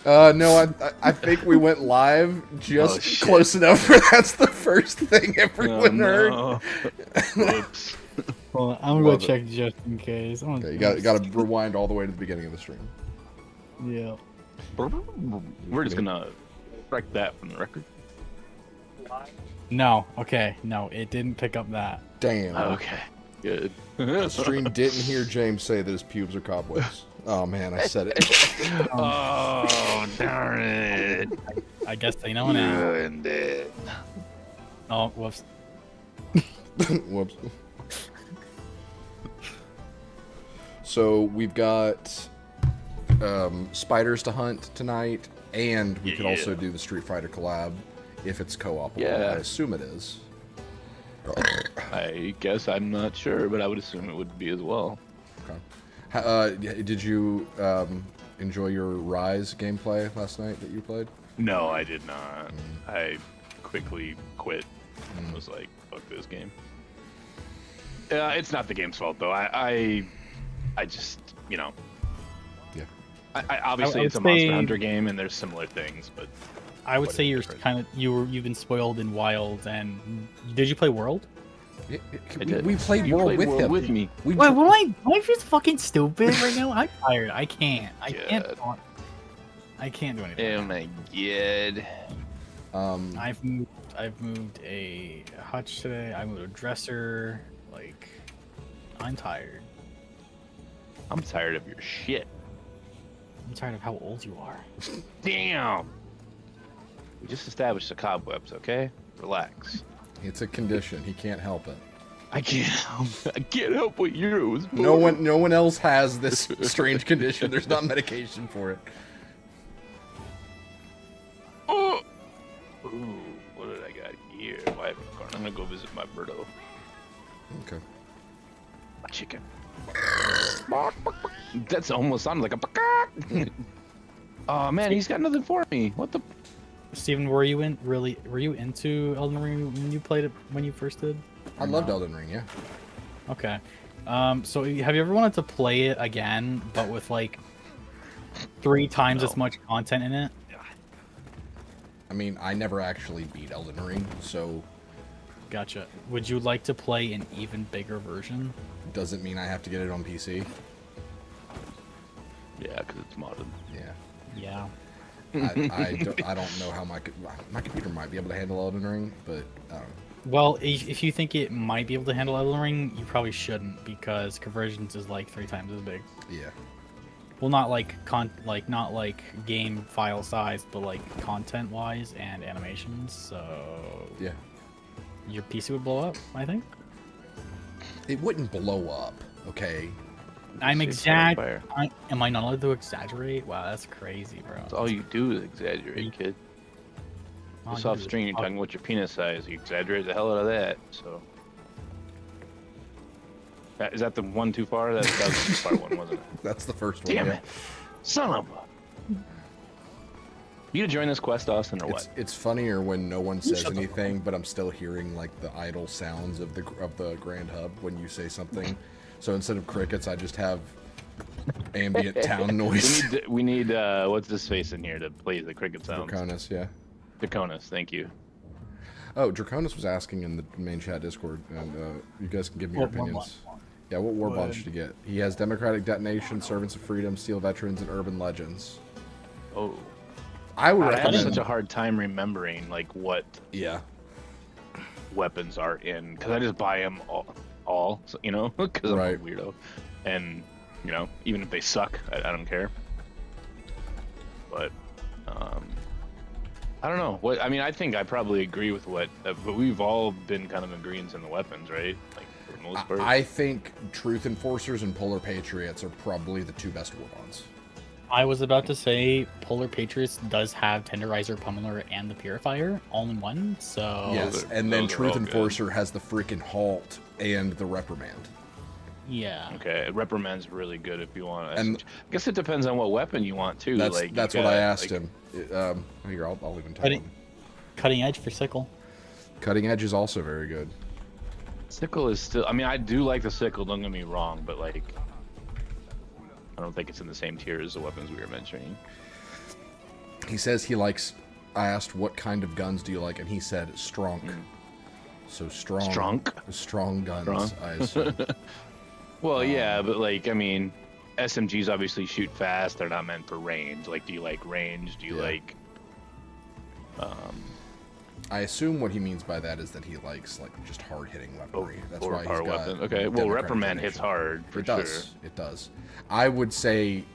No, I think we went live just close enough where that's the first thing everyone heard. Whoops. Well, I'm gonna check just in case. Okay, you got to rewind all the way to the beginning of the stream. Yeah. We're just gonna correct that from the record. No. Okay. No, it didn't pick up that. Damn. Okay. Good. The stream didn't hear James say that his pubes are cobwebs. Oh man, I said it. Oh darn it! I guess they know now. Ruined it. Oh, whoops. Whoops. So we've got spiders to hunt tonight, and we could also do the Street Fighter collab if it's co-op. Yeah. I assume it is. I guess I'm not sure, but I would assume it would be as well. Okay. Did you enjoy your Rise gameplay last night that you played? No, I did not. I quickly quit and was like, fuck this game. It's not the game's fault, though. I just, you know. Yeah. I obviously, it's a Monster Hunter game, and there's similar things, but I would say you're kind of you've been spoiled in Wild. And did you play World? We played World with him. With me. Wait, am I just fucking stupid right now? I'm tired. I can't do anything. Oh my god. I've moved a hutch today. I moved a dresser. Like, I'm tired. I'm tired of your shit. I'm tired of how old you are. Damn. We just established the cobwebs, okay? Relax. It's a condition. He can't help it. I can't help what yours. No one else has this strange condition. There's not medication for it. Oh. Ooh, what did I got here? Why haven't I gone? I'm gonna go visit my birdo. Okay. My chicken. That's almost sounded like a. Oh man, he's got nothing for me. What the? Steven, were you into Elden Ring when you played it when you first did? I loved Elden Ring, yeah. Okay. So have you ever wanted to play it again, but with like 3 times as much content in it? I mean, I never actually beat Elden Ring, so. Gotcha. Would you like to play an even bigger version? Doesn't mean I have to get it on PC. Yeah, because it's modded. Yeah. Yeah. I don't know how my computer might be able to handle Elden Ring, but I don't know. Well, if you think it might be able to handle Elden Ring, you probably shouldn't, because conversions is like 3 times as big. Yeah. Well, not like not like game file size, but like content wise and animations. So yeah, your PC would blow up, I think. It wouldn't blow up, okay? Am I not allowed to exaggerate? Wow, that's crazy, bro. That's all you do is exaggerate, kid. Just off stream, you're talking about your penis size. You exaggerate the hell out of that. So, is that the one too far? That was the too far one, wasn't it? That's the first one. Damn it, son of a! You to join this quest, Austin, or what? It's funnier when no one says anything, but I'm still hearing like the idle sounds of the Grand Hub when you say something. So instead of crickets, I just have ambient town noise. We need what's this face in here to play the cricket sounds? Draconis, yeah. Draconis, thank you. Oh, Draconis was asking in the main chat Discord, and you guys can give me your opinions. Yeah, what Warbond should you get? He has Democratic Detonation, Servants of Freedom, Steel Veterans, and Urban Legends. Oh. I would have such a hard time remembering like what weapons are in, because I just buy them all, you know, because I'm a weirdo, and you know, even if they suck, I don't care. But I don't know. What I mean, I think I probably agree with what, but we've all been kind of agreeing in the weapons, right? Like for the most part. I think Truth Enforcers and Polar Patriots are probably the 2 best Warbonds. I was about to say Polar Patriots does have Tenderizer, Pummeler, and the Purifier all in one, so... Yes, and then Truth Enforcer has the freaking Halt and the Reprimand. Yeah. Okay, Reprimand's really good if you want. And I guess it depends on what weapon you want, too. That's what I asked him. Here, I'll even tell him. Cutting Edge for Sickle. Cutting Edge is also very good. Sickle is still... I mean, I do like the Sickle, don't get me wrong, but, like... I don't think it's in the same tier as the weapons we were mentioning. He says he likes. I asked what kind of guns do you like, and he said strong. So strong. Strong guns. Strong? I assume. Well, yeah, but like, I mean, SMGs obviously shoot fast. They're not meant for range. Like, do you like range? Do you like? I assume what he means by that is that he likes like just hard hitting weaponry. That's why he's overpower got. weapon. Okay, well, Democratic reprimand donation. hits hard for It does. sure. It does. I would say,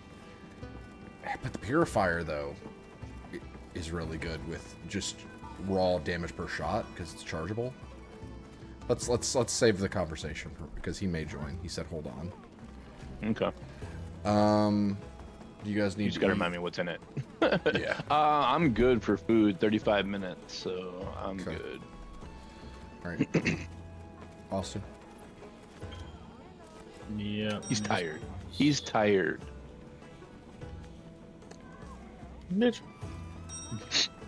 but the purifier though is really good with just raw damage per shot because it's chargeable. Let's save the conversation because he may join. He said, "Hold on." Okay. You guys need. You just gotta remind me what's in it. Yeah. I'm good for food. 35 minutes, so I'm Okay. good. All right. Austin. Yeah. He's tired. He's tired. Bitch.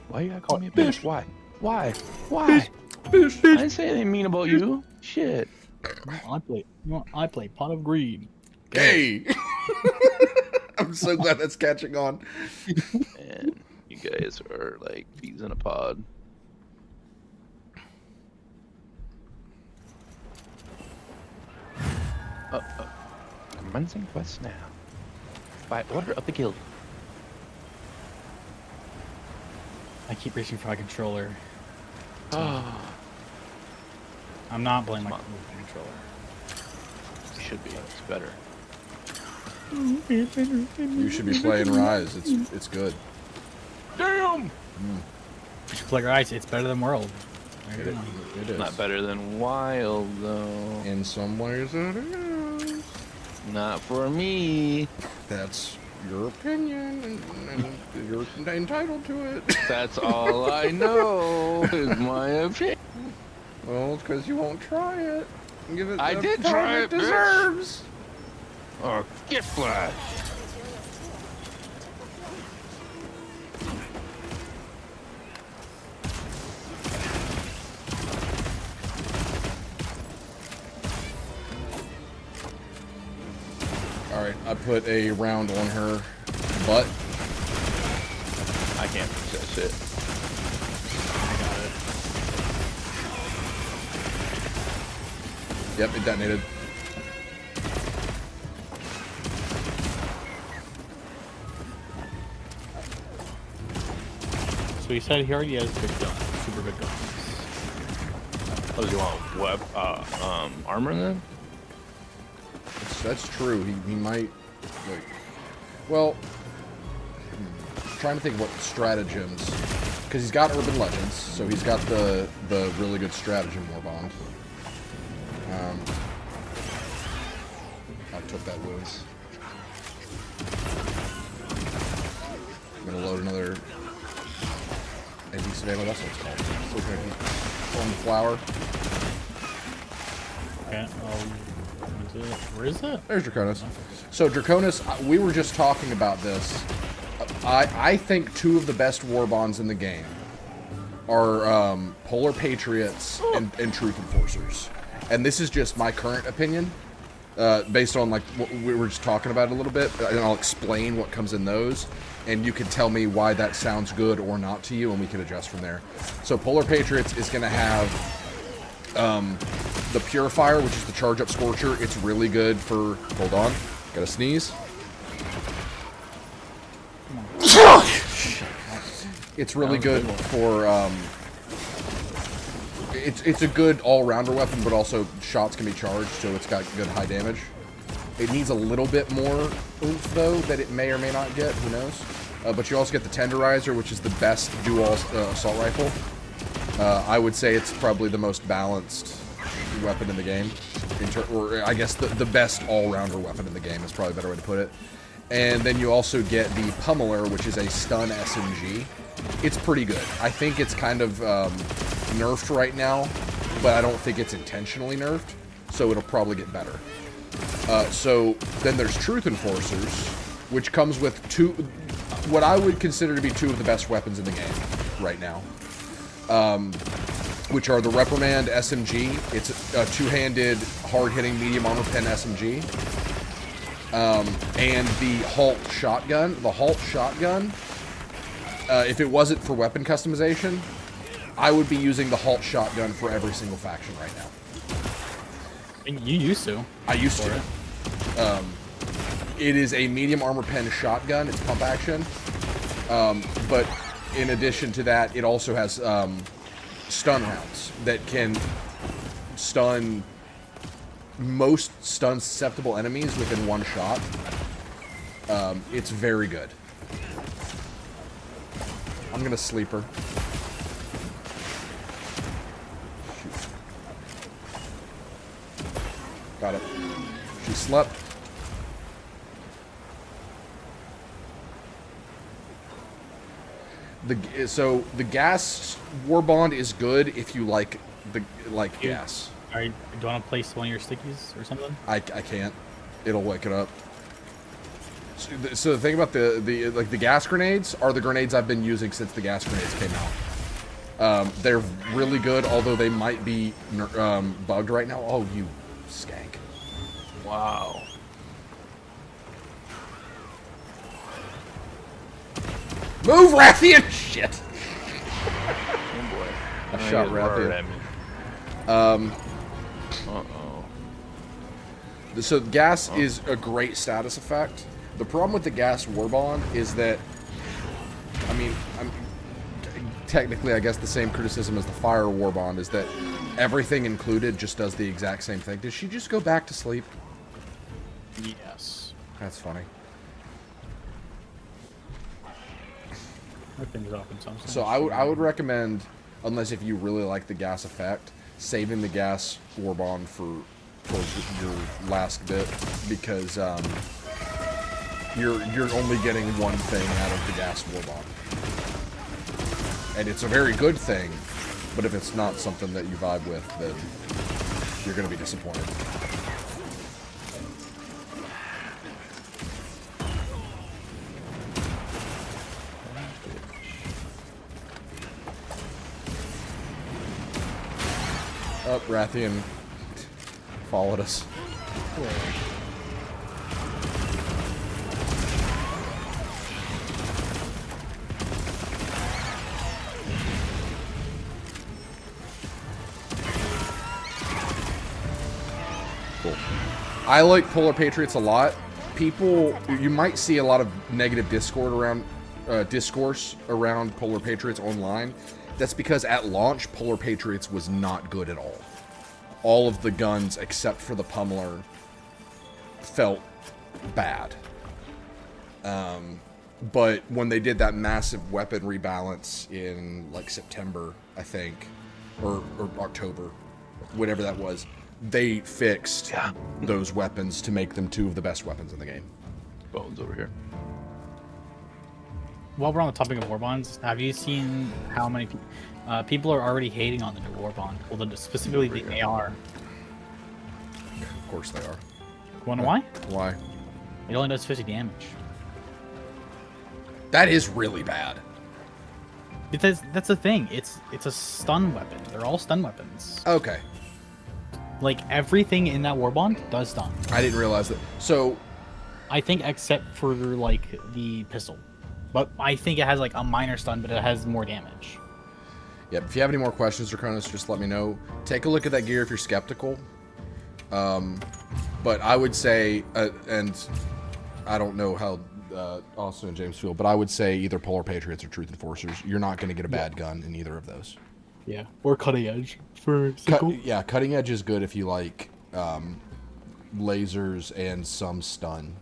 Why you gotta call me a bitch? Why? Why? Why? I didn't say anything mean about you. Shit. I play Pot of Greed. Hey. I'm so glad that's catching on. And you guys are like peas in a pod. Commencing quest now. By order of the guild. I keep reaching for my controller. Oh, I'm not playing my Come on. controller. it should be. It's better. You should be playing Rise. It's good. Damn! You should play Rise. It's better than World. There you go. It is. Not better than Wild though. In some ways, it is. Not for me. That's your opinion, and you're entitled to it. That's all I know is my opinion. Well, it's because you won't try it. Give it. I the did time try it, bitch. deserves. Or get flash. All right, I put a round on her butt. I can't fix that shit. Yep, it detonated. So he said he already has good guns, super good guns. Oh, do you want armor then? That's true. He might like. Well, trying to think what stratagems, because he's got Urban Legends, so he's got the really good stratagem warband. I took that wound. I'm gonna load another adhesive ammo. That's what it's called. So we're gonna on the flower. Okay. Where is it? There's Draconis. So Draconis, we were just talking about this. I think two of the best warbonds in the game are Polar Patriots and Truth Enforcers. And this is just my current opinion, based on like what we were just talking about a little bit. And I'll explain what comes in those, and you can tell me why that sounds good or not to you, and we can adjust from there. So Polar Patriots is going to have the Purifier, which is the Charge Up Scorcher. It's really good for... Hold on. Gotta sneeze. It's really good for... It's a good all-rounder weapon, but also shots can be charged, so it's got good high damage. It needs a little bit more oomph, though, that it may or may not get. Who knows? But you also get the Tenderizer, which is the best dual assault rifle. I would say it's probably the most balanced weapon in the game. Or I guess the best all-rounder weapon in the game is probably a better way to put it. And then you also get the Pummeler, which is a stun SMG. It's pretty good. I think it's kind of nerfed right now, but I don't think it's intentionally nerfed, so it'll probably get better. So then there's Truth Enforcers, which comes with what I would consider to be two of the best weapons in the game right now. Which are the Reprimand SMG. It's a two-handed, hard-hitting, medium armor pen SMG. And the Halt Shotgun. The Halt Shotgun if it wasn't for weapon customization, I would be using the Halt shotgun for every single faction right now. You used to. I used to. It is a medium armor pen shotgun. It's pump action. But in addition to that, it also has stun rounds that can stun most stun susceptible enemies within one shot. It's very good. I'm gonna sleeper. Shoot. Got it. She slept. So the gas warbond is good if you like gas. Do you want to place one of your stickies or something? I can't. It'll wake it up. So the thing about the gas grenades are the grenades I've been using since the gas grenades came out. They're really good, although they might be bugged right now. Oh, you skank! Wow. Move, Rathian! Shit. Oh boy. I shot Rathian. Uh-oh. So gas is a great status effect. The problem with the gas warbond is that, I mean, technically I guess the same criticism as the fire warbond is that everything included just does the exact same thing. Did she just go back to sleep? Yes. That's funny. My thing's open, so I would recommend, unless if you really like the gas effect, saving the gas warbond for your last bit, because you're only getting one thing out of the gas warbond, and it's a very good thing. But if it's not something that you vibe with, then you're gonna be disappointed. Oh, Rathian followed us. Cool. I like Polar Patriots a lot. People, you might see a lot of negative discourse around Polar Patriots online. That's because at launch, Polar Patriots was not good at all. All of the guns, except for the pummeler, felt bad. But when they did that massive weapon rebalance in, like, September, I think, or October, whatever that was, they fixed those weapons to make them two of the best weapons in the game. Bones over here. While we're on the topic of warbonds, have you seen how many people are already hating on the new warbond? Well, specifically the AR. Of course they are. Wanna know why? Why? It only does 50 damage. That is really bad. Because that's the thing. It's a stun weapon. They're all stun weapons. Okay. Like everything in that warbond does stun. I didn't realize that. So, I think except for like the pistol. But I think it has like a minor stun, but it has more damage. Yep, if you have any more questions, Draconis, just let me know. Take a look at that gear if you're skeptical. But I would say, and I don't know how Austin and James feel, but I would say either Polar Patriots or Truth Enforcers. You're not going to get a bad gun in either of those. Yeah, or Cutting Edge for Cutting Edge is good if you like lasers and some stun.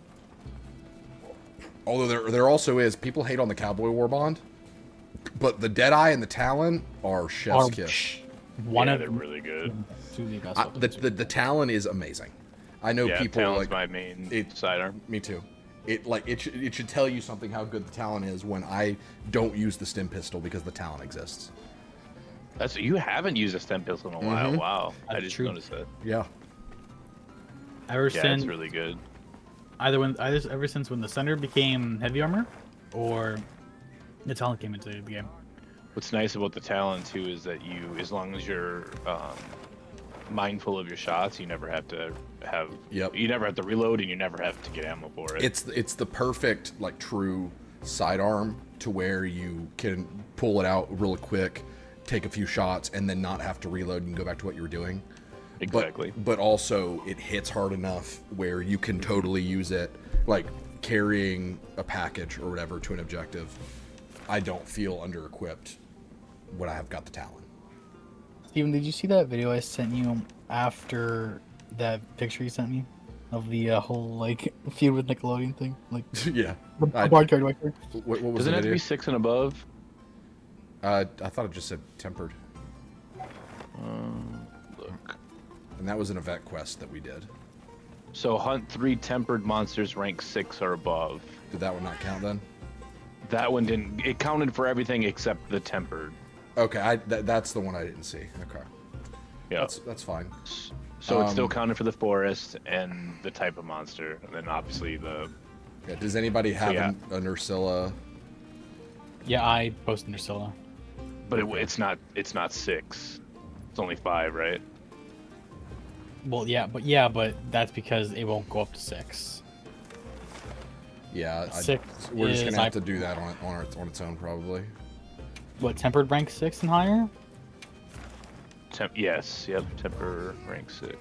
Although there also is, people hate on the Cowboy Warbond, but the Deadeye and the Talon are chef's kiss. They're really good. The Talon is amazing. I know people Talon's like my main sidearm. Me too. It should tell you something how good the Talon is when I don't use the stim pistol because the Talon exists. You haven't used a stem pistol in a while. Wow, I just noticed that. Yeah. It's really good. Ever since when the Thunder became heavy armor, or the Talon came into the game. What's nice about the Talon too is that as long as you're mindful of your shots, you never have to reload, and you never have to get ammo for it. It's the perfect like true sidearm to where you can pull it out real quick, take a few shots, and then not have to reload and go back to what you were doing. Exactly. But also it hits hard enough where you can totally use it, like carrying a package or whatever to an objective. I don't feel under-equipped when I have got the Talon. Steven, did you see that video I sent you after that picture you sent me of the whole like feud with Nickelodeon thing? Like, Yeah. the card card. What was Does it the have to video? be 6 and above? I thought it just said tempered. Look. And that was an event quest that we did. So hunt 3 tempered monsters rank 6 or above. Did that one not count then? That one didn't. It counted for everything except the tempered. Okay, that's the one I didn't see. Okay. Yeah. That's fine. So it's still counted for the forest and the type of monster, and then obviously the. Yeah, does anybody have an Ursula? Yeah, I posted Ursula. But it's not 6. It's only 5, right? Well, but that's because it won't go up to 6. Yeah, Six we're just is gonna have to do that on its own probably. What, tempered rank 6 and higher? Yes. Yep. Temper rank 6.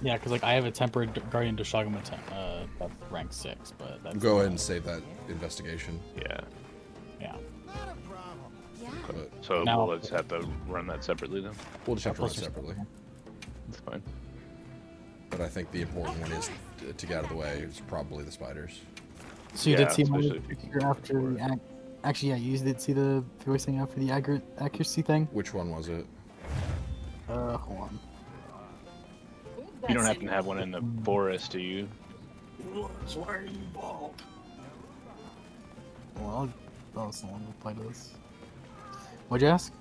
Yeah, because like I have a tempered Guardian de Shagama that's rank 6, but that's Go ahead and save that investigation. Yeah. yeah. But So Now- we'll just have to run that separately then. we'll just have to run it Plus- separately. That's fine. But I think the important one is to get out of the way is probably the spiders. So you Yeah, did see my especially if you can picture after the actually, yeah, you did see the voice thing after the accuracy thing. Which one was it? Hold on. You don't happen to have one in the forest, do you? Well, that was the one who played this. What'd you ask?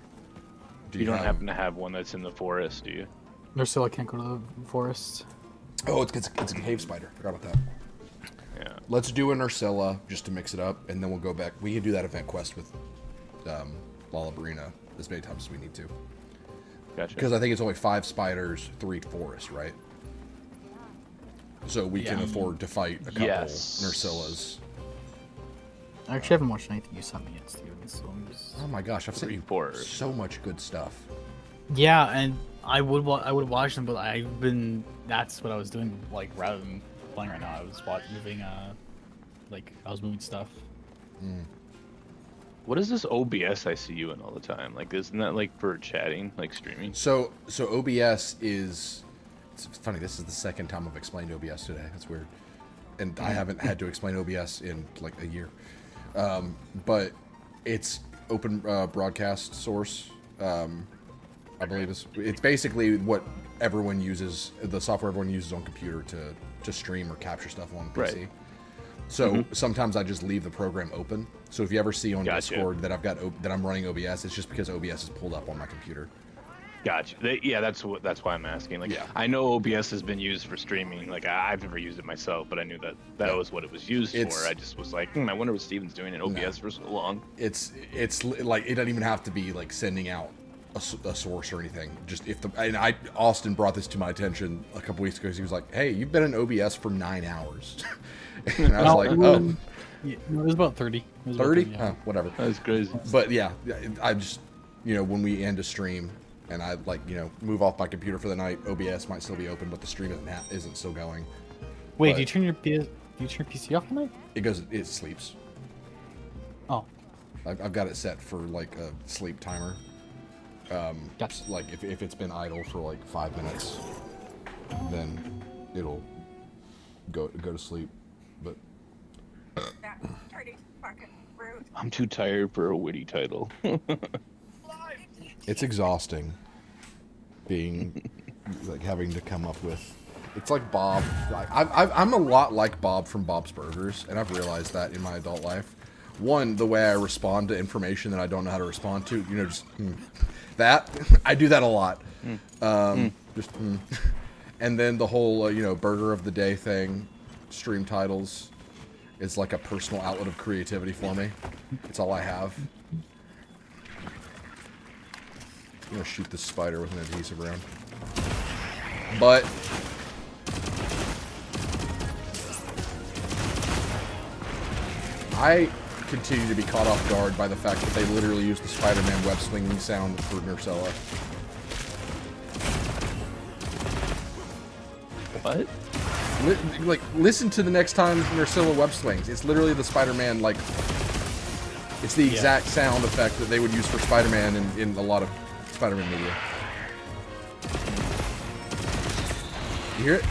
Do You don't have- happen to have one that's in the forest, do you? Ursula can't go to the forest. Oh, it's a cave spider. Forgot about that. Yeah. Let's do an Ursula just to mix it up, and then we'll go back. We can do that event quest with Lalabrina as many times as we need to. Gotcha. Because I think it's only 5 spiders, 3 forest, right? So we can Yeah. afford to fight a couple Yes. Ursulas. I actually haven't watched anything you sent me yet, Steven. So I'm just... Oh my gosh, I've sent you Forest. so much good stuff. Yeah, and I would watch them, but that's what I was doing. Like rather than playing right now, I was moving I was moving stuff. What is this OBS I see you in all the time? Like, isn't that like for chatting, like streaming? So OBS is... It's funny, this is the second time I've explained OBS today. That's weird. And I haven't had to explain OBS in like a year. But it's open broadcast source. I believe it's basically what everyone uses, the software everyone uses on computer to stream or capture stuff on PC. Right. So sometimes I just leave the program open. So if you ever see on Gotcha. Discord that that I'm running OBS, it's just because OBS is pulled up on my computer. Gotcha. Yeah, that's why I'm asking. Like, Yeah. I know OBS has been used for streaming. Like, I've never used it myself, but I knew that Yeah. was what it was used It's- for. I just was like, I wonder what Steven's doing in OBS for so long. It's like it doesn't even have to be like sending out a source or anything. Just Austin brought this to my attention a couple weeks ago. 'Cause he was like, "Hey, you've been in OBS for 9 hours," and I was like, "Oh, Yeah, no, it was about 30. It was about 30? yeah. Whatever." That's crazy. But yeah, I just when we end a stream and I move off my computer for the night, OBS might still be open, but the stream isn't still going. Wait, But- do you turn your PC off at night? It sleeps. Oh, I've got it set for like a sleep timer. Gotcha. Like if it's been idle for like 5 minutes, then it'll go to sleep. But That's pretty fucking rude. I'm too tired for a witty title. it's exhausting being like having to come up with. It's like Bob. I'm a lot like Bob from Bob's Burgers, and I've realized that in my adult life. One, the way I respond to information that I don't know how to respond to, just that I do that a lot. Just and then the whole burger of the day thing, stream titles, is like a personal outlet of creativity for me. It's all I have. I'm gonna shoot this spider with an adhesive round, but continue to be caught off guard by the fact that they literally used the Spider-Man web swinging sound for Nursella. What? Like, listen to the next time Nursella web swings. It's literally the Spider-Man, like, it's the exact sound effect that they would use for Spider-Man in a lot of Spider-Man media. You hear it?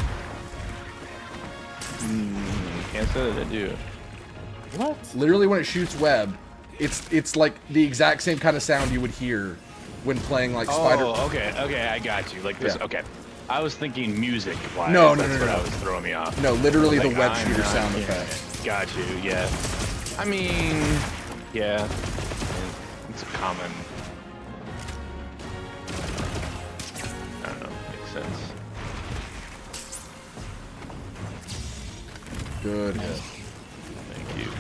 Can't say that I do. What? Literally, when it shoots web, it's like the exact same kind of sound you would hear when playing like Spider. Oh, okay, I got you. Like this. Yeah. Okay, I was thinking music. Wise. No, That's what no. I was throwing me off. No, literally Like, the web I'm shooter not- sound yeah, effect. Got you. Yeah. I mean, yeah. It's a common. I don't know. Makes sense. Good hit. Thank you.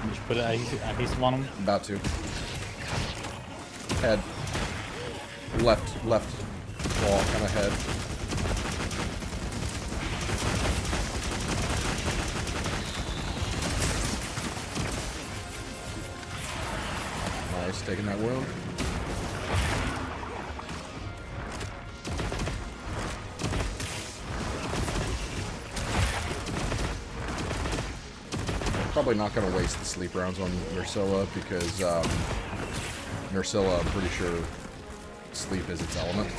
Just put adhesive on him. About to. Head. Left claw, kind of head. Nice, taking that wound. Probably not going to waste the sleep rounds on Nursella because Nursella, I'm pretty sure sleep is its element.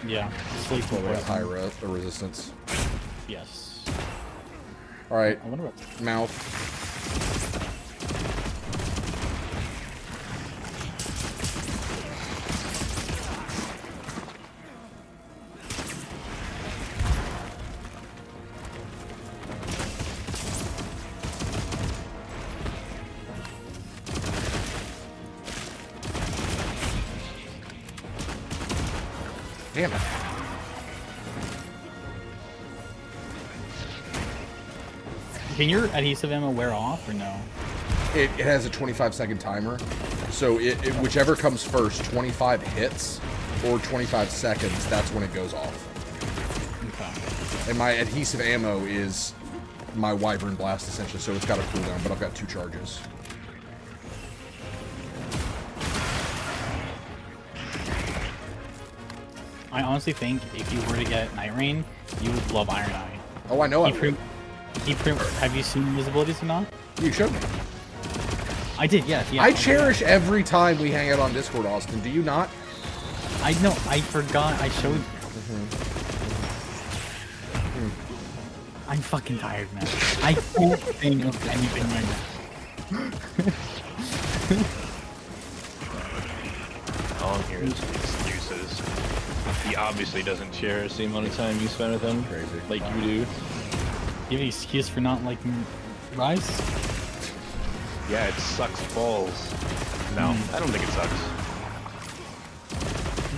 Yeah. Sleep So we have high poison. resistance. Yes. All right, I wonder what. mouth. Damn it. Can your adhesive ammo wear off or no? It has a 25-second timer, so whichever comes first, 25 hits or 25 seconds, that's when it goes off. Okay. And my adhesive ammo is my Wyvern Blast, essentially, so it's got a cooldown, but I've got 2 charges. I honestly think if you were to get Night Rain, you would love Iron Eye. Oh, I know I He would. have you seen his abilities or not? You showed me. I did, yes. Yeah, I cherish every time we hang out on Discord, Austin. Do you not? I know. I forgot. I showed. I'm fucking tired, man. I can't think of anything right now. All I'm hearing is excuses. He obviously doesn't cherish the amount of time you spend with him. Crazy. Like you do. You have an excuse for not liking Rise? Yeah, it sucks balls. No, I don't think it sucks.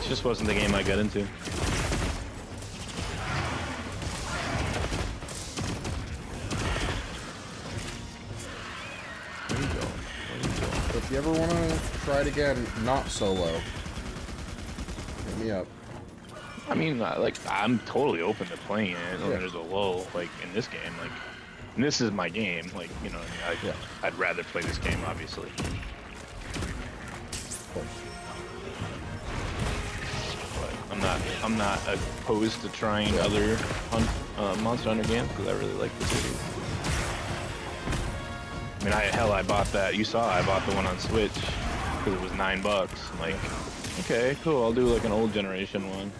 It just wasn't the game I got into. There you go. So if you ever want to try it again, not solo, hit me up. I mean, like, I'm totally open to playing it when Yeah. there's a lull, like, in this game. Like, and this is my game. Like, you know, Yeah. I'd rather play this game, obviously. Of course. But I'm not opposed to trying other Monster Hunter games because I really like the series. I mean, I bought that. You saw I bought the one on Switch because it was $9. I'm like, okay, cool. I'll do like an old generation one.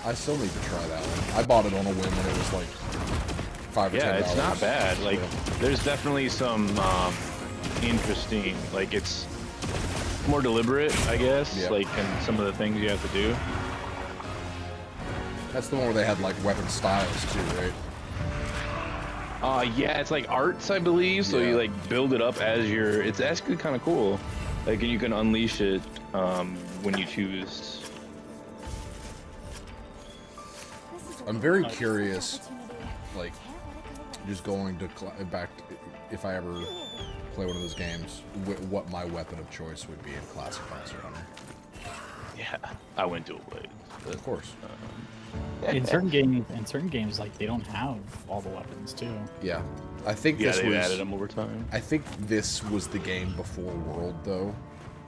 I still need to try that one. I bought it on a whim when it was like $5 or $10. Yeah, it's not bad. Like, Yeah. there's definitely some interesting. Like, it's more deliberate, I guess. Yeah. Like, in some of the things you have to do. That's the one where they had like weapon styles too, right? Yeah, it's like arts, I believe. So Yeah. you like build it up as your. It's actually kind of cool. Like, and you can unleash it when you choose. I'm very curious, like, just going to back to, if I ever play one of those games, what my weapon of choice would be in Classic Monster Hunter. Yeah, I went dual blades. But, Of course. In certain games, like they don't have all the weapons too. Yeah. I think yeah, this they was. added them over time. I think this was the game before World, though.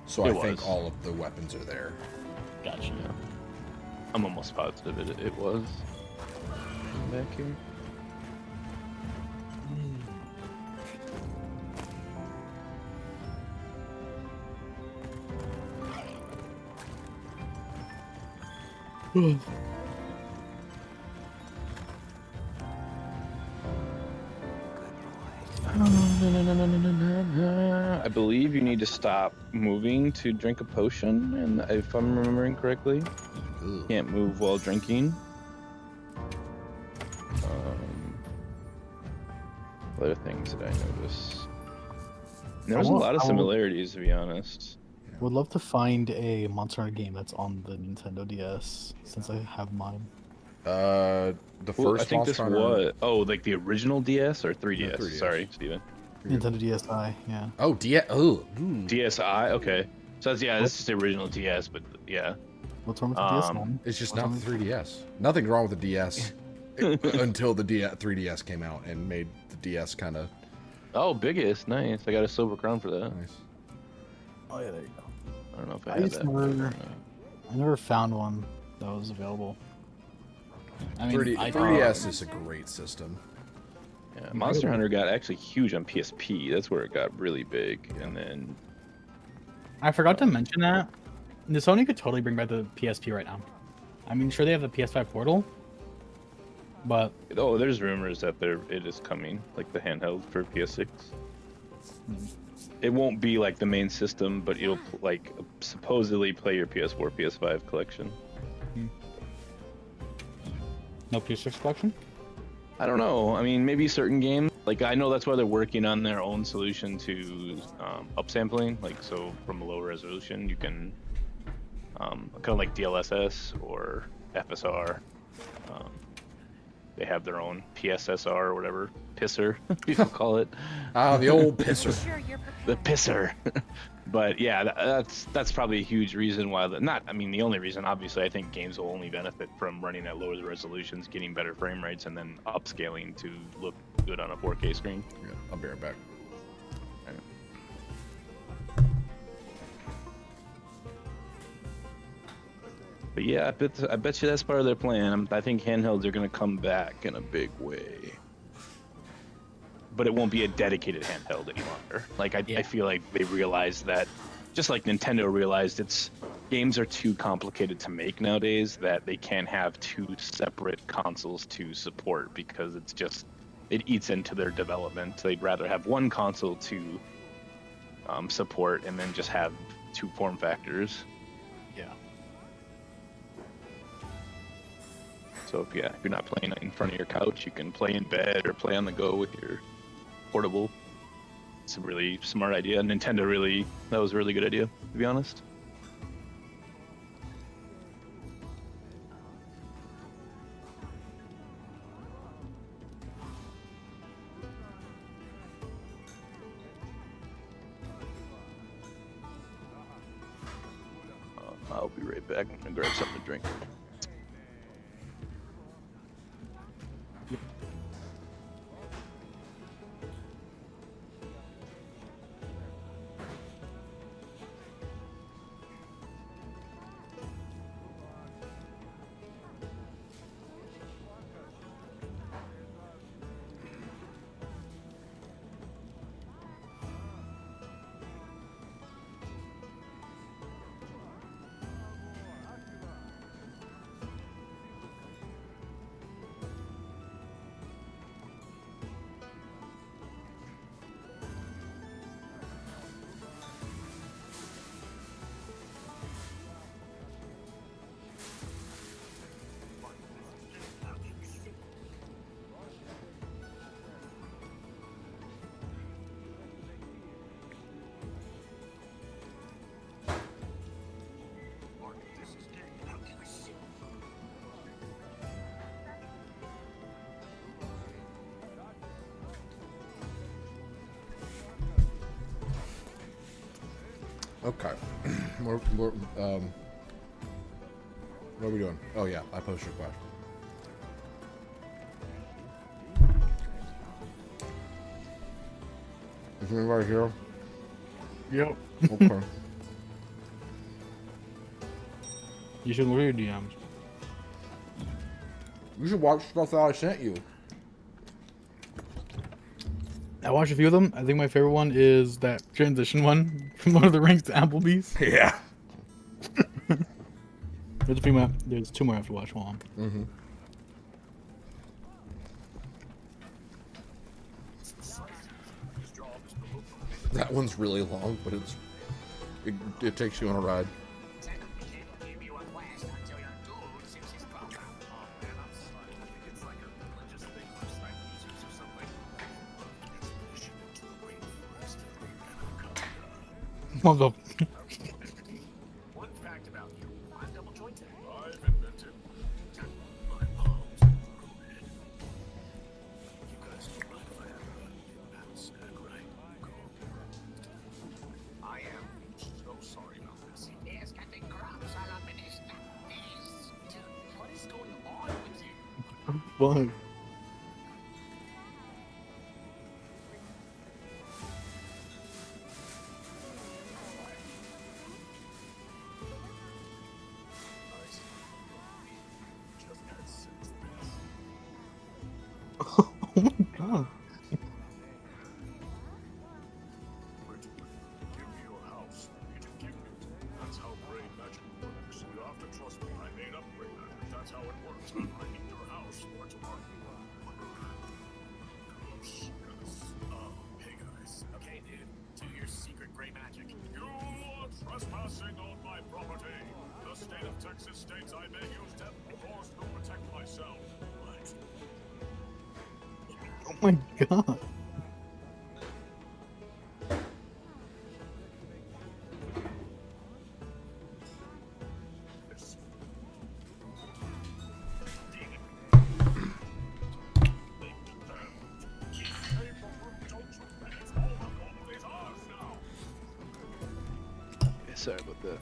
So It I think was. all of the weapons are there. Gotcha. Yeah. I'm almost positive it was back here. I believe you need to stop moving to drink a potion, and if I'm remembering correctly, Ugh. can't move while drinking. What other things did I notice? There's a lot of similarities, to be honest. Would love to find a Monster Hunter game that's on the Nintendo DS since I have mine. The Well, first I think this Monster Hunter. was like the original DS or 3DS? 3DS. Sorry, Steven. Nintendo DSi, yeah. Oh, oh. DSi, okay. So that's this is the original DS, but yeah. What's wrong with the DS one? It's just What's not wrong the 3DS. Nothing's wrong with the DS until the 3DS came out and made the DS kind of Oh, biggest, nice. I got a silver crown for that. nice. Oh yeah, there you go. I don't know if I I have just that. I never found one that was available. I mean, 3DS is a great system. Yeah, Monster Hunter got actually huge on PSP. That's where it got really big, and then I forgot to mention that the Sony could totally bring back the PSP right now. I mean, sure they have the PS5 Portal, but there's rumors that it is coming, like the handheld for PS6. It won't be like the main system, but you'll like supposedly play your PS4, PS5 collection. no PS6 collection. I don't know. I mean, maybe certain games. Like I know that's why they're working on their own solution to upsampling. Like so, from a lower resolution, you can kind of like DLSS or FSR. They have their own PSSR or whatever, pisser people call it. Ah, the old pisser. Sure, you're The pisser. But yeah, that's probably a huge reason why the only reason, obviously. I think games will only benefit from running at lower resolutions, getting better frame rates, and then upscaling to look good on a 4K screen. Yeah, I'll be right back. But yeah, I bet you that's part of their plan. I think handhelds are going to come back in a big way. But it won't be a dedicated handheld any longer. Like I feel like they realized that, just like Nintendo realized, games are too complicated to make nowadays, that they can't have two separate consoles to support because it eats into their development. They'd rather have one console to support and then just have two form factors. Yeah. So if you're not playing in front of your couch, you can play in bed or play on the go with your portable. It's a really smart idea. Nintendo that was a really good idea, to be honest. I'll be right back. I'm gonna grab something to drink. Okay. What are we doing? Oh yeah, I posted a question. Is anybody here? Yep. Okay. You should look at your DMs. You should watch stuff that I sent you. I watched a few of them. I think my favorite one is that transition one from Lord of the Rings to Applebee's. Yeah. There's a few more. There's 2 more I have to watch. Hold on. Mm-hmm. That one's really long, but it takes you on a ride. Hold up. One fact about you, I'm double jointed. I've invented my palms included. You guys don't mind if I have a bad snack, right? Cool. I am so sorry about this. There's getting crumbs all up in his face. Dude, what is going on with you? Fuck. Just had since this. Oh my god. Witty, give me your house. You can give me it. That's how brain magic works. You have to trust me. I made up brain magic. That's how it works. I need your house for tomorrow. Hey guys. Okay, dude. Do your secret gray magic. You are trespassing on my property. The state of Texas states I may use deadly force to protect myself. What? Oh my god. This. Yeah, sorry about that.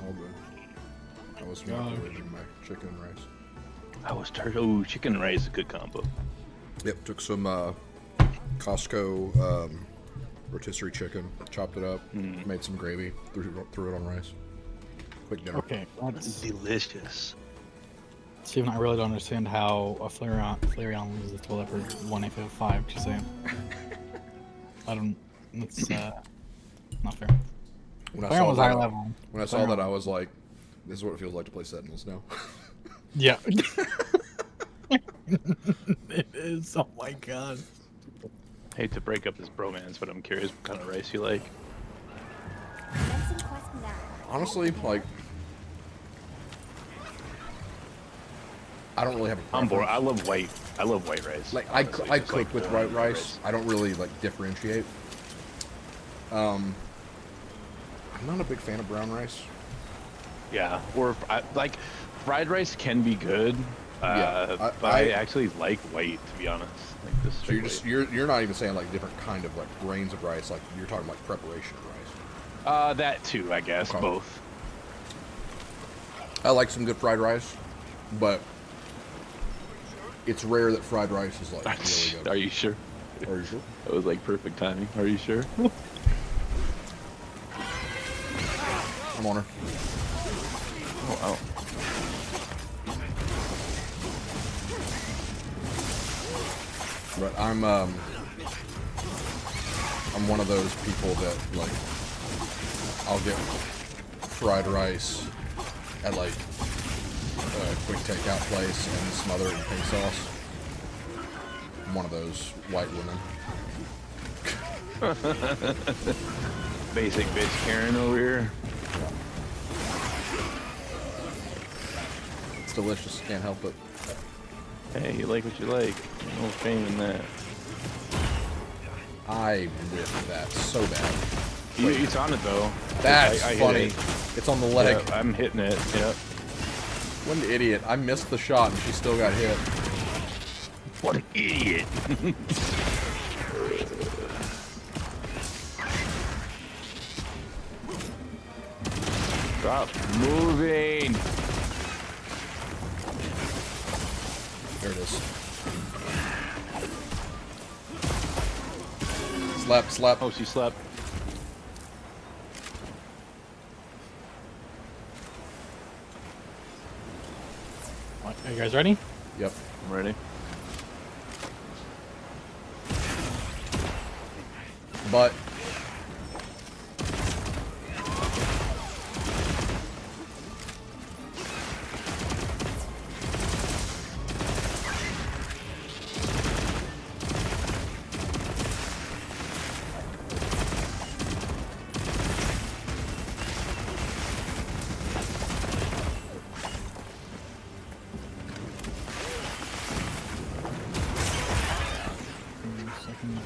All good. I was microwaving my chicken and rice. I was turtle. Ooh, chicken and rice is a good combo. Yep, took some Costco rotisserie chicken, chopped it up, made some gravy, threw it on rice. Quick dinner. Okay, let's Delicious. see if I really don't understand how a Flareon loses to leopard 1 just saying. I don't. That's not fair. When I Flareon saw was higher that, level. when I saw that, I was like, "This is what it feels like to play Sentinels now." Yeah. It is. Oh my god. Hate to break up this bromance, but I'm curious what kind of rice you like. Honestly, like, I don't really have a I'm bored. preference. I love white rice. Like honestly, I just cook like with the white rice. I don't really like differentiate. I'm not a big fan of brown rice. Yeah, or like fried rice can be good. Yeah, but I actually like white, to be honest. Like this. So you're not even saying like different kind of like grains of rice. Like you're talking like preparation of rice. That too, I guess. Okay. Both. I like some good fried rice, but it's rare that fried rice is like really good. Are you sure? Are you sure? That was like perfect timing. Are you sure? I'm on her. Oh, wow. But I'm one of those people that like I'll get fried rice at like a quick takeout place and smother it in pink sauce. I'm one of those white women. Basic bitch Karen over here. It's delicious. Can't help it. Hey, you like what you like. No shame in that. I whiffed that so bad. It's on it though. That's I hit funny. it. It's on the leg. Yeah, I'm hitting it. Yep. What an idiot. I missed the shot and she still got hit. What an idiot. Stop moving. There it is. Slap, slap. Oh, she slept. Are you guys ready? Yep. I'm ready. But Second.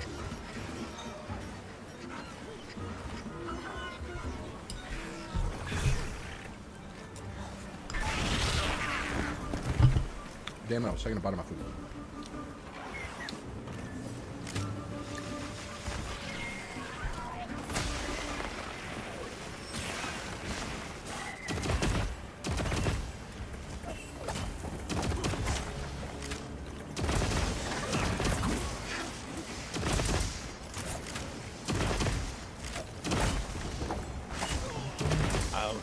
damn it, I was taking a bite of my food. Ouch.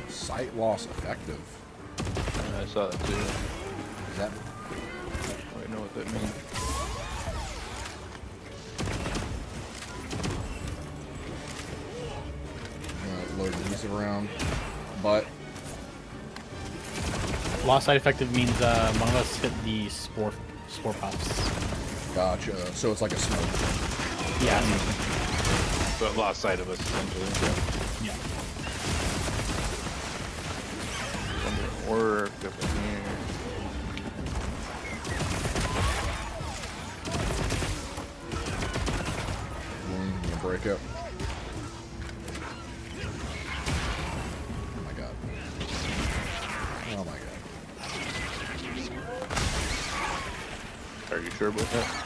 Sight loss effective. I saw that too. Is that I know what that means. load these around? But Lost side effective means one of us hit the spore puffs. gotcha. So it's like a smoke. Yeah. But lost sight of us essentially. Yeah. Work up in here. You break it. Oh my god. Oh my god. Are you sure about that?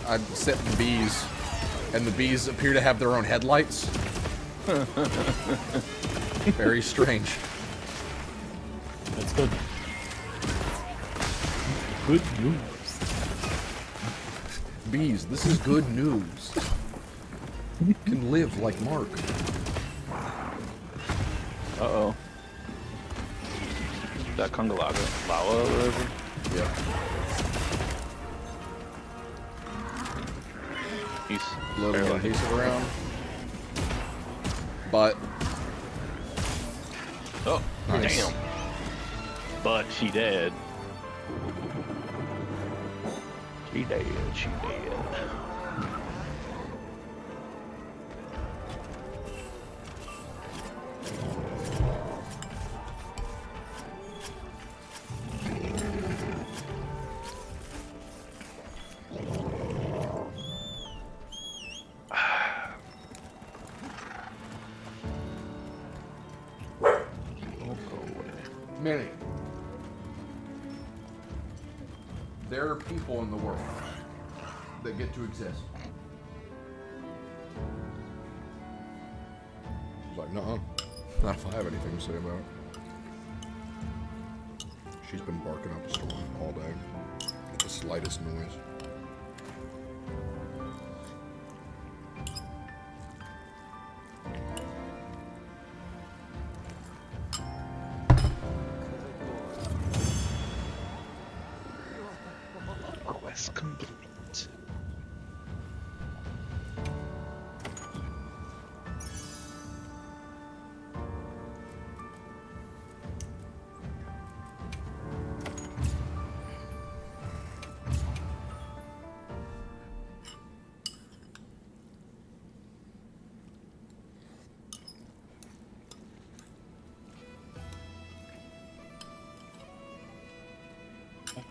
I'm setting the bees, and the bees appear to have their own headlights. Very strange. That's good. Good news. Bees, this is good news. You can live like Mark. Uh-oh. That Kungalaga. Lawa or whatever? Yeah. He's Load a little paralyzed. adhesive around. But Oh, Nice. damn. But she dead. She dead, she dead. Minnie, there are people in the world that get to exist. She's like, nuh-uh. Not if I have anything to say about it. She's been barking up a storm all day at the slightest noise. Task complete.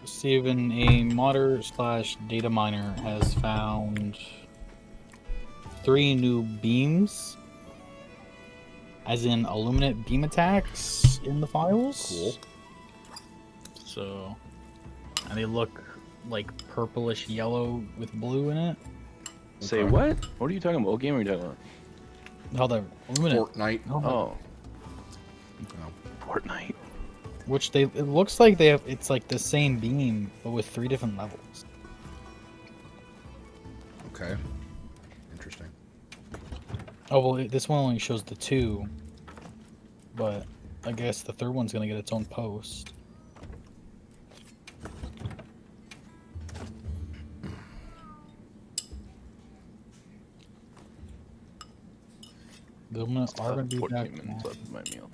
Steven, a modder slash data miner has found 3 new beams, as in illuminate beam attacks, in the files. Cool. So, and they look like purplish yellow with blue in it. Say Okay. what? What are you talking about? What game are you talking about? How the illuminate, Fortnite. Oh, No. Fortnite. which they it looks like they have. It's like the same beam, but with 3 different levels. Okay. Interesting. Oh well, this one only shows the 2, but I guess the 3rd one's gonna get its own post. The illuminate are gonna be 14 back. minutes left of my meal.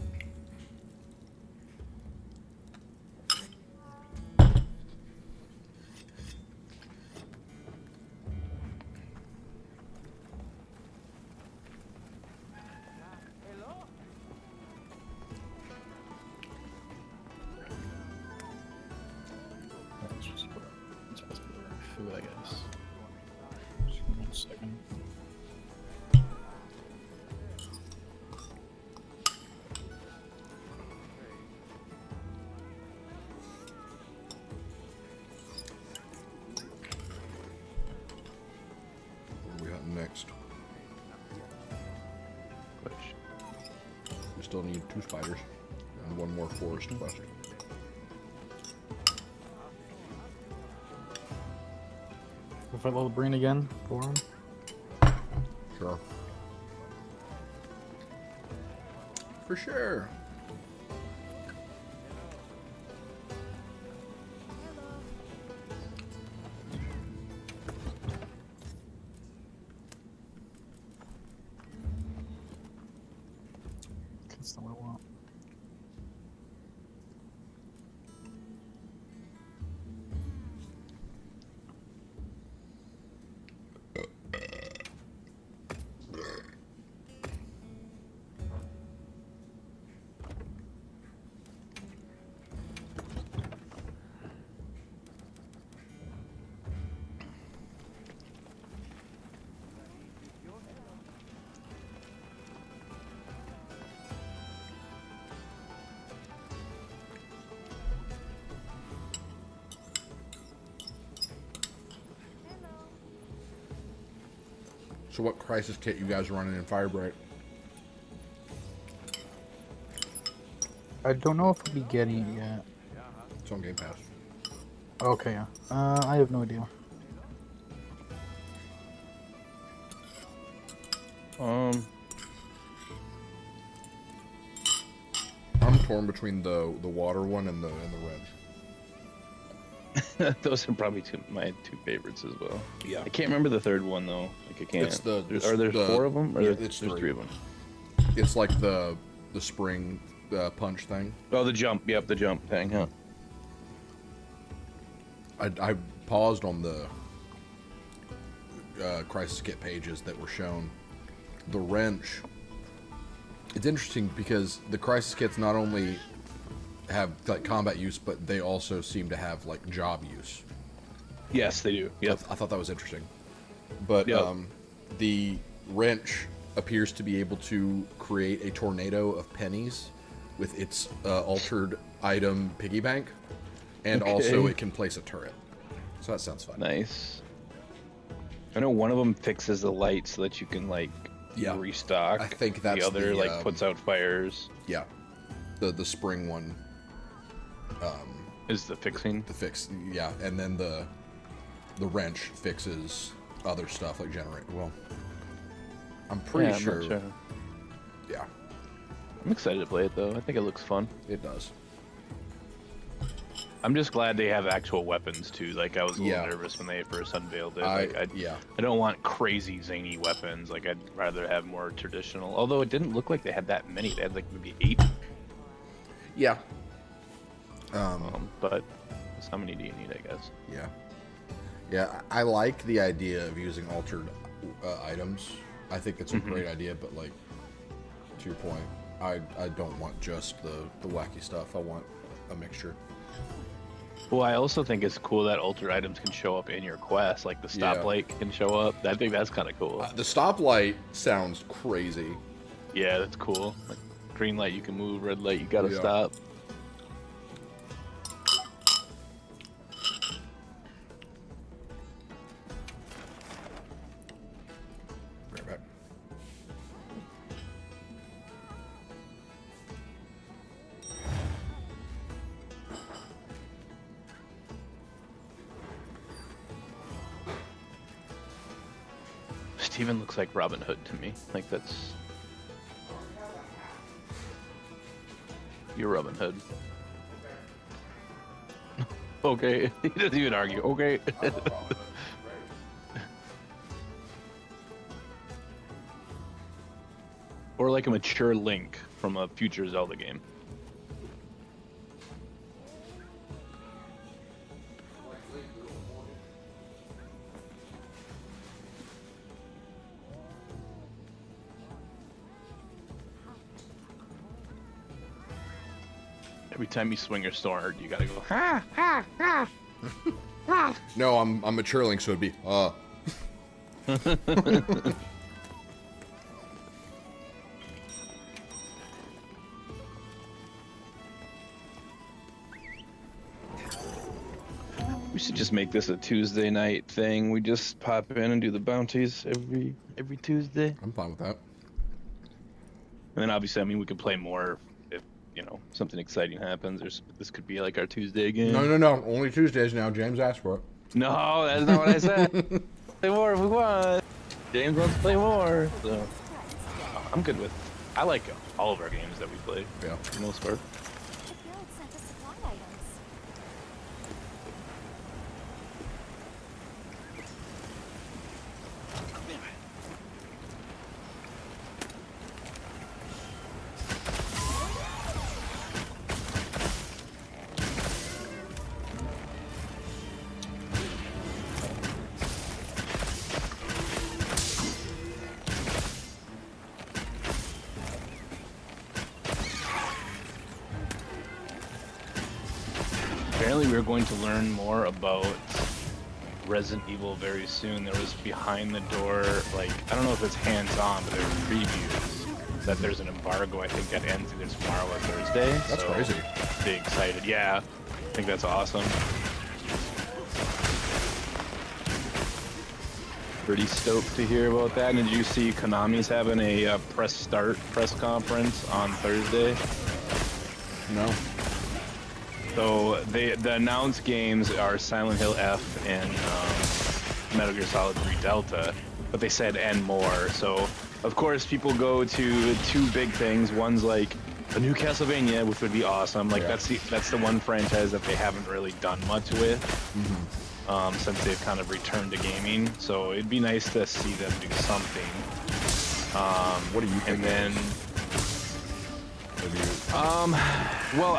Let's just put it's supposed to be food, I guess. Just give me 1 second. What are we hunting next? Question. We still need 2 spiders and 1 more forest quest. If I level Breen again for him. Sure. For sure. That's not what I want. So what crisis kit you guys are running in Firebright? I don't know if we'll be getting it yet. It's on Game Pass. Okay, yeah. I have no idea. I'm torn between the water one and the wrench. Those are probably my 2 favorites as well. Yeah. I can't remember the 3rd one though. Like I can't. It's the- Are there the- 4 of them? Or yeah, there's it's 3 3. of them? It's like the spring punch thing. Oh, the jump. Yep, the jump thing, huh? I paused on the crisis kit pages that were shown. The wrench. It's interesting because the crisis kits not only have like combat use, but they also seem to have like job use. Yes, they do. Yep. I thought that was interesting. But Yep. the wrench appears to be able to create a tornado of pennies with its altered item piggy bank, and also Okay. it can place a turret. So that sounds fun. Nice. I know one of them fixes the light so that you can like Yeah. restock. I think that's the other the, like puts out fires. Yeah, the spring one. Is the fixing? The fix, yeah, and then the wrench fixes other stuff like generate. Well, I'm pretty Yeah, I'm sure. not sure. Yeah, I'm excited to play it though. I think it looks fun. it does. I'm just glad they have actual weapons too. Like I was a little Yeah. nervous when they first unveiled it. Like, Yeah. I don't want crazy zany weapons. Like I'd rather have more traditional. Although it didn't look like they had that many. They had like maybe 8. Yeah. But how many do you need? I guess. Yeah. Yeah, I like the idea of using altered items. I think it's a great idea, but like, to your point, I don't want just the wacky stuff. I want a mixture. Well, I also think it's cool that altered items can show up in your quest. Like the stoplight can show up. I think that's kind of cool. The stoplight sounds crazy. Yeah, that's cool. Like, green light you can move, red light you gotta Yeah. stop. Right back. Steven looks like Robin Hood to me. Like that's... You're Robin Hood. Okay. He doesn't even argue. Okay. Or like a mature Link from a future Zelda game. Every time you swing your sword, you gotta go, ha, ha, ha, ha. No, I'm mature Link, so it'd be We should just make this a Tuesday night thing. We just pop in and do the bounties every Tuesday. I'm fine with that. And then obviously, I mean, we could play more if, you know, something exciting happens. This could be like our Tuesday game. No. Only Tuesdays now. James asked for it. No, that's not what I said. Play more if we want. James wants to play more. So I'm good with. I like all of our games that we play. Yeah. For the most part. The guild sent us supply items. Apparently, we're going to learn more about Resident Evil very soon. There was behind the door, like, I don't know if it's hands-on, but there's previews that there's an embargo, I think, that ends either tomorrow or Thursday. That's so crazy. Big excited. Yeah, I think that's awesome. Pretty stoked to hear about that. And did you see Konami's having a press conference on Thursday? No. So the announced games are Silent Hill F and Metal Gear Solid 3 Delta, but they said and more. So of course people go to 2 big things. One's like a new Castlevania, which would be awesome. Like Yeah. that's the one franchise that they haven't really done much with since they've kind of returned to gaming. So it'd be nice to see them do something. What do you think? And then, Have you... well,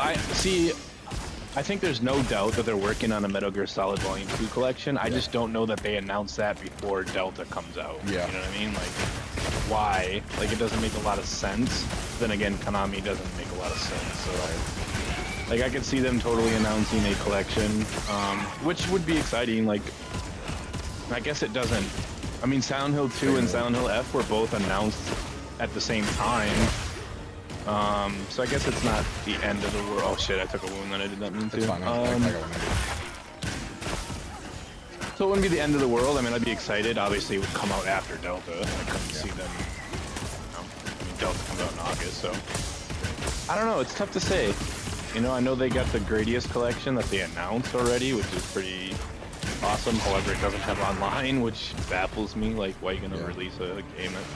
I think there's no doubt that they're working on a Metal Gear Solid Volume 2 collection. I just don't know that they announced that before Delta comes out. Yeah. You know what I mean? Like, why? Like, it doesn't make a lot of sense. Then again, Konami doesn't make a lot of sense. So, like, I could see them totally announcing a collection, which would be exciting. Like, I guess it doesn't. I mean, Silent Hill 2 and Silent Hill F were both announced at the same time. So I guess it's not the end of the world. Oh shit, I took a wound that I did not mean to. It's fine. I got one. So it wouldn't be the end of the world. I mean, I'd be excited. Obviously, it would come out after Delta. I couldn't see them. You know, I mean, Delta comes out in August, so I don't know. It's tough to say. You know, I know they got the Gradius collection that they announced already, which is pretty awesome. However, it doesn't have online, which baffles me. Like, why are you gonna release a game that's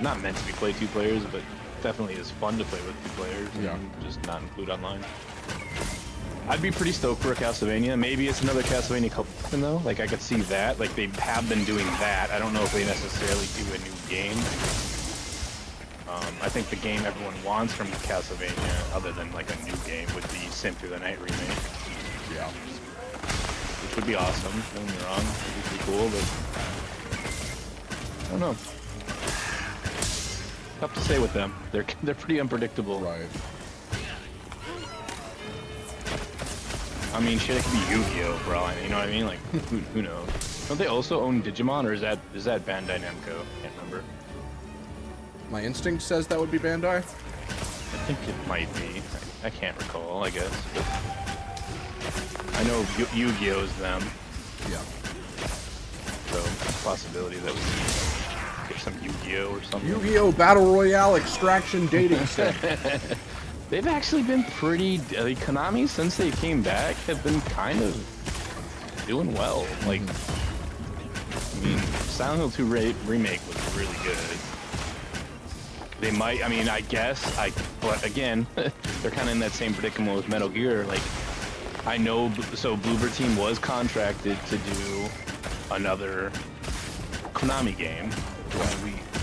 not meant to be played 2 players, but definitely is fun to play with 2 players Yeah. and just not include online. I'd be pretty stoked for a Castlevania. Maybe it's another Castlevania collection though. Like I could see that. Like they have been doing that. I don't know if they necessarily do a new game. I think the game everyone wants from Castlevania, other than like a new game, would be Sin Through the Night remake. Yeah. Which would be awesome. Don't get me wrong. It would be cool, but I don't know. Tough to say with them. They're pretty unpredictable. Right. I mean, shit, it could be Yu-Gi-Oh, for all I know. You know what I mean? Like, who knows? Don't they also own Digimon, or is that Bandai Namco? Can't remember. My instinct says that would be Bandai. I think it might be. I can't recall, I guess. But I know Yu-Gi-Oh is them, Yeah. so possibility that we get some Yu-Gi-Oh or something. Yu-Gi-Oh! Battle Royale Extraction Dating Sim. They've actually been pretty. Konami, since they came back, have been kind of doing well. Like, I mean, Silent Hill 2 remake was really good. They might. I mean, I guess. But again, they're kind of in that same predicament with Metal Gear. Like, I know. So Bloober Team was contracted to do another Konami game.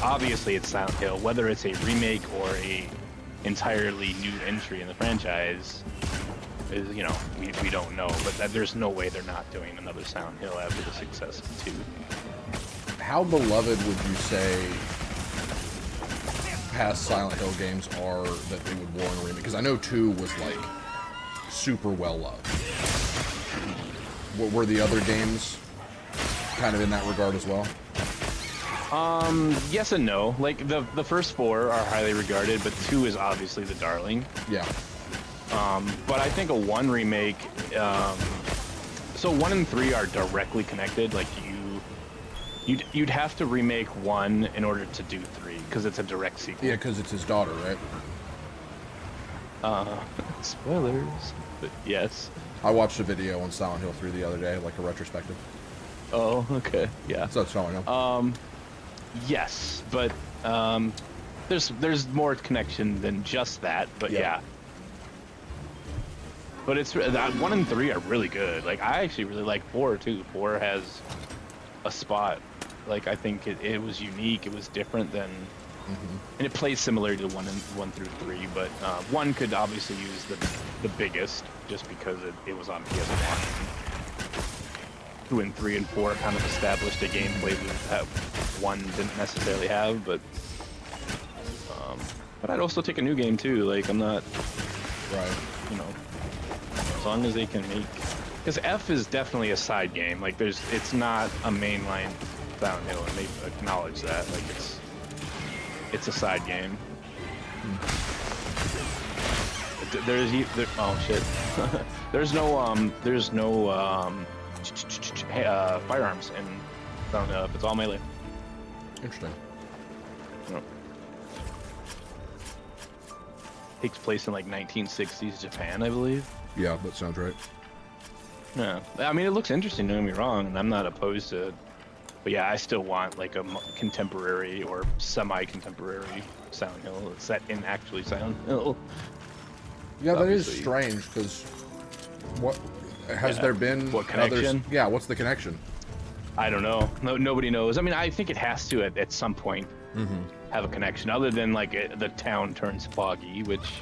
Obviously, it's Silent Hill. Whether it's a remake or a entirely new entry in the franchise is, you know, we don't know, but there's no way they're not doing another Silent Hill after the success of 2. How beloved would you say past Silent Hill games are that they would warrant a remake? Because I know 2 was like super well loved. Were the other games kind of in that regard as well? Yes and no. Like the first 4 are highly regarded, but 2 is obviously the darling. Yeah. But I think a 1 remake. So 1 and 3 are directly connected. Like you'd have to remake 1 in order to do 3 because it's a direct sequel. Yeah, because it's his daughter, right? Spoilers. But yes. I watched a video on Silent Hill 3 the other day, like a retrospective. Oh, okay. Yeah. So that's all I know. Yes, but there's more connection than just that. But yeah. But it's that 1 and 3 are really good. Like I actually really like 4 too. 4 has a spot. Like I think it was unique. It was different than, and it plays similar to 1 through 3. But 1 could obviously use the biggest just because it was on PS1. 2 and 3 and 4 kind of established a gameplay that 1 didn't necessarily have, but I'd also take a new game too. Like I'm not, Right. you know, as long as they can make, because F is definitely a side game. Like it's not a mainline Silent Hill, and they acknowledge that. Like it's a side game. Oh shit. there's no firearms in Silent Hill. It's all melee. Interesting. No. Takes place in like 1960s Japan, I believe. Yeah, that sounds right. Yeah, I mean it looks interesting. Don't get me wrong, and I'm not opposed to it. But yeah, I still want like a contemporary or semi-contemporary Silent Hill set in actually Silent Hill. Yeah, that is Obviously. strange, because what has there been? What connection? Yeah, what's the connection? I don't know. Nobody knows. I mean, I think it has to at some point have a connection, other than like the town turns foggy, which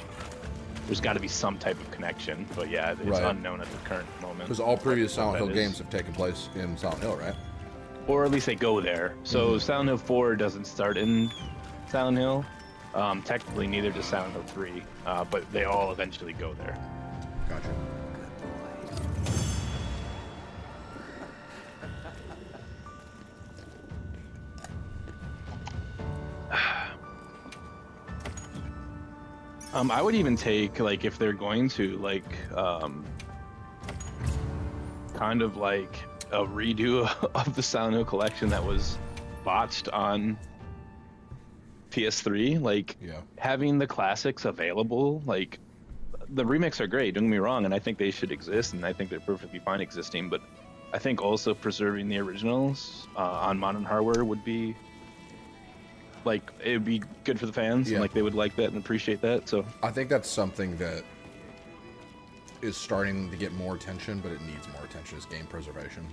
there's got to be some type of connection. But yeah, it's Right. unknown at the current moment. Because all previous what Silent that Hill is. games have taken place in Silent Hill, right? Or at least they go there. So Silent Hill 4 doesn't start in Silent Hill. Technically, neither does Silent Hill 3, but they all eventually go there. Gotcha. I would even take, like, if they're going to, like, kind of like a redo of the Silent Hill collection that was botched on PS3, like, Yeah. having the classics available, like, the remakes are great, don't get me wrong, and I think they should exist, and I think they're perfectly fine existing, but I think also preserving the originals on modern hardware would be like it would be good for the fans, Yeah. and like they would like that and appreciate that. So I think that's something that is starting to get more attention, but it needs more attention, is game preservation.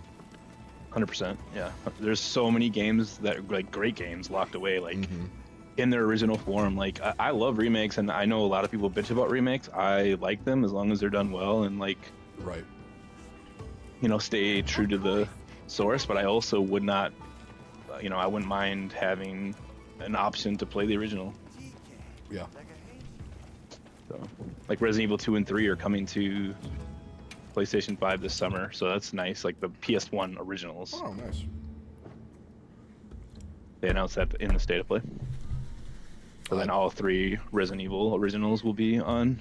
100%, yeah. There's so many games that are like great games locked away, like in their original form. Like I love remakes, and I know a lot of people bitch about remakes. I like them as long as they're done well and like, Right. you know, stay true to the source. But I also would not, you know, I wouldn't mind having an option to play the original. Yeah. So, like Resident Evil 2 and 3 are coming to PlayStation 5 this summer, so that's nice. Like the PS1 originals, Oh, nice. they announced that in the State of Play. So then all 3 Resident Evil originals will be on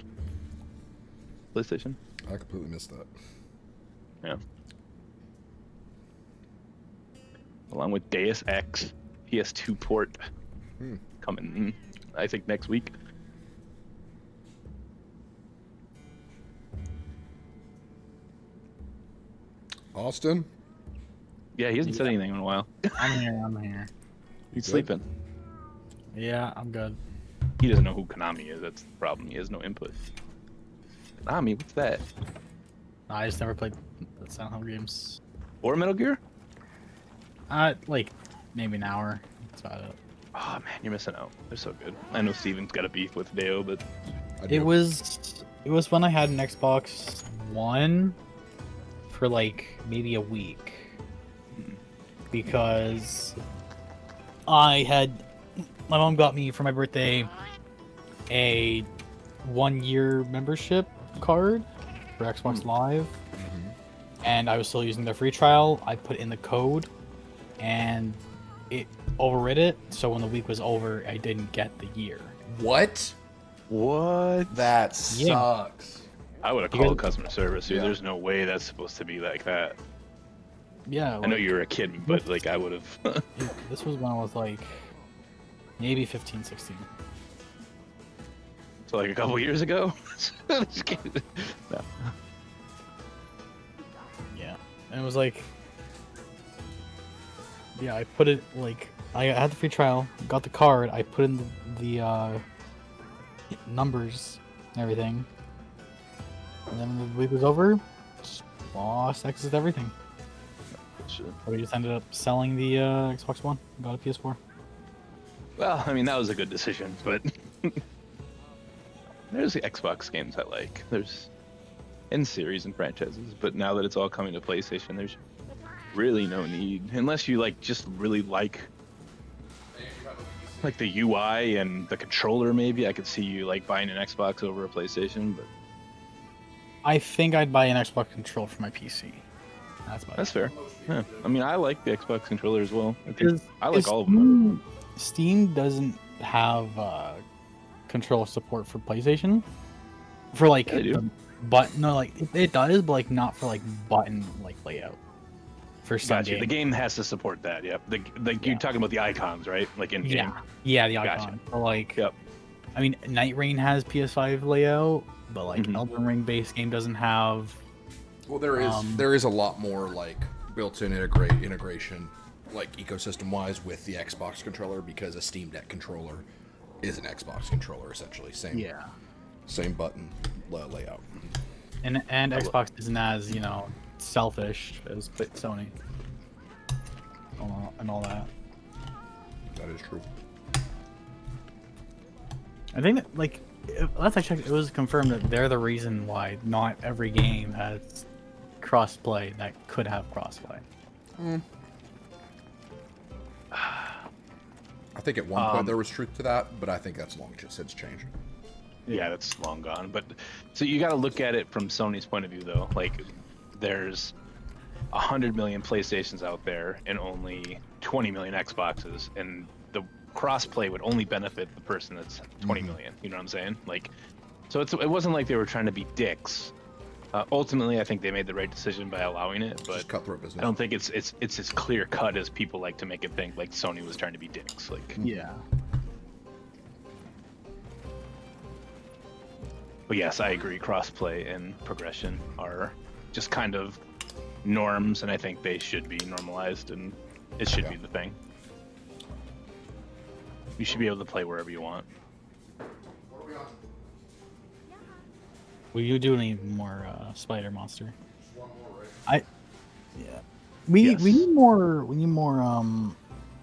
PlayStation. I completely missed that. Yeah. Along with Deus Ex PS2 port coming, I think, next week. Austin? Yeah, he hasn't said anything in a while. I'm here. I'm here. He's good? sleeping. Yeah, I'm good. He doesn't know who Konami is. That's the problem. He has no input. Konami, what's that? I just never played the Silent Hill games. Or Metal Gear? Like maybe an hour. That's about it. Oh man, you're missing out. They're so good. I know Steven's got a beef with Deo, but I do. It was when I had an Xbox One for like maybe a week because my mom got me for my birthday a 1-year membership card for Xbox Live, and I was still using the free trial. I put in the code and it overrid it, so when the week was over I didn't get the year. What? what? That Yeah. sucks. I would have called customer service, dude. Yeah. There's no way that's supposed to be like that. Yeah, I know you were a kid, but like I would have. this was when I was like maybe 15, 16. So like a couple years ago. Just kidding. No. Yeah, and it was like, yeah, I put it like I had the free trial, got the card, I put in the numbers and everything, and then when the week was over, just lost access to everything. Shit. So we just ended up selling the Xbox One, got a PS4. Well, I mean that was a good decision, but there's the Xbox games I like. There's in series and franchises, but now that it's all coming to PlayStation, there's really no need unless you like just really like the UI and the controller. Maybe I could see you like buying an Xbox over a PlayStation, but I think I'd buy an Xbox controller for my PC. That's about that's it. fair. Yeah, I mean I like the Xbox controller as well. I think Because I like all of them. Steam doesn't have control support for PlayStation. For like, Yeah, they do. but no, like it does, but like not for like button like layout. For some Gotcha. The games. game has to support that. Yep. Like you're Yeah. talking about the icons, right? Like in game. Yeah, the Gotcha. icon. But like, Yep. I mean, Night Rain has PS5 layout, but like Mhm. Elden Ring based game doesn't have. Well, there is a lot more like built-in integration, like ecosystem-wise, with the Xbox controller, because a Steam Deck controller is an Xbox controller essentially. Same button layout. And Xbox isn't as selfish as Sony. And all that. That is true. I think that, like, last I checked, it was confirmed that they're the reason why not every game has crossplay that could have crossplay. I think at one point there was truth to that, but I think that's long since changed. Yeah, that's long gone. But so you got to look at it from Sony's point of view, though. Like, there's 100 million PlayStations out there and only 20 million Xboxes, and the crossplay would only benefit the person that's 20 million. You know what I'm saying? Like, so it wasn't like they were trying to be dicks. Ultimately, I think they made the right decision by allowing it, but Just cutthroat business. I don't think it's as clear cut as people like to make it think. Like Sony was trying to be dicks. Like, Yeah. but yes, I agree. Crossplay and progression are just kind of norms, and I think they should be normalized, and it should be the thing. You should be able to play wherever you want. Will you do any more spider monster? Yeah. Yes. We need more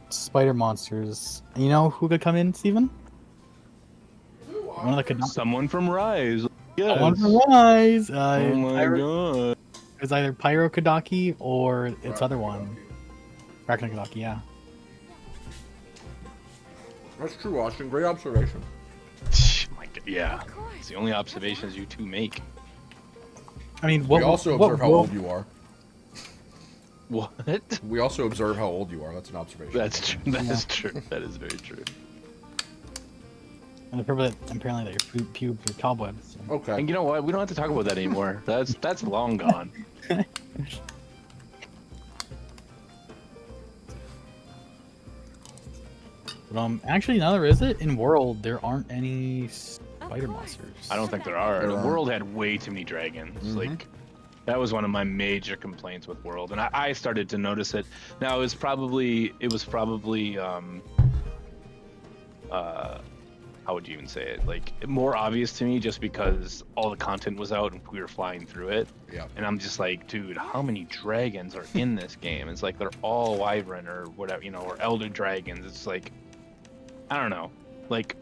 spider monsters. You know who could come in, Steven? One that could not. Someone from Rise. Yes. One from Rise. Oh my god. It's either Pyro Kadaki or its other one. Rakna Kadaki, yeah. That's true, Austin. Great observation. My god, yeah. It's the only observations you two make. I mean, We also observe how old you are. What? We also observe how old you are. That's an observation. That's true. That is true. That is very true. And apparently that your pubes are cobwebs. So. Okay. And you know what? We don't have to talk about that anymore. That's long gone. But actually, now there is it in World. There aren't any spider monsters. I don't think there are. There The aren't. World had way too many dragons. Like, that was one of my major complaints with World, and I started to notice it. Now it was probably how would you even say it? Like, more obvious to me just because all the content was out and we were flying through it. Yeah. And I'm just like, dude, how many dragons are in this game? It's like they're all wyvern or whatever, you know, or elder dragons. It's like, I don't know, like.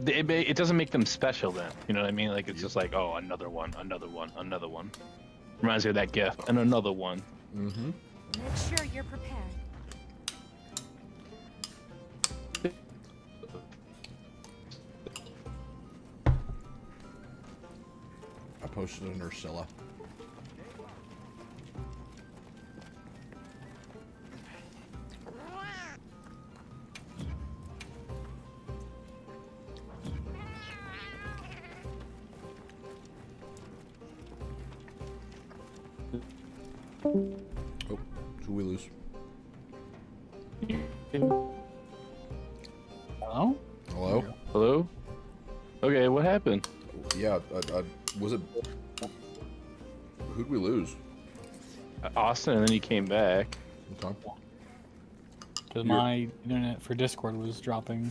It doesn't make them special then, you know what I mean? Like, it's just like, oh, another one, another one, another one. Reminds me of that gif, and another one. Mm-hmm. Make sure you're prepared. I posted an Ursula. Oh, who we lose? Hello? Hello? Hello? Okay, what happened? Yeah, was it... Who'd we lose? Austin, and then he came back. Okay. Because my internet for Discord was dropping.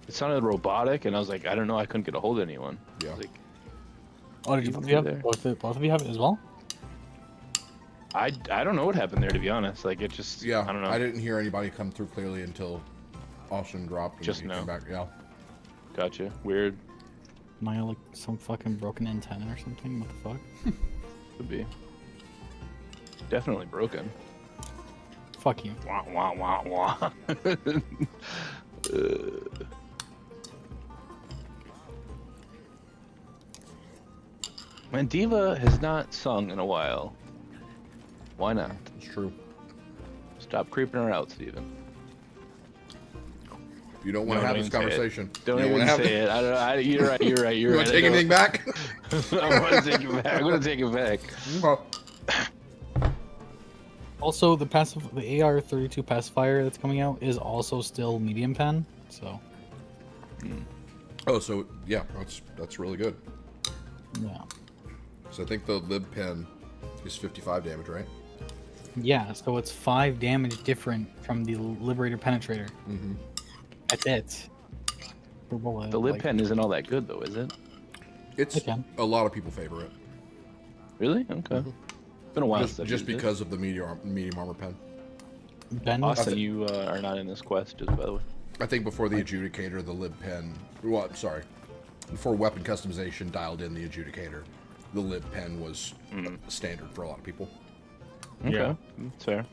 It sounded robotic, and I was like, I don't know, I couldn't get a hold of anyone. Yeah. I was like, Oh, did you both have it? Both of you have it as well? I don't know what happened there, to be honest. Like, it just, Yeah, I don't know. I didn't hear anybody come through clearly until Austin dropped and Just he now. came back. Yeah. Gotcha. Weird. Am I like some fucking broken antenna or something? What the fuck? Could be. Definitely broken. Fuck you. Wah, wah, wah, wah. Man, Diva has not sung in a while. Why not? It's true. Stop creeping her out, Steven. You don't want to No, have don't this even say it. conversation. Don't You even wanna have say it. I don't, you're right. You're right. You're You right. want to take anything back? I'm gonna take it back. I'm gonna take it back. Okay. Also, the AR-32 pacifier that's coming out is also still medium pen, so Oh, so yeah, that's really good. yeah. So I think the lib pen is 55 damage, right? Yeah, so it's 5 damage different from the Liberator Penetrator. Mm-hmm. That's it. The lid pen isn't all that good, though, is it? It's Okay. a lot of people favor it. Really? Okay. It's been a while since I've Just used it. because of the medium armor pen. Ben, Austin, you are not in this quest, just by the way. I think before the adjudicator, the lib pen. Well, sorry, before weapon customization dialed in the adjudicator, the lib pen was standard for a lot of people. Okay. Yeah. That's fair.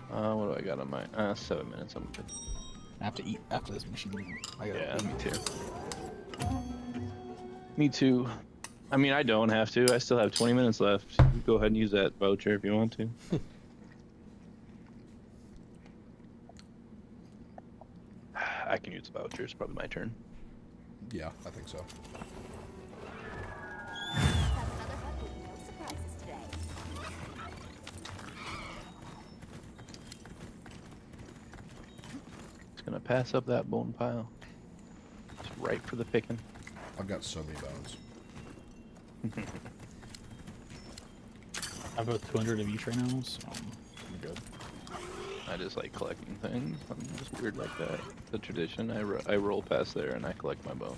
What do I got on my 7 minutes? I'm good. I have to eat after this mission. I gotta Yeah, eat. me too. Me too. I mean, I don't have to. I still have 20 minutes left. You can go ahead and use that voucher if you want to. I can use the voucher. It's probably my turn. Yeah, I think so. Have another hunt with no surprises today. Just gonna pass up that bone pile. It's ripe for the picking. I've got so many bones. I have about 200 of each right now, so I'm good. I just like collecting things. I'm just weird like that. The tradition. I roll past there and I collect my bones.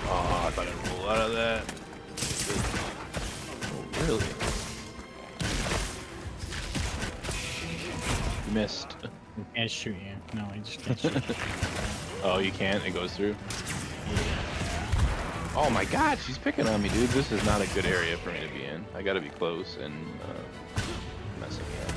Oh, I thought I'd roll out of that. Oh, really? You missed. He can't shoot you. No, he just can't shoot you. Oh, you can't? It goes through? Oh my god, she's picking on me, dude. This is not a good area for me to be in. I gotta be close and messing up.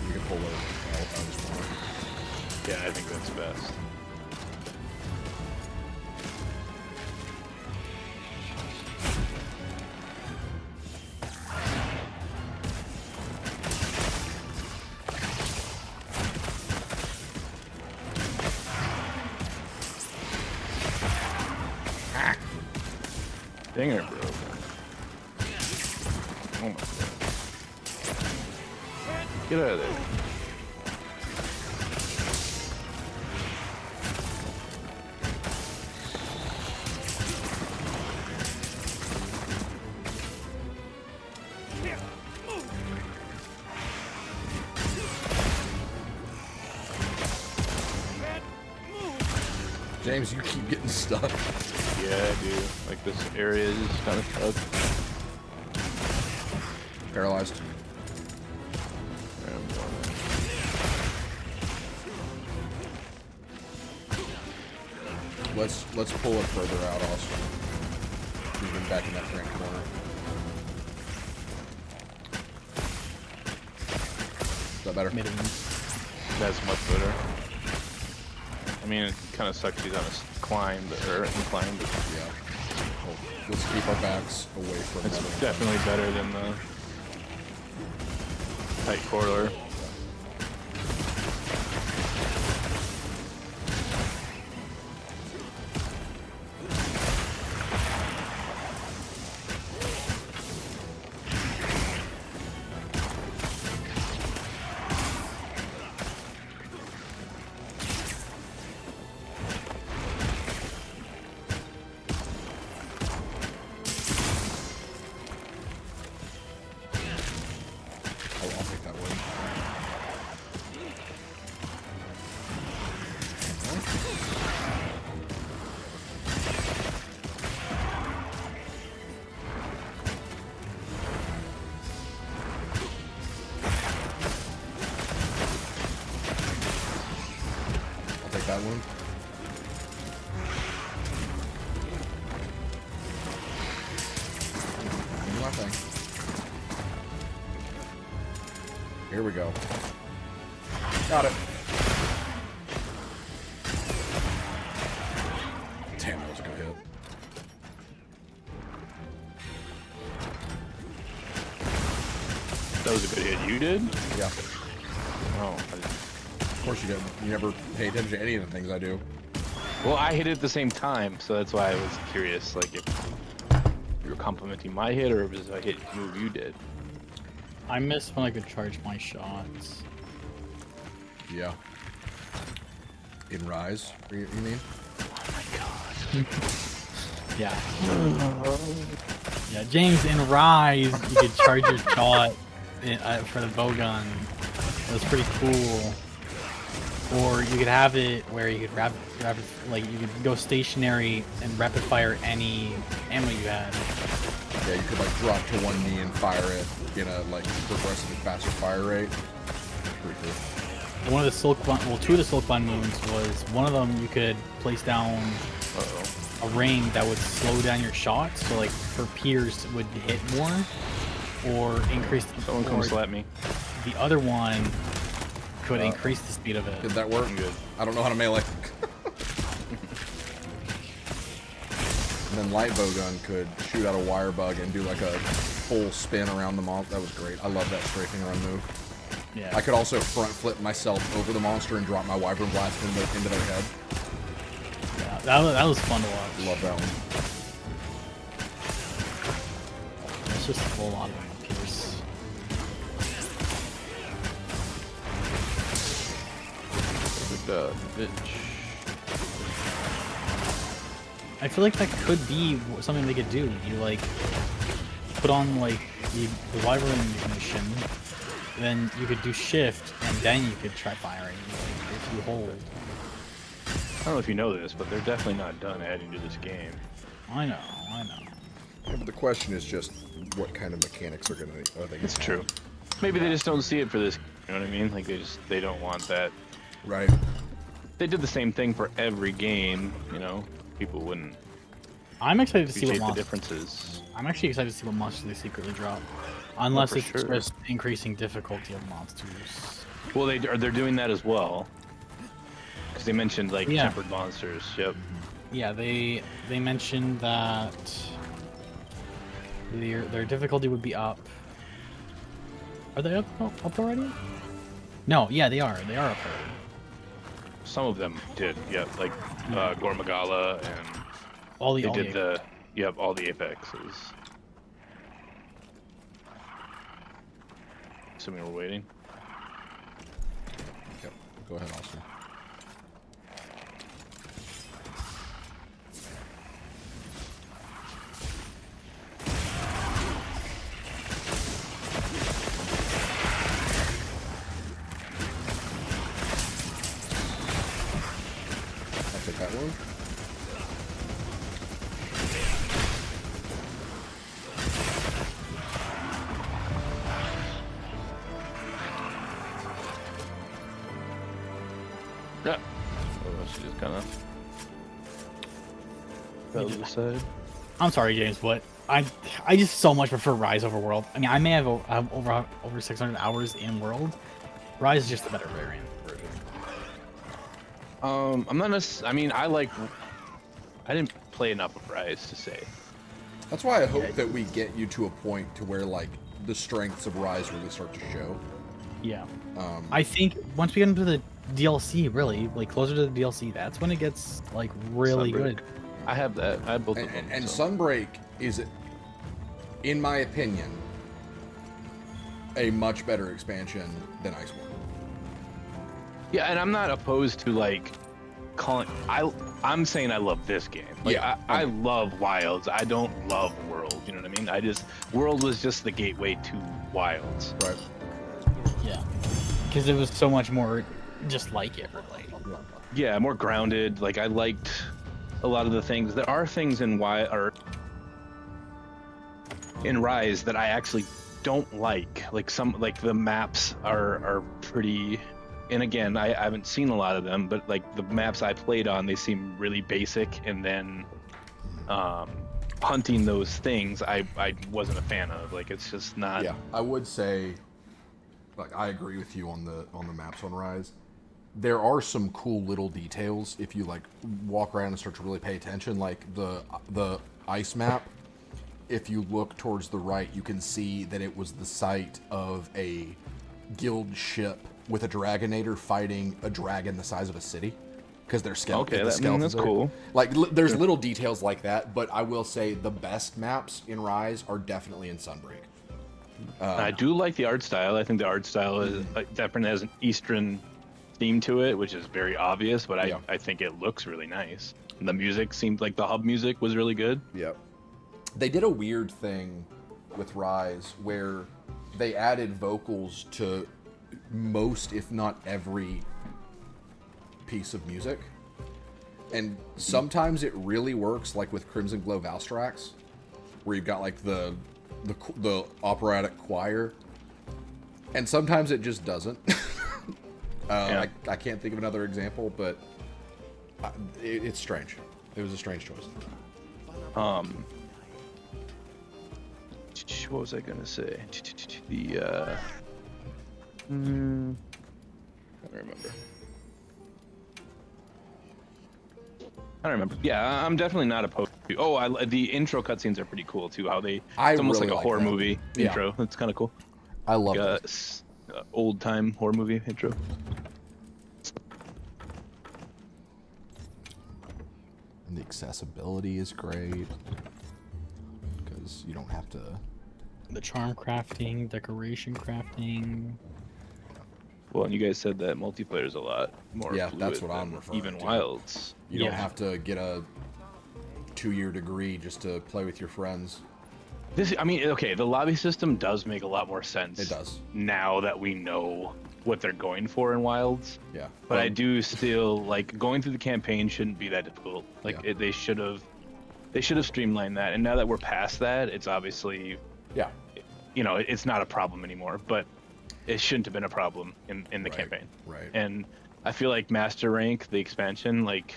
You can pull it. I'll just pull it. Yeah, I think that's best. Dinger broke. Oh my god. Get out of there. James, you keep getting stuck. Yeah, I do. Like this area is kind of stuck. Paralyzed. Let's pull it further out also. We've been back in that front corner. Is that better? That's much better. I mean, it kind of sucks he's on a climb, or incline, but Yeah. Well, let's keep our backs away from it's that. definitely better than the tight corridor. I'll take that one. I'll take that one. Do my thing. Here we go. Got it. Damn, that was a good hit. That was a good hit. You did? Yeah. Oh. Of course you didn't. You never pay attention to any of the things I do. Well, I hit it at the same time, so that's why I was curious, like, if you were complimenting my hit or if it was a hit move you did. I missed when I could charge my shots. Yeah. In Rise, you mean? Yeah. Yeah, James, in Rise, you could charge your shot for the bow gun. It was pretty cool. Or you could have it where you could like you could go stationary and rapid fire any ammo you had. Yeah, you could like drop to one knee and fire it in a like progressively faster fire rate. Pretty cool. One of the two of the Silk Bond moons was one of them you could place down a ring that would slow down your shots, so like her peers would hit more, or increase. Someone come slap me. The other one could increase the speed of it. Did that work? Good. I don't know how to melee. And then light bowgun could shoot out a wire bug and do like a full spin around the monster. That was great. I love that strafing run move. Yeah. I could also front flip myself over the monster and drop my wyvern blast into their head. Yeah, that was fun to watch. Love that one. It's just a full lot of them Pierce. Good bitch. I feel like that could be something they could do. You like put on like the wyvern mission, then you could do shift, and then you could try firing. Like, if you hold. I don't know if you know this, but they're definitely not done adding to this game. I know. Yeah, but the question is just what kind of mechanics are they gonna It's true. Maybe they just don't see it for this. You know what I mean? Like they don't want that. Right. They did the same thing for every game. You know, people wouldn't I'm excited to see what appreciate the monsters. differences. I'm actually excited to see what monsters they secretly drop, unless for it's sure. just increasing difficulty of monsters. Well, they're doing that as well. Because they mentioned like Yeah. tempered monsters. Yep. Yeah, they mentioned that their difficulty would be up. Are they up already? No, yeah, they are. They are up already. Some of them did. Yep. Like Gormagala and All the they all did the all the apexes. Assuming we're waiting. Yep. Go ahead, Austin. I'll take that one. Yeah. Oh, she just kind of fell to the side. I'm sorry, James, but I just so much prefer Rise over World. I mean, I may have over 600 hours in World. Rise is just the better variant version. I'm not necessarily. I mean, I didn't play enough of Rise to say. That's why I hope that we get you to a point to where like the strengths of Rise really start to show. Yeah. I think once we get into the DLC, really, like closer to the DLC, that's when it gets like really Sunbreak. good. I have that. I have both of And, them. and so. Sunbreak is, in my opinion, a much better expansion than Iceborne. Yeah, and I'm not opposed to like calling. I'm saying I love this game. Like, Yeah, I love Wilds. I don't love World. You know what I mean? World was just the gateway to Wilds. Right. Yeah. Because it was so much more just like it, really. Yeah, more grounded. Like I liked a lot of the things. There are things in Rise that I actually don't like. Like the maps are pretty. And again, I haven't seen a lot of them, but like the maps I played on, they seem really basic. And then hunting those things, I wasn't a fan of. Like it's just not. Yeah, I would say, like, I agree with you on the maps on Rise. There are some cool little details if you like walk around and start to really pay attention. Like the ice map. If you look towards the right, you can see that it was the site of a guild ship with a Dragonator fighting a dragon the size of a city, because they're skeleton. Okay, that's skeletons there. cool. Like there's little details like that, but I will say the best maps in Rise are definitely in Sunbreak. I do like the art style. I think the art style is definitely has an Eastern theme to it, which is very obvious, but I think it looks really nice. And the music seemed like the hub music was really good. Yep. They did a weird thing with Rise where they added vocals to most, if not every, piece of music. And sometimes it really works, like with Crimson Glow Valstrax, where you've got like the operatic choir. And sometimes it just doesn't. I can't think of another example, but it's strange. It was a strange choice. What was I gonna say? The I don't remember. Yeah, I'm definitely not opposed Oh, the intro cutscenes are pretty cool too. How they I it's almost really like a like horror that. movie Yeah. intro. It's kind of cool. I love Like it. Old time horror movie intro. And the accessibility is great because you don't have to. The charm crafting, decoration crafting. Well, and you guys said that multiplayer is a lot more. Yeah, that's fluid what I'm than referring even to. Wilds. You don't Yeah. have to get a 2-year degree just to play with your friends. I mean, okay, the lobby system does make a lot more sense. It does. Now that we know what they're going for in Wilds. Yeah. But I do still like going through the campaign shouldn't be that difficult. Like Yeah. they should have streamlined that. And now that we're past that, it's obviously, Yeah. you know, it's not a problem anymore. But it shouldn't have been a problem in the Right, campaign. right. And I feel like Master Rank, the expansion, like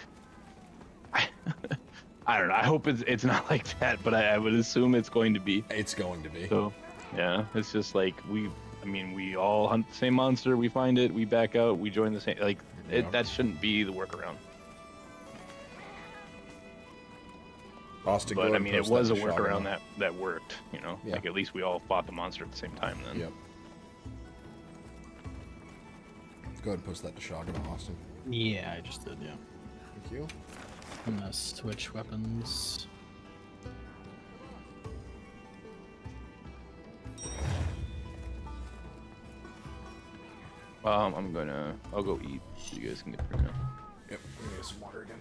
I don't know. I hope it's not like that, but I would assume it's going to be. It's going to be. So yeah, it's just like we all hunt the same monster, we find it, we back out, we join the same, like Yeah. that shouldn't be the workaround. Austin, go But ahead I and mean, it post was a that to workaround Shotgun. that worked, you know. Yeah. Like at least we all fought the monster at the same time then. Yep. Go ahead and post that to Shotgun, Austin. Yeah, I just did. Yeah. Thank you. I'm gonna switch weapons. I'll go eat so you guys can get through now. Yep. Let me get some water again.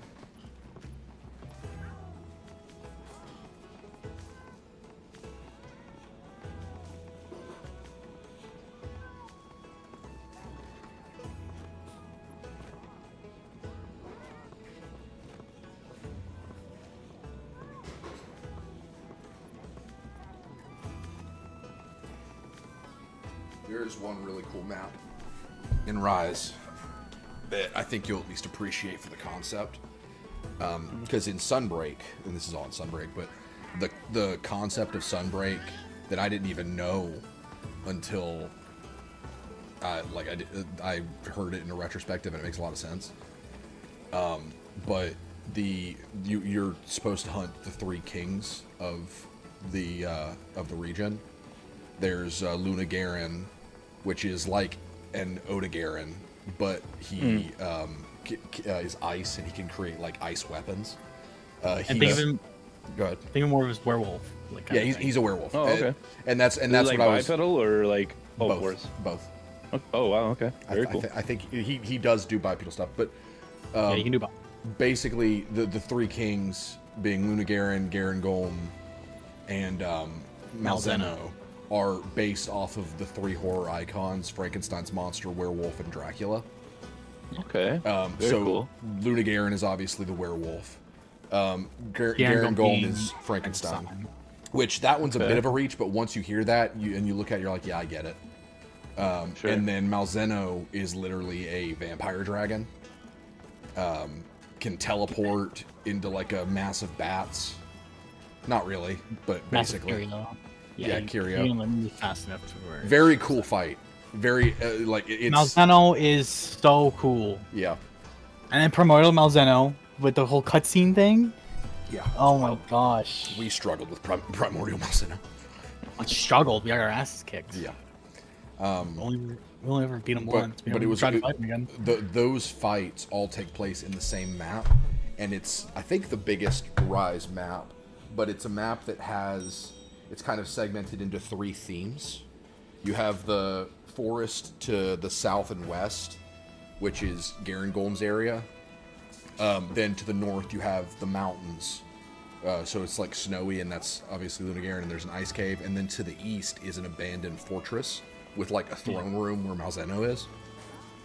There is one really cool map in Rise that I think you'll at least appreciate for the concept. Because in Sunbreak, and this is all in Sunbreak, but the concept of Sunbreak that I didn't even know until I heard it in a retrospective, and it makes a lot of sense. But you're supposed to hunt the 3 kings of the region. There's Luna Garen, which is like an Oda-Garen, but he is ice, and he can create like ice weapons. And think of him. Go ahead. Think of him more as werewolf. Like, Yeah, he's a werewolf. Oh, okay. And that's Is it what like I was. bipedal or like Both. wars? Both. Oh wow, okay. Very cool. I think he does do bipedal stuff, but yeah, you can do both. basically the 3 kings being Luna Garen, Garen Golem, and Malzeno are based off of the 3 horror icons: Frankenstein's monster, werewolf, and Dracula. Okay. Very So cool. Luna Garen is obviously the werewolf. Garen Golem Golem being is Frankenstein, Frankenstein. which that one's a Okay. bit of a reach, but once you hear that and you look at it, you're like, yeah, I get it. Sure. And then Malzeno is literally a vampire dragon. Can teleport into like a massive bats. Not really, but Massive basically. Curio. Yeah, you- Curio. You can move fast enough to where. Very cool fight. Very it's Malzeno is so cool. yeah. And then Primordial Malzeno with the whole cutscene thing. Yeah. Oh my gosh. We struggled with Primordial Malzeno. We struggled. We got our asses kicked. Yeah. We only ever beat him once. We but it haven't was tried to fight him again. those fights all take place in the same map, and it's I think the biggest Rise map, but it's a map that it's kind of segmented into 3 themes. You have the forest to the south and west, which is Garen Golem's area. Then to the north you have the mountains, so it's like snowy, and that's obviously Luna Garen, and there's an ice cave. And then to the east is an abandoned fortress with like a throne room where Malzeno is.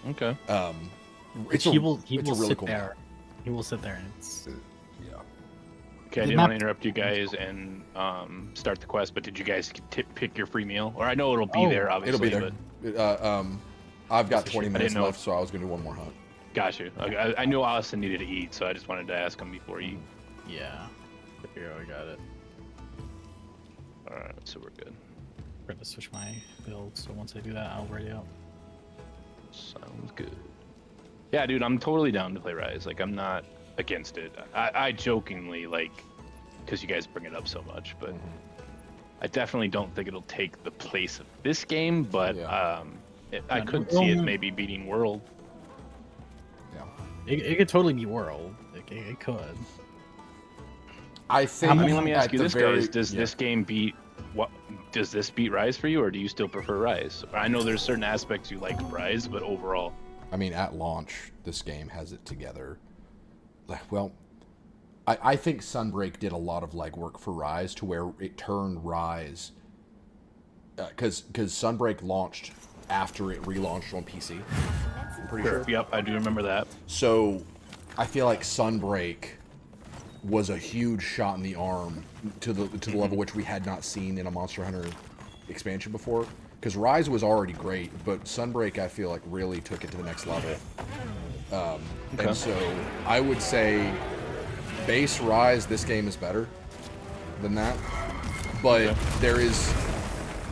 Okay. It's He will it's a really sit cool there. map. He will sit there and it's Yeah. Okay, I The didn't map- want to interrupt you guys and start the quest, but did you guys pick your free meal? Or I know it'll be there, It'll obviously. be there. But I've got That's a 20 shame. I minutes didn't know left, so I was going to do one more hunt. got you. I knew Austin needed to eat, so I just wanted to ask him before you. yeah. Here we got it. All right, so we're good. I'm gonna switch my build, so once I do that, I'll ready out. Sounds good. Yeah, dude, I'm totally down to play Rise. Like, I'm not against it. I jokingly like because you guys bring it up so much, but I definitely don't think it'll take the place of this game. But Yeah. I could see it maybe beating World. Yeah. It could totally be World. It could. I think. I mean, let me ask at you the this, very- guys: Does yeah. this game beat what? Does this beat Rise for you, or do you still prefer Rise? I know there's certain aspects you like of Rise, but overall, I mean, at launch, this game has it together. Well, I think Sunbreak did a lot of legwork for Rise to where it turned Rise. Because Sunbreak launched after it relaunched on PC. I'm pretty sure. Yep, I do remember that. So, I feel like Sunbreak was a huge shot in the arm to the level which we had not seen in a Monster Hunter expansion before. Because Rise was already great, but Sunbreak, I feel like, really took it to the next level. And so, I would say, base Rise, this game is better than that. But there is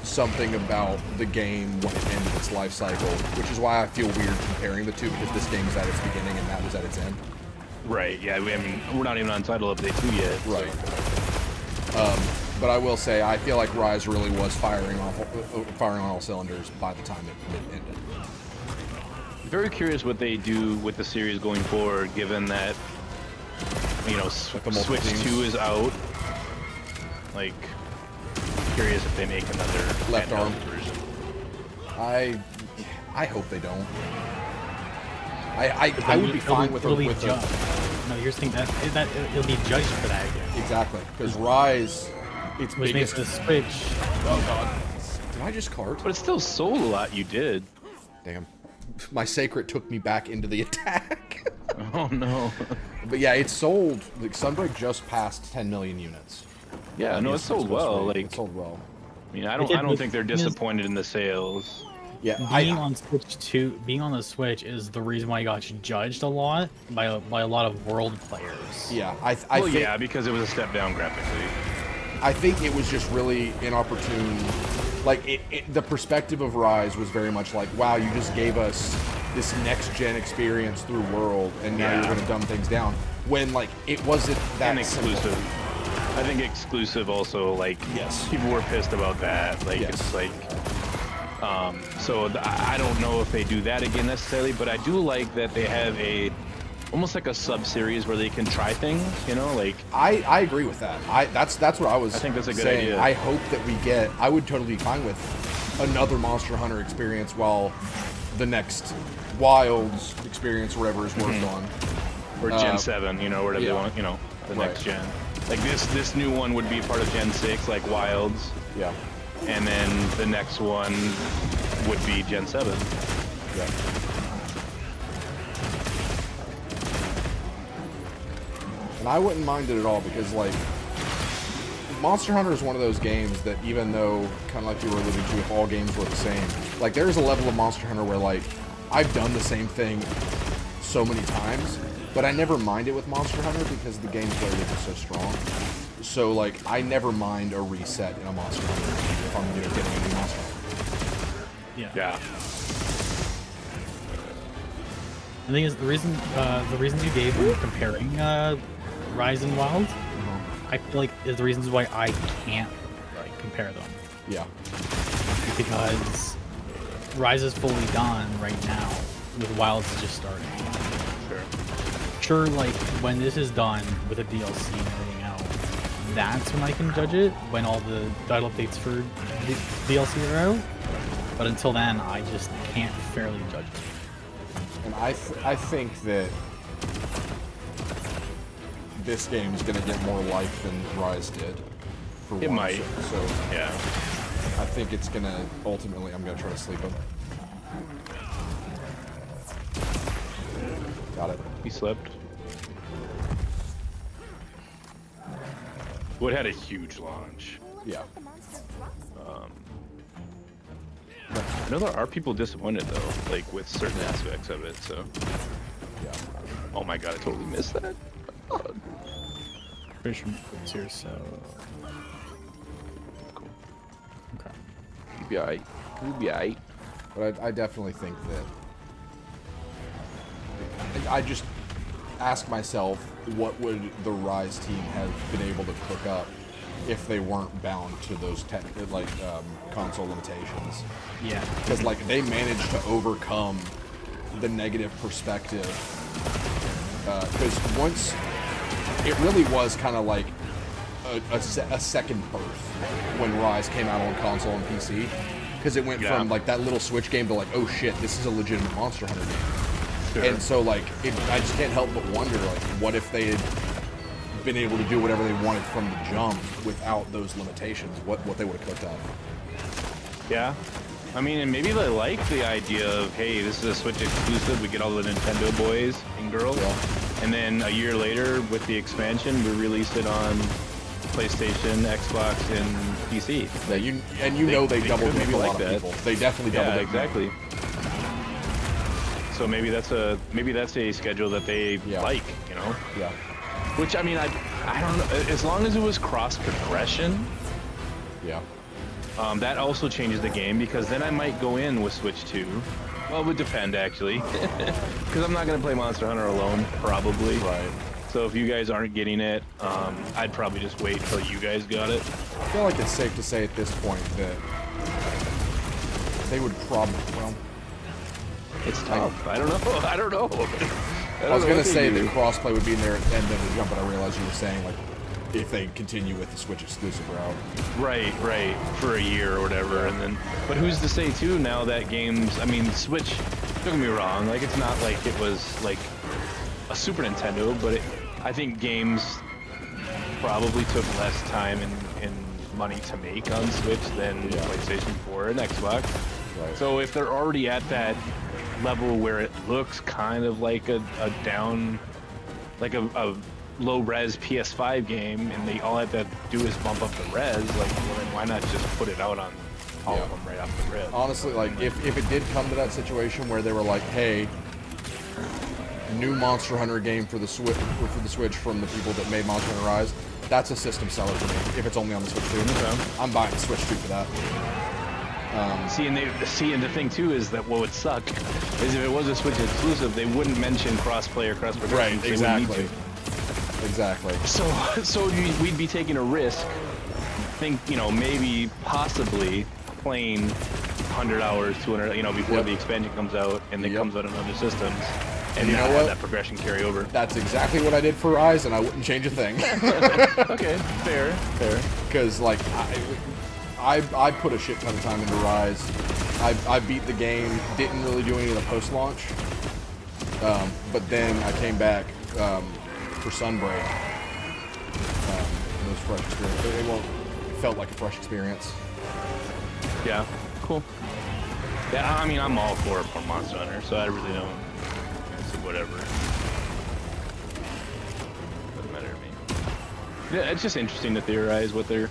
something about the game when it ended its life cycle, which is why I feel weird comparing the two, because this game's at its beginning and that was at its end. Right. Yeah. I mean, we're not even on Title Update 2 yet. so- Right. But I will say, I feel like Rise really was firing on all cylinders by the time it ended. Very curious what they do with the series going forward, given that, you know, With the multiple Switch teams. 2 is out. Like, curious if they make another Left handheld arm. version. I hope they don't. I would be fine with it'll be a judged. No, here's the thing that it'll be judged for that again. exactly, because Rise, its Which makes biggest. the Switch. Oh god, did I just cart? But it still sold a lot. You did. Damn, my sacred took me back into the attack. Oh no. But yeah, it sold. Like Sunbreak just passed 10 million units. Yeah. No, it sold well. Like, it sold well. I mean, I don't think they're disappointed in the sales. Yeah, Being on Switch 2, being on the Switch is the reason why it got judged a lot by a lot of world players. yeah, Well, yeah, because it was a step down graphically. I think it was just really inopportune. Like, the perspective of Rise was very much like, wow, you just gave us this next-gen experience through World, and now Yeah. you're going to dumb things down. When, like, it wasn't that And exclusive. simple. I think exclusive also, like, Yes. people were pissed about that. Like, Yes. it's like, I don't know if they do that again necessarily, but I do like that they have almost like a sub-series where they can try things, you know, like, I agree with that. That's what I was I think that's a good saying. idea. I hope that we get, I would totally be fine with another Monster Hunter experience while the next Wilds experience, whatever, is worked on. or Gen 7, you know, whatever yeah. they want, you know, the Right. next gen. Like this new one would be part of Gen 6, like Wilds, Yeah. and then the next one would be Gen 7. Yeah. And I wouldn't mind it at all because, like, Monster Hunter is one of those games that, even though, kind of like you were alluding to, if all games were the same, like, there's a level of Monster Hunter where, like, I've done the same thing so many times, but I never mind it with Monster Hunter because the gameplay is just so strong. So, like, I never mind a reset in a Monster Hunter if I'm, getting a new Monster Hunter. Yeah. Yeah. The thing is, the reasons you gave when comparing Rise and Wild, I feel like is the reasons why I can't like compare them. Yeah. Because Rise is fully done right now, with Wilds just starting. Sure, like when this is done with a DLC and everything out, that's when I can judge it. When all the title updates for the DLC are out. But until then, I just can't fairly judge it. And I think that this game is going to get more life than Rise did. For It one, might. So Yeah. I think it's going to ultimately. I'm going to try to sleep him. Got it. He slept. Well, it had a huge launch. Yeah. The monster drops it. I know there are people disappointed though, like with certain aspects of it. So, Yeah. oh my god, I totally missed that. Pretty sure it's here, so. Cool. Okay. You'll be alright. You'll be alright. But I definitely think that. I just. ask myself, what would the Rise team have been able to cook up if they weren't bound to those console limitations? Yeah. Because like they managed to overcome the negative perspective. Because once it really was kind of like a second birth when Rise came out on console and PC. Because it went from like that little Switch game to like, oh shit, this is a legitimate Monster Hunter game. Sure. And so like, I just can't help but wonder like, what if they had been able to do whatever they wanted from the jump without those limitations? What they would have cooked up? Yeah. I mean, and maybe they like the idea of, hey, this is a Switch exclusive. We get all the Nintendo boys and girls, and then a year later, with the expansion, we release it on PlayStation, Xbox, and PC. Yeah, you know they doubled maybe a lot of people. They definitely doubled. Yeah, exactly. So maybe that's a schedule that they like, you know. Yeah. Which I mean, I don't know. As long as it was cross progression. Yeah. That also changes the game, because then I might go in with Switch 2. Well, it would depend, actually. Because I'm not going to play Monster Hunter alone, probably. Right. So if you guys aren't getting it, I'd probably just wait till you guys got it. I feel like it's safe to say at this point that they would probably, well... It's tough. I don't know. I don't know. I was going to say that crossplay would be in there at the end of the jump, but I realized you were saying, like, if they continue with the Switch exclusive route. Right, for a year or whatever, and then. But who's to say too now that games? I mean, Switch. Don't get me wrong. Like, it's not like it was like a Super Nintendo, but I think games probably took less time and money to make on Switch than PlayStation 4 and Xbox. Right. So if they're already at that level where it looks kind of like a down, like a low res PS5 game, and they all have to do is bump up the res, like, well, then why not just put it out on all of them right off the rip? Honestly, like, if it did come to that situation where they were like, hey, new Monster Hunter game for the Switch from the people that made Monster Hunter Rise, that's a system seller for me. If it's only on the Switch 2, I'm buying the Switch 2 for that. And the thing too is that what would suck is if it was a Switch exclusive, they wouldn't mention cross-play or cross-progression. Right, exactly. Exactly. So we'd be taking a risk. Maybe possibly playing 100 hours, 200, before the expansion comes out and it comes out on other systems. And you know what? That progression carry over. That's exactly what I did for Rise, and I wouldn't change a thing. Okay, fair. Because like I put a shit ton of time into Rise. I beat the game, didn't really do any of the post-launch, but then I came back for Sunbreak. It was a fresh experience. It felt like a fresh experience. Yeah, cool. Yeah, I mean, I'm all for Monster Hunter, so I really don't. So whatever. Doesn't matter to me. Yeah, it's just interesting to theorize what they're,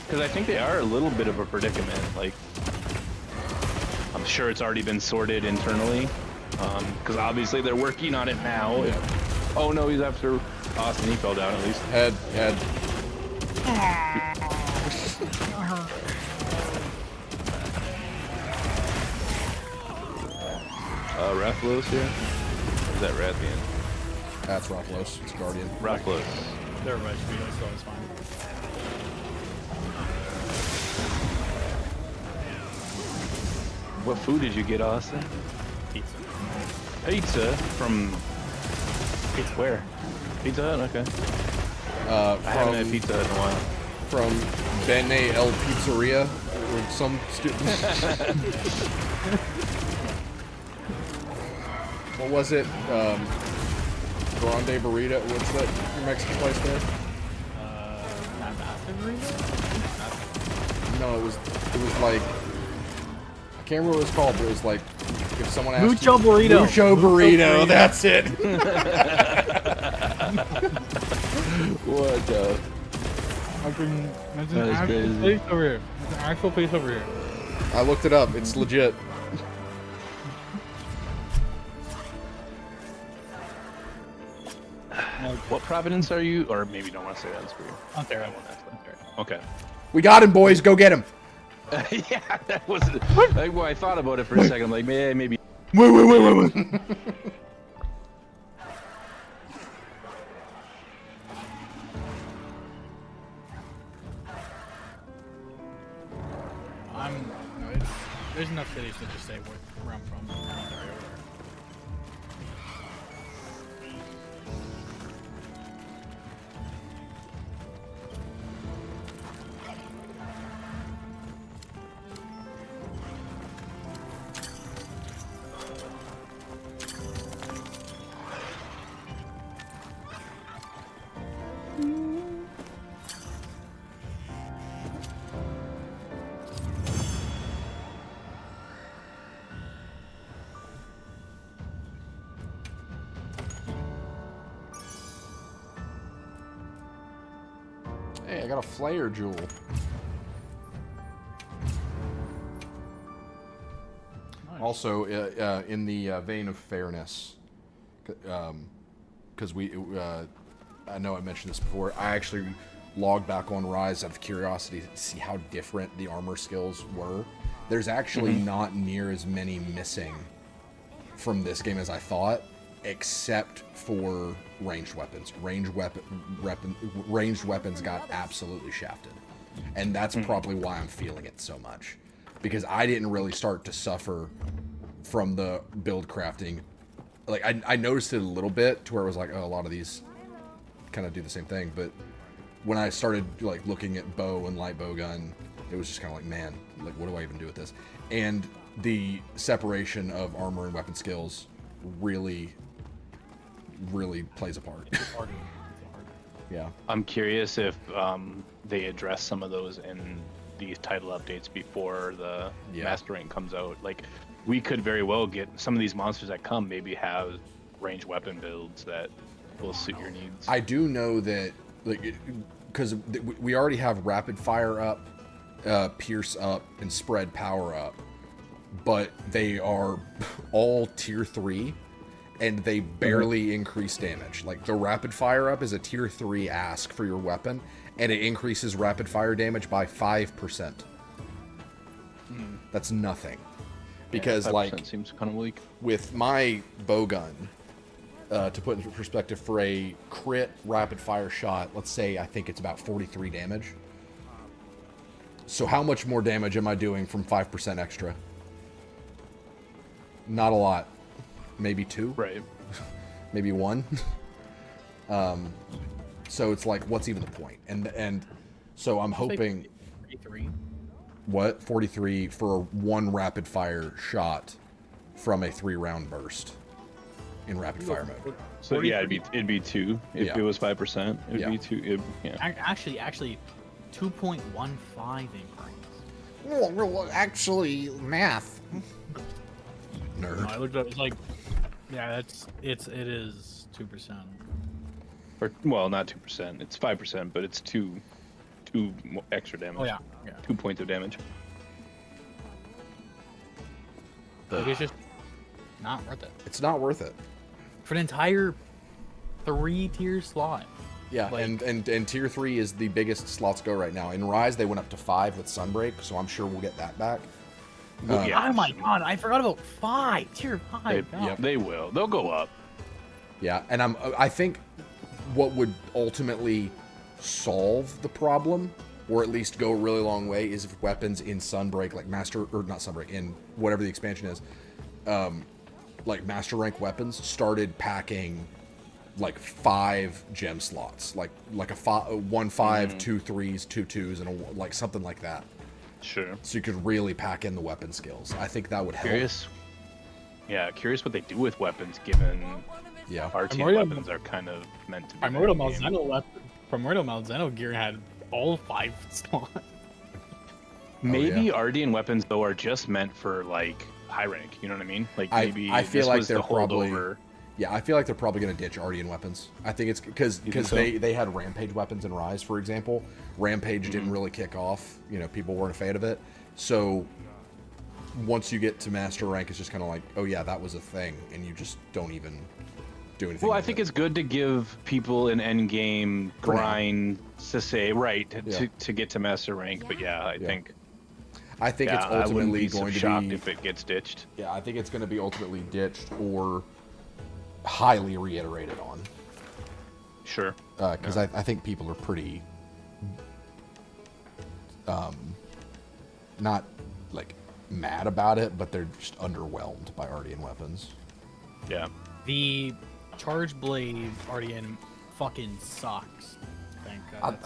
because I think they are a little bit of a predicament. Like, I'm sure it's already been sorted internally, because obviously they're working on it now. Yeah. Oh no, he's after Austin. He fell down at least. Head. Rathalos here? Or is that Rathian? That's Rathalos. It's Guardian. Rathalos. They're right, so it's fine. What food did you get, Austin? Pizza. Pizza from where? Pizza Hut, okay. I haven't had Pizza Hut in a while. From Bene El Pizzeria, or some student. What was it? Grande Burrito. What's that Mexican place there? Not massive burrito? No, it was like, I can't remember what it was called, but it was like if someone asked Mucho burrito. Mucho burrito. That's it. What the? There's That an is actual crazy. place over here. There's an actual place over here. I looked it up. It's legit. What Providence are you? Or maybe you don't want to say that. It's weird. Ontario. I won't ask that. Okay. We got him, boys. Go get him. Yeah, that was like, well, I thought about it for a second. I'm like, maybe. Wait. there's enough cities to just say where I'm from. I'm not very over there. Hey, I got a flare jewel. Nice. Also, in the vein of fairness, because I know I mentioned this before, I actually logged back on Rise out of curiosity to see how different the armor skills were. There's actually not near as many missing from this game as I thought, except for ranged weapons. Ranged weapons got absolutely shafted, and that's probably why I'm feeling it so much, because I didn't really start to suffer from the build crafting. Like I noticed it a little bit to where it was like, oh, a lot of these kind of do the same thing, but when I started like looking at bow and light bow gun, it was just kind of like, man, like what do I even do with this? And the separation of armor and weapon skills really plays a part. Yeah. I'm curious if they address some of those in these title updates before the Master Rank comes out. Like, we could very well get some of these monsters that come maybe have ranged weapon builds that will suit your needs. I do know that, like, because we already have rapid fire up, pierce up, and spread power up, but they are all tier 3. And they barely increase damage. Like, the rapid fire up is a tier 3 ask for your weapon, and it increases rapid fire damage by 5%. That's nothing. Because, like, seems kind of weak. with my bow gun, to put into perspective, for a crit rapid fire shot, let's say I think it's about 43 damage. So how much more damage am I doing from 5% extra? Not a lot. Maybe 2, Right. maybe 1. So it's like, what's even the point? And so I'm hoping 43. what 43 for 1 rapid fire shot from a 3-round burst in rapid fire mode. So yeah, it'd be 2 if it was 5%. It'd be 2. Actually, 2.15 increase. Well, actually, math. Nerd. I looked up. It's like, yeah, it is 2%. Or, well, not 2%. It's 5%, but it's 2 extra damage. Oh yeah. 2 points of damage. Like, it's just not worth it It's not worth it. for an entire 3-tier slot. Yeah, Like- and tier 3 is the biggest slots go right now. In Rise, they went up to 5 with Sunbreak, so I'm sure we'll get that back. Oh my god, I forgot about 5. Tier 5. God. They will. They'll go up. Yeah, and I think what would ultimately solve the problem, or at least go a really long way, is if weapons in Sunbreak, like not Sunbreak, in whatever the expansion is, like Master Rank weapons started packing like 5 gem slots, like a 1 5, 2 3s, 2 2s, and like something like that. Sure. So you could really pack in the weapon skills. I think that would help. Curious what they do with weapons, given Yeah. RT Primordial- weapons are kind of meant to be. Primordial in the game. Malzeno gear had all 5 slots. Maybe Ardean weapons though are just meant for like high rank. You know what I mean? Like maybe I feel this like was they're the probably holdover. Yeah, I feel like they're probably going to ditch Ardean weapons. I think it's because so? they had Rampage weapons in Rise, for example. Rampage Mm-hmm. didn't really kick off. You know, people weren't a fan of it. So once you get to Master Rank, it's just kind of like, oh yeah, that was a thing, and you just don't even do anything. Well, I with think it. it's good to give people an end game For now. grind to say right Yeah. to get to master rank. But yeah, I think I think it's I wouldn't ultimately be so going to shocked be. if it gets ditched. Yeah, I think it's going to be ultimately ditched or highly reiterated on. Sure. Because I think people are pretty not like mad about it, but they're just underwhelmed by Ardian weapons. Yeah. The Charge Blade Ardian fucking sucks. Thank God.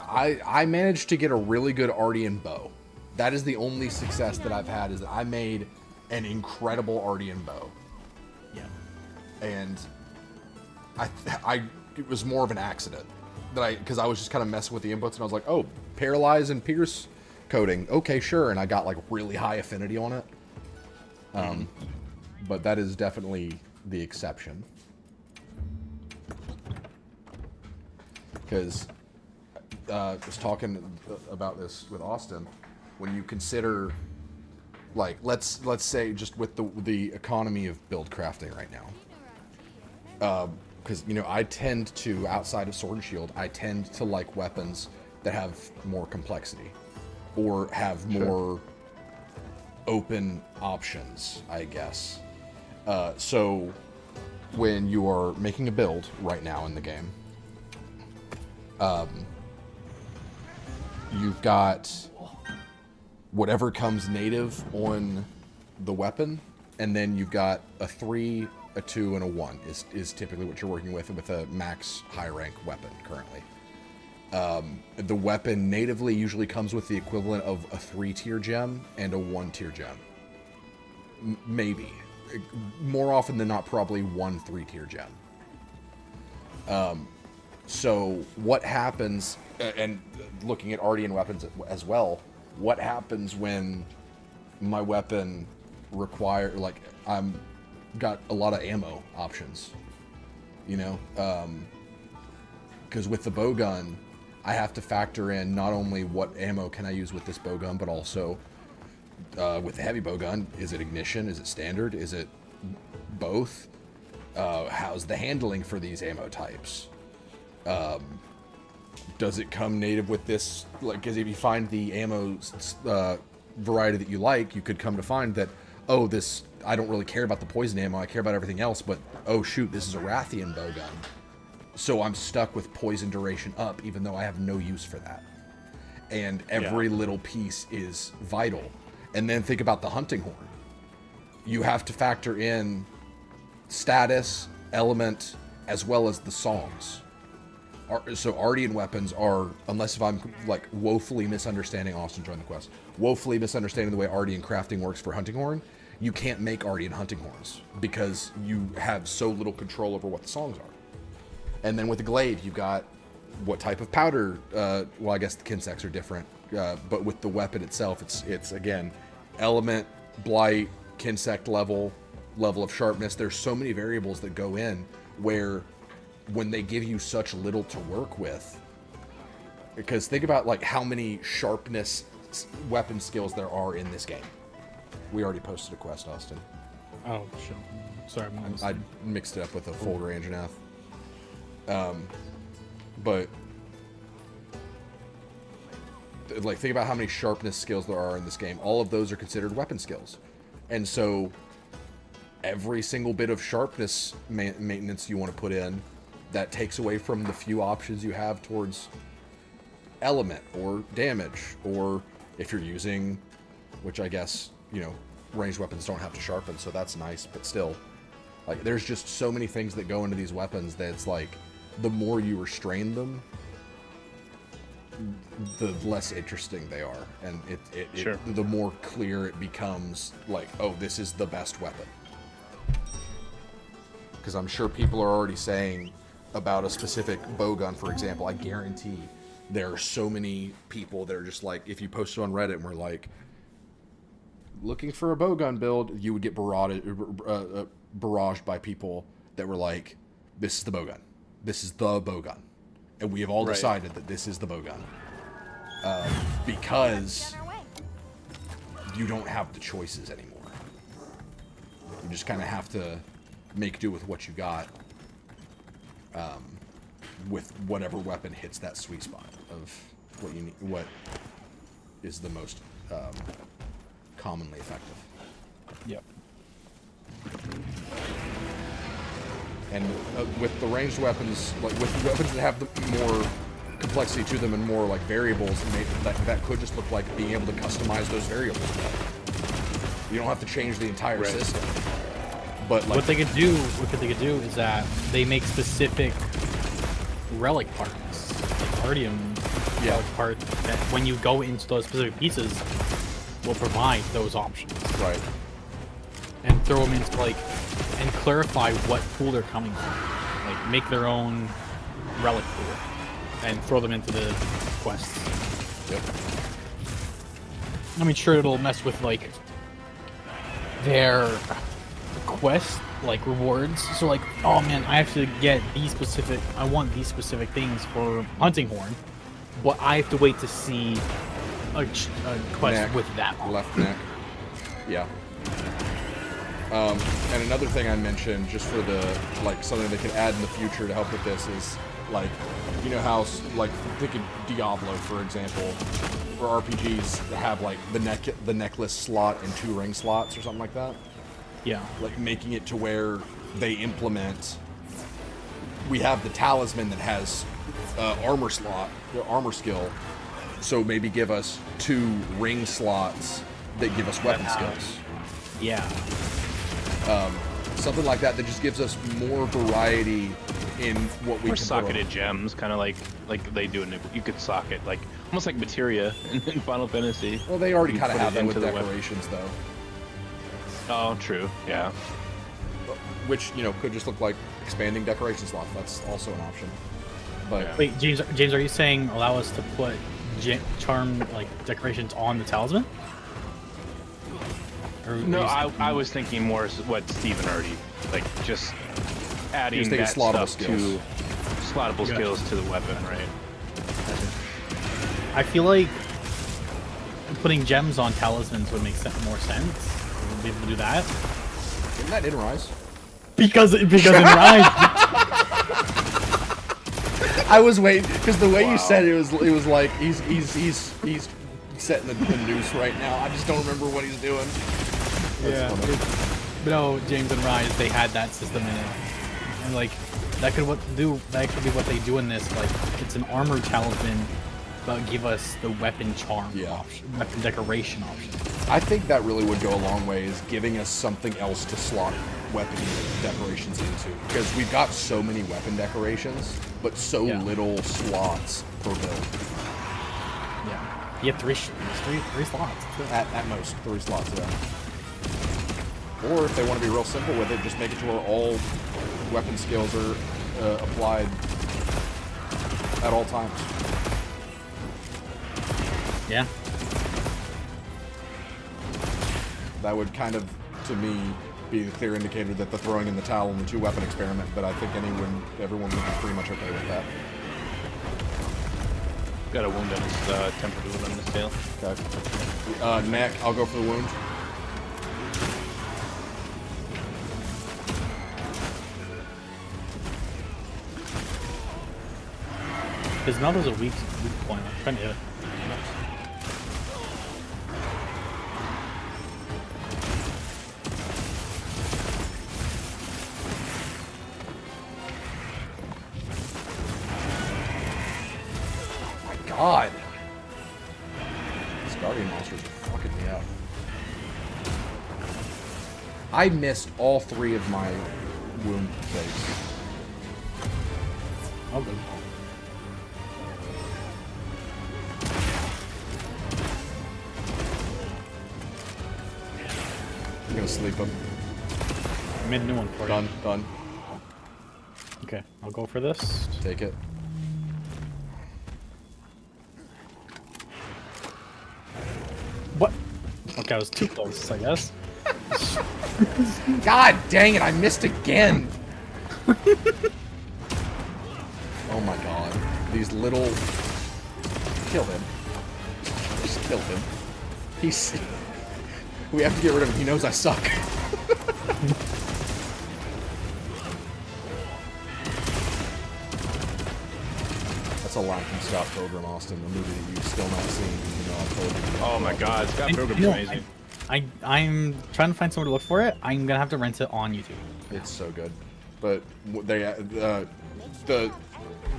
I managed to get a really good Ardian bow. That is the only success that I've had, is that I made an incredible Ardian bow. Yeah. And it was more of an accident because I was just kind of messing with the inputs, and I was like, oh, paralyze and pierce coating, okay, sure, and I got like really high affinity on it. But that is definitely the exception, because I was talking about this with Austin. When you consider, like, let's say just with the economy of build crafting right now, because I tend to, outside of Sword and Shield, I tend to like weapons that have more complexity or have more open options, I guess. So when you are making a build right now in the game, you've got whatever comes native on the weapon, and then you've got a 3, a 2, and a 1 is typically what you're working with a max high rank weapon currently. The weapon natively usually comes with the equivalent of a 3-tier gem and a 1-tier gem. Maybe. More often than not, probably 1 3-tier gem. So what happens, and looking at Ardian weapons as well, what happens when my weapon I'm got a lot of ammo options, because with the bowgun, I have to factor in not only what ammo can I use with this bowgun, but also with the heavy bowgun, is it ignition, is it standard, is it both? How's the handling for these ammo types? Does it come native with this? Because if you find the ammo variety that you like, you could come to find that, oh, this, I don't really care about the poison ammo, I care about everything else, but oh shoot, this is a Rathian bowgun. So I'm stuck with poison duration up, even though I have no use for that. And every little piece is vital. And then think about the hunting horn. You have to factor in status, element, as well as the songs. So Ardian weapons are, unless if I'm like woefully misunderstanding, Austin joined the quest, woefully misunderstanding the way Ardian crafting works for hunting horn, you can't make Ardian hunting horns because you have so little control over what the songs are. And then with the glaive, you've got what type of powder. Well, I guess the kinsects are different, but with the weapon itself, it's again element, blight, kinsect level of sharpness. There's so many variables that go in where when they give you such little to work with, because think about like how many sharpness weapon skills there are in this game. We already posted a quest, Austin. Oh, sure. Sorry, I mixed it up with a full range anath. But like think about how many sharpness skills there are in this game. All of those are considered weapon skills, and so every single bit of sharpness maintenance you want to put in, that takes away from the few options you have towards element or damage, or if you're using, which I guess, ranged weapons don't have to sharpen, so that's nice, but still, like, there's just so many things that go into these weapons that it's like, the more you restrain them, the less interesting they are, and the more clear it becomes, like, oh, this is the best weapon. Because I'm sure people are already saying about a specific bowgun, for example, I guarantee there are so many people that are just like, if you post it on Reddit and we're like, looking for a bowgun build, you would get barraged by people that were like, this is the bowgun. This is the bowgun. And we have all decided that this is the bowgun. Because you don't have the choices anymore. You just kind of have to make do with what you got, with whatever weapon hits that sweet spot of what you need, what is the most commonly effective. Yep. And with the ranged weapons, like with weapons that have the more complexity to them and more like variables, that could just look like being able to customize those variables. You don't have to change the entire Right. system. But like, What they could do is that they make specific relic parts, like Ardium Yeah. relic parts, that when you go into those specific pieces, will provide those options right. and throw them into like and clarify what pool they're coming from. Like make their own relic pool and throw them into the quests. Yep. I mean, sure, it'll mess with like their quest like rewards. So like, oh man, I have to get these specific. I want these specific things for hunting horn, but I have to wait to see a quest Neck, with that on. left neck. Yeah. And another thing I mentioned, just for the like something they could add in the future to help with this is like, you know how like think of Diablo for example, where RPGs have like the necklace slot and 2 ring slots or something like that. Yeah. Like making it to where they implement. We have the talisman that has armor slot, the armor skill. So maybe give us 2 ring slots that give us weapon skills. Yeah. Something like that just gives us more variety in what we Or can put socketed on. gems, kind of like they do in you could socket like almost like materia in Final Fantasy. Well, they already You kind of put have it that with into the weapon. decorations, though. Oh, true. Yeah. Which, you know, could just look like expanding decoration slots. That's also an option. But Yeah. Wait, James, are you saying allow us to put charm like decorations on the talisman? Or No, are you I was thinking more what Steven already like just adding Just thinking that slottable stuff skills. to slottable Gotcha. skills to the weapon, right? I feel like putting gems on talismans would make more sense. We'll be able to do that isn't that in Rise? because in Rise, I was waiting because the way you said it was like he's setting the noose right now. I just don't remember what he's doing. That's funny. But no, James and Rise, they had that system in it, and like that could be what they do in this. Like it's an armor talisman, but give us the weapon charm option, weapon decoration option. I think that really would go a long way, is giving us something else to slot weapon decorations into, because we've got so many weapon decorations, but so little slots per build. Yeah, you have three slots. At most 3 slots. Yeah. Or if they want to be real simple with it, just make it to where all weapon skills are applied at all times. Yeah. That would kind of, to me, be the clear indicator that the throwing in the towel and the 2 weapon experiment, but I think everyone would be pretty much okay with that. Got a wound on his tempered wound on his tail. Okay. Neck, I'll go for the wound. His mouth is a weak point. I'm trying to hit it. God. These guardian monsters are fucking me up. I missed all 3 of my wound phase. Oh, good. I'm gonna sleep him. I made a new one for Done, you. done. Okay, I'll go for this. Take it. What? Okay, I was too close, I guess. God dang it, I missed again! Oh my god. These little... Kill him. Just kill him. He's... We have to get rid of him. He knows I suck. That's a line from Scott Pilgrim, Austin, the movie that you've still not seen. You know, I've told you. Oh my God, Scott Pilgrim's You know, amazing. I'm trying to find somewhere to look for it. I'm gonna have to rent it on YouTube. It's so good. But they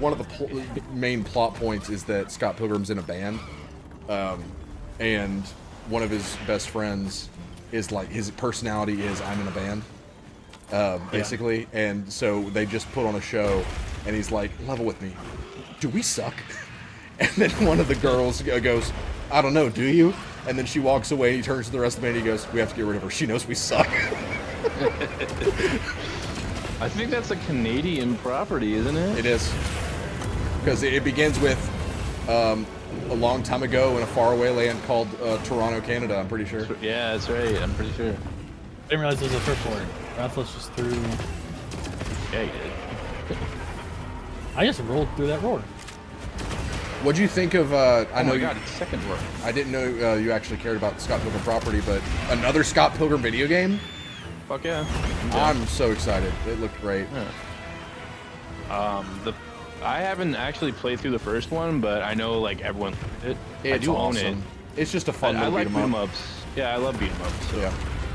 one of the main plot points is that Scott Pilgrim's in a band, and one of his best friends is like his personality is I'm in a band, basically, and so they just put on a show, and he's like, level with me, do we suck? And then one of the girls goes, I don't know, do you? And then she walks away, he turns to the rest of the band, he goes, we have to get rid of her, she knows we suck. I think that's a Canadian property, isn't it? It is. Because it begins with a long time ago in a faraway land called Toronto, Canada, I'm pretty sure. Yeah, that's right. I'm pretty sure. I didn't realize there was a third floor. Rathless just threw. Yeah, you did. I just rolled through that roar. What'd you think of, I Oh know my god, it's second floor. I didn't know you actually cared about Scott Pilgrim property, but another Scott Pilgrim video game? Fuck yeah. I'm so excited. It looked great. Yeah. I haven't actually played through the first one, but I know like everyone loved it. It's I do awesome. own it. It's just a fun I little like beat 'em beat 'em up. ups. Yeah, I love beat 'em ups. So. Yeah.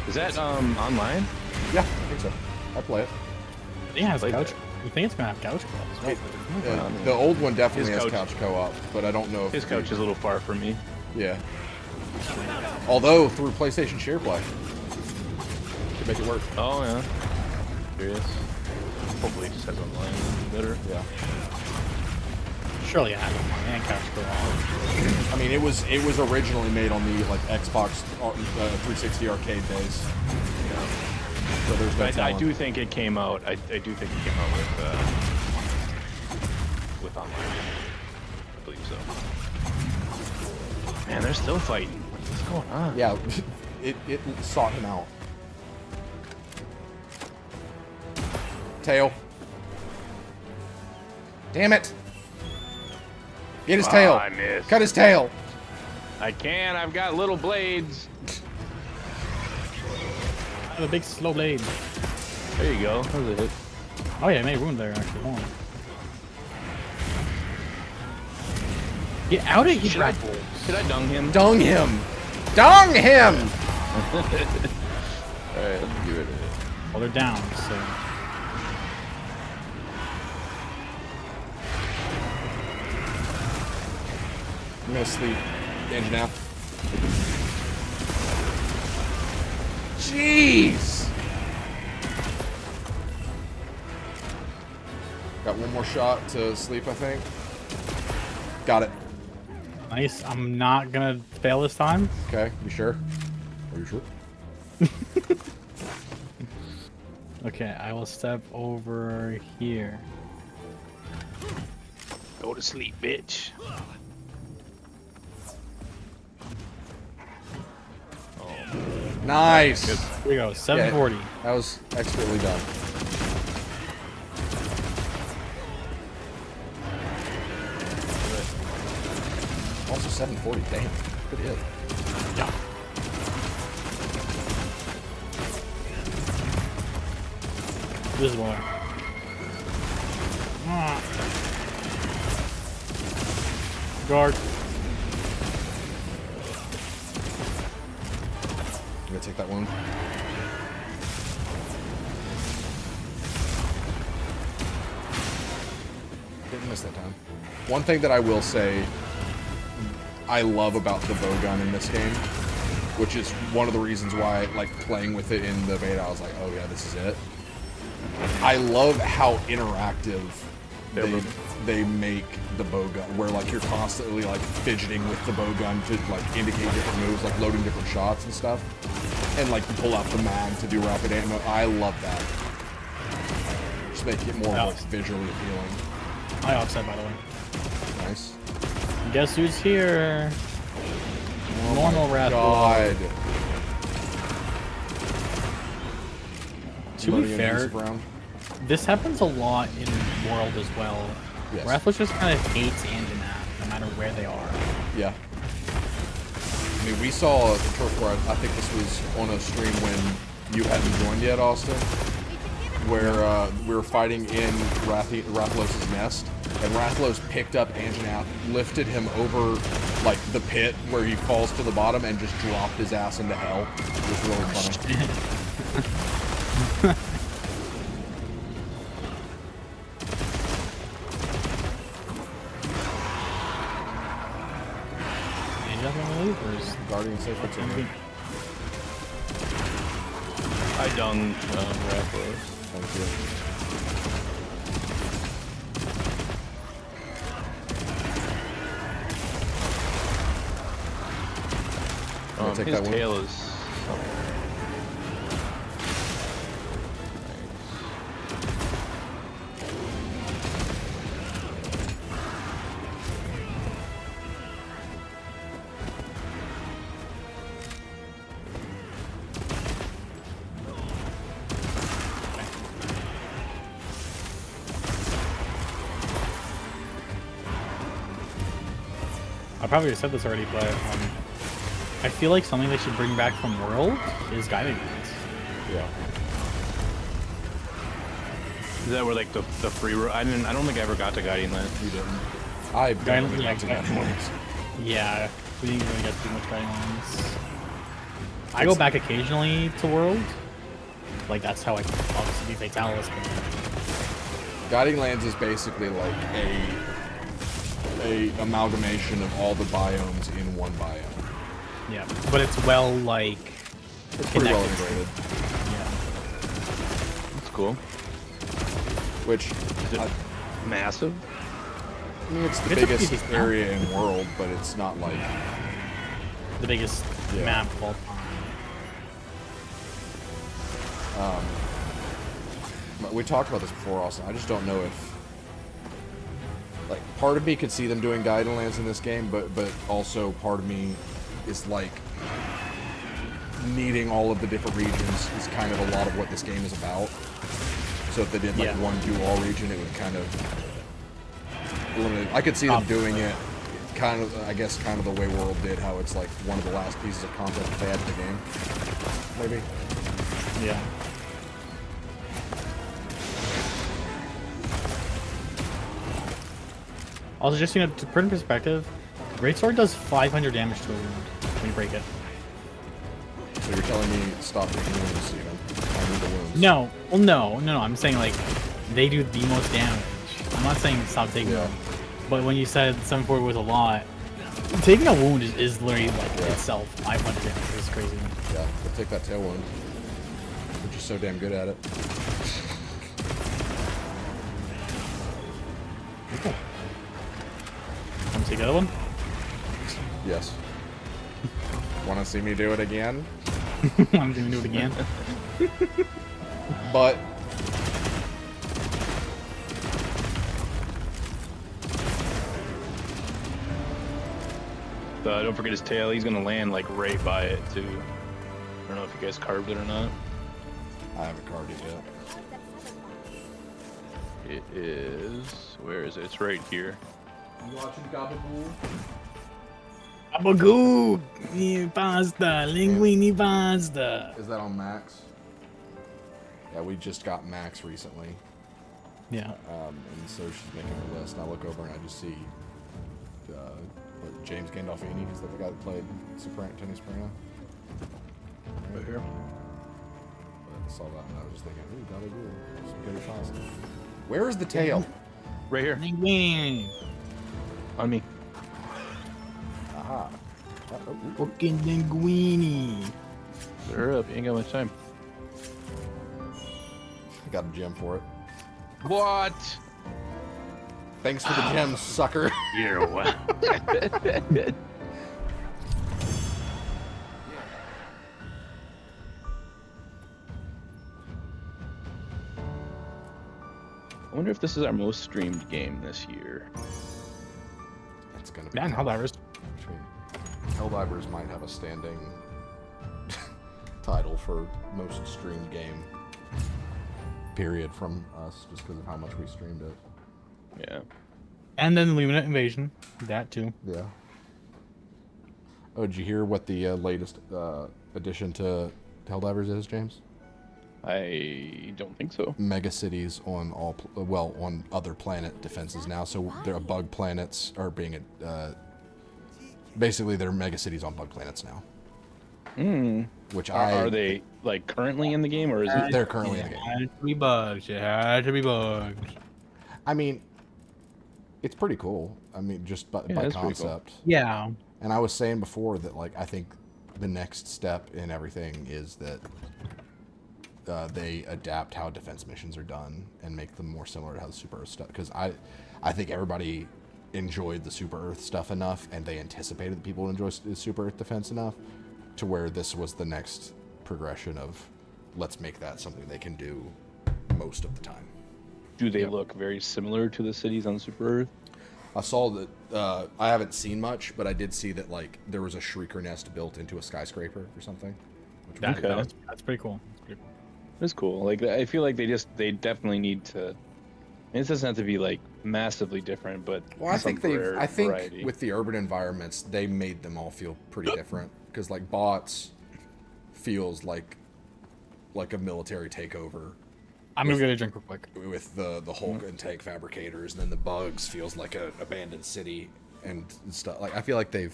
Is that online? Yeah, I think so. I'll play it. I think it has Played couch. that. You think it's gonna have couch co-op as well? The old one definitely His has couch- couch co-op, but I don't know if His couch is a little far from me. Yeah. Although through PlayStation Share Play, could make it work. Oh yeah. Curious. Hopefully it just has online. Better. Yeah. Surely I have one and couch co-op. I mean, it was originally made on the like Xbox 360 arcade days. Yeah. So there's no I talent. do think it came out. I do think it came out with online. I believe so. Man, they're still fighting. What's going on? Yeah, it sought him out. Tail. Damn it! Get his tail. I missed. Cut his tail. I can. I've got little blades. I have a big slow blade. There you go. That was a hit. Oh yeah, I made wound there actually. Hold on. Get out of here! Should I dung him? Dung him. Dung him. Alright, let's get rid of it. Well, they're down, so. I'm gonna sleep. Engine now. Jeez. Got one more shot to sleep, I think. Got it. Nice. I'm not gonna fail this time. Okay, you sure? Are you sure? Okay, I will step over here. Go to sleep, bitch. Nice. Good. Here we go. 740. That was expertly done. Also 740, damn. Good hit. Yeah. This is one. Guard. I'm gonna take that wound. Didn't miss that time. One thing that I will say I love about the bow gun in this game, which is one of the reasons why, like, playing with it in the beta, I was like, oh yeah, this is it. I love how interactive they make the bow gun, where like you're constantly like fidgeting with the bow gun to like indicate different moves, like loading different shots and stuff, and like you pull out the mag to do rapid ammo. I love that. Just make it more like visually appealing. I offset, by the way. Nice. Guess who's here? Normal Wrath. God. To be fair, this happens a lot in World as well. Yes. Wrathless just kind of hates Anjanath, no matter where they are. Yeah. I mean, we saw the turf war. I think this was on a stream when you hadn't joined yet, Austin, where we were fighting in Rathalos' nest, and Rathalos picked up Anjanath, lifted him over like the pit where he falls to the bottom, and just dropped his ass into hell. It was really funny. Anjanath gonna leave, or is Guardian safe for something? I dung Raphael. Thank you. Take His that one. tail is. I probably said this already, but I feel like something they should bring back from World is guiding lines. Yeah. Is that where like the free? I don't think I ever got to guiding land. You didn't. I Guiding barely got to that point. Yeah, we didn't really get too much guiding lines. I go back occasionally to World. Like that's how I obviously be Fatalis. Guiding Lands is basically like a amalgamation of all the biomes in one biome. Yeah, but it's well like It's pretty well connected. integrated. Yeah. That's cool. Which, Is it massive? I mean, it's the It's a biggest pretty big area in world, but it's not like. The biggest Yeah. map of all time. We talked about this before, Austin. I just don't know if. Like, part of me could see them doing Guiding Lands in this game, but also part of me is like. Needing all of the different regions is kind of a lot of what this game is about. So if they did like Yeah. one do-all region, it would kind of. Eliminate. I could see them doing it kind of, I guess, kind of the way World did, how it's like one of the last pieces of content that they had in the game. Maybe. Yeah. Also, just to put in perspective, Greatsword does 500 damage to a wound when you break it. So you're telling me stop taking wounds, even. I need the wounds. No, well, no. I'm saying like they do the most damage. I'm not saying stop taking Yeah. them, but when you said 740 was a lot, taking a wound is literally like itself 500 damage. It's crazy. Yeah, we'll take that tail wound. We're just so damn good at it. Want to take the other one? Yes. Want to see me do it again? I'm gonna do it again. But Don't forget his tail. He's gonna land like right by it too. I don't know if you guys carved it or not. I haven't carved it yet. It is. Where is it? It's right here. You watching Gabagool? Abagoo! Pasta! Linguini pasta! Is that on Max? Yeah, we just got Max recently. Yeah. And so she's making a list, and I look over and I just see James Gandolfini. Is that the guy that played Tony Soprano? Right here. I saw that and I was just thinking, ooh, Gabagool. Some good pasta. Where is the tail? Right here. Linguini! On me. Aha. Fucking linguini! Hurry up. You ain't got much time. I got a gem for it. What? Thanks for the gem, sucker. You're what? I wonder if this is our most streamed game this year. It's gonna be. Man, Helldivers. Helldivers might have a standing title for most streamed game. Period from us, just because of how much we streamed it. Yeah. And then Luminate Invasion. That too. Yeah. Oh, did you hear what the latest addition to Helldivers is, James? I don't think so. Mega cities on on other planet defenses now. So their bug planets are being basically they're mega cities on bug planets now. Which Are they like currently in the game, or is it? They're currently in the It game. had to be bugs. It had to be bugs. I mean, it's pretty cool. I mean, just by that's pretty cool. concept. Yeah. And I was saying before that, like, I think the next step in everything is that they adapt how defense missions are done and make them more similar to how the Super Earth stuff. Because I think everybody enjoyed the Super Earth stuff enough, and they anticipated that people would enjoy the Super Earth defense enough, to where this was the next progression of, let's make that something they can do most of the time. Do they look very similar to the cities on Super Earth? I saw that. I haven't seen much, but I did see that like there was a shrieker nest built into a skyscraper or something. Which was Okay. That's pretty cool. That's pretty cool. It's cool. Like, I feel like they definitely need to. It doesn't have to be like massively different, but Well, I think variety. with the urban environments, they made them all feel pretty different. Because like bots feels like a military takeover. I'm gonna get a drink real quick. With the Hulk and tank fabricators, and then the bugs feels like an abandoned city and stuff. Like I feel like they've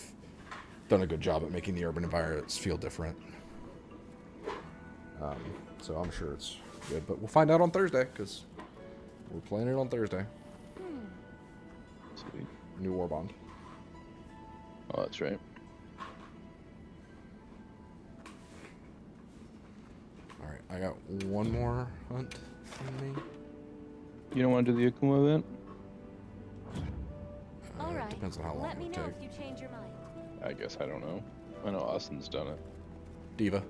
done a good job at making the urban environments feel different. So I'm sure it's good, but we'll find out on Thursday because we're playing it on Thursday. Sweet. New War Bond. Oh, that's right. All right, I got one more hunt in me. You don't want to do the Akuma event? All right. Depends on how long Let me it know would if take. you change your mind. I guess I don't know. I know Austin's done it. Diva.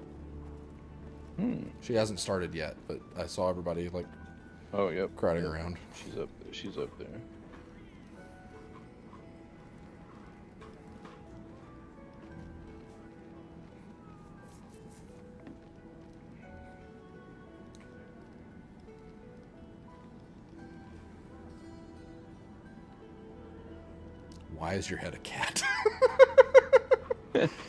Hmm. She hasn't started yet, but I saw everybody like Oh, yep. crowding around. She's up there. She's up there. Why is your head a cat?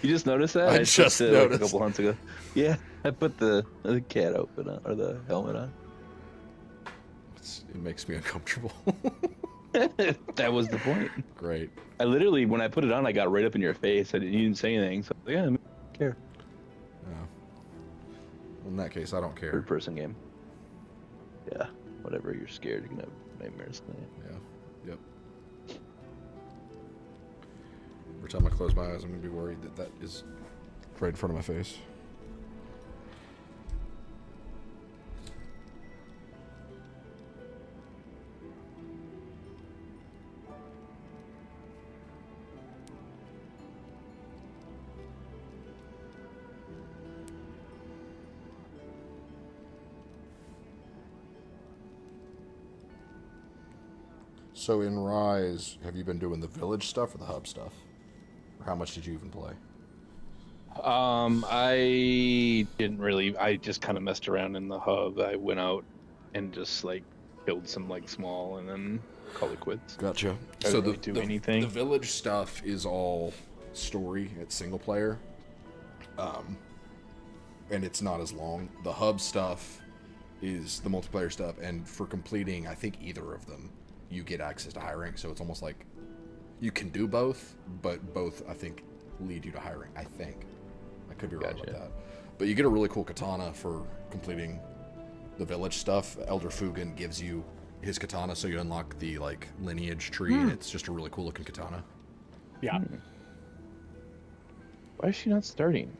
You just noticed that? I just just did it, like, a noticed. couple months ago. Yeah, I put the cat outfit on, or the helmet on. It makes me uncomfortable. That was the point. Great. I literally, when I put it on, I got right up in your face. You didn't say anything, so yeah, I don't care. Oh. In that case, I don't care. Third person game. Yeah, whatever. You're scared. You're gonna have nightmares tonight. Yeah. Yep. Every time I close my eyes, I'm gonna be worried that that is right in front of my face. So in Rise, have you been doing the village stuff or the hub stuff? Or how much did you even play? I didn't really. I just kind of messed around in the hub. I went out and just like killed some like small, and then call it quits. Gotcha. I didn't really do anything. The village stuff is all story. It's single player. And it's not as long. The hub stuff is the multiplayer stuff, and for completing, I think either of them, you get access to high rank. So it's almost like you can do both, but both I think lead you to high rank. I think. I could be wrong about that. But you get a really cool katana for completing the village stuff. Elder Fugan gives you his katana, so you unlock the like lineage tree, and it's just a really cool looking katana. Yeah. Why is she not starting?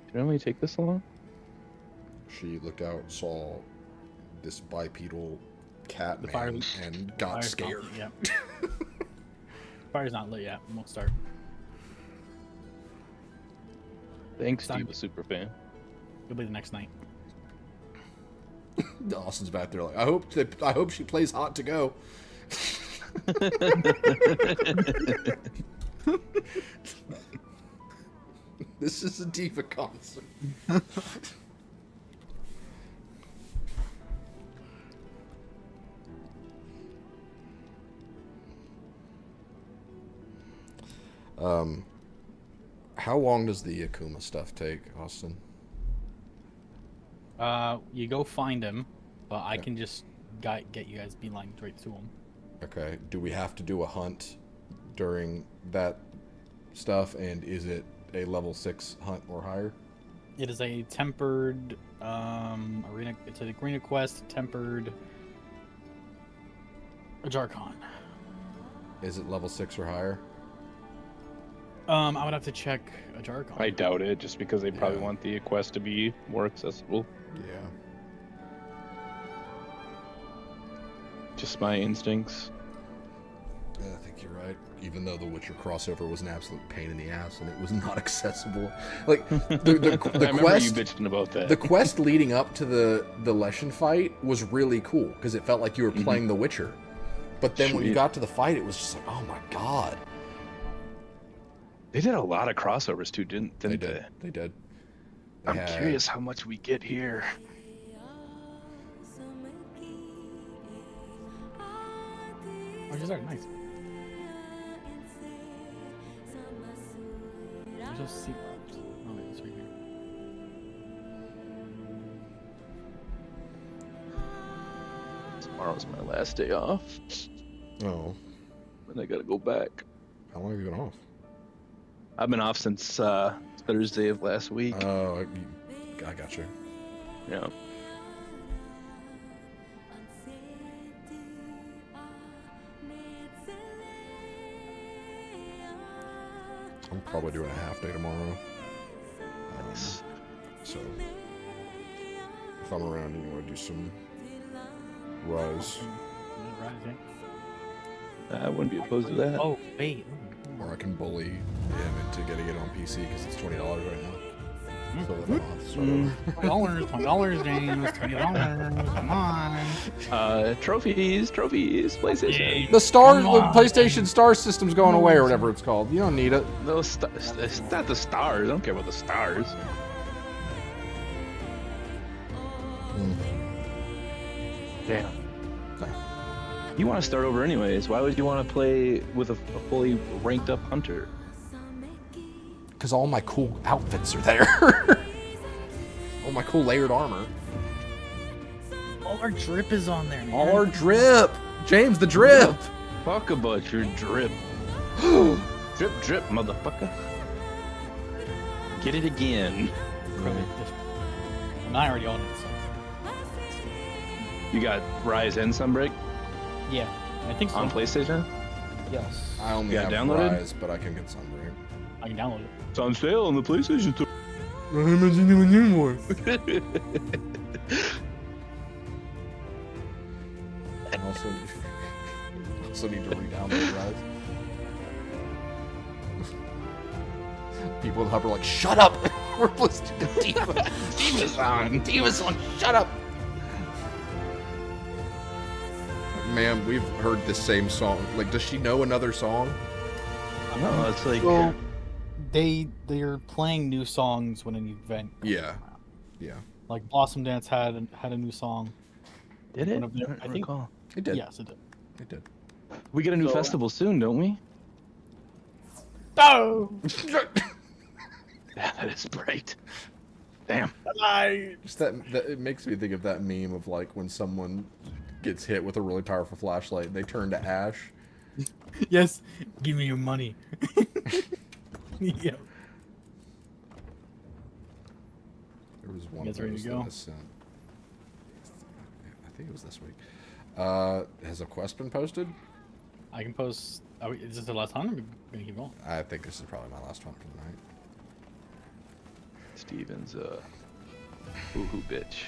Did it only take this long? She looked out, saw this bipedal cat The man, fire- and got Fire's scared. not, yeah. Fire's not lit yet. Won't start. Thanks, Done. Steve, a super fan. It'll be the next night. Austin's back there like, I hope she plays hot to go. This is a diva concert. How long does the Akuma stuff take, Austin? You go find him, but I can just get you guys beeline straight to him. Okay. Do we have to do a hunt during that stuff, and is it a level 6 hunt or higher? It is a tempered arena. It's an arena quest, tempered Jarkon. Is it level 6 or higher? I would have to check a Jargon. I doubt it, just because they probably Yeah. want the quest to be more accessible. Yeah. Just my instincts. I think you're right. Even though the Witcher crossover was an absolute pain in the ass and it was not accessible. Like the I remember quest, you bitching about that. the quest leading up to the Leshen fight was really cool because it felt like you were playing The Witcher. But then when you Sweet. got to the fight, it was just like, oh my god. They did a lot of crossovers too, didn't They they? did. They did. They I'm had- curious how much we get here. Oh, she's already nice. There's no seat left. Oh, wait, it's right here. Tomorrow's my last day off, Oh, and I gotta go back. how long have you been off? I've been off since Thursday of last week. Oh, I got you. Yeah. I'm probably doing a half day tomorrow. Nice. So if I'm around and you want to do some Rise, Right, yeah. I wouldn't be opposed to that. Oh, wait. or I can bully him into getting it on PC because it's $20 right now. So that I don't have to start over. $20, James. $20. Come on. Trophies, PlayStation. The Star, Come the on. PlayStation Star system's going away or whatever it's called. You don't need it. Those it's not the stars. I don't care about the stars. Damn. You want to start over anyways. Why would you want to play with a fully ranked up hunter? Because all my cool outfits are there. All my cool layered armor. All our drip is on there, man. All our drip. James, the drip. Fuck about your drip. Drip, motherfucker. Get it again. And I already own it, so. You got Rise and Sunbreak Yeah, I think so. on PlayStation? Yes. I only Yeah, have downloaded? Rise, but I can get Sunbreak. I can download it. It's on sale on the PlayStation Store. Also need to re-download Rise. People in the hub are like, shut up! We're listening to Diva. Diva's on, shut up! Man, we've heard this same song. Like, does she know another song? No, it's like Well, they're playing new songs when an event comes Yeah. around. Yeah. Like Blossom Dance had a new song. did it? one of their- don't I think- recall. It did. Yes, it did. It did. We get a new So- festival soon, don't we? Oh! Yeah, that is bright. Damn. Just that it makes me think of that meme of like when someone gets hit with a really powerful flashlight and they turn to ash. Yes, give me your money. Yeah. There was one You of guys ready those to that go? I sent. I think it was this week. Has a quest been posted? I can post. Is this the last time? Or are we gonna keep going? I think this is probably my last one for the night. Steven's hoo bitch.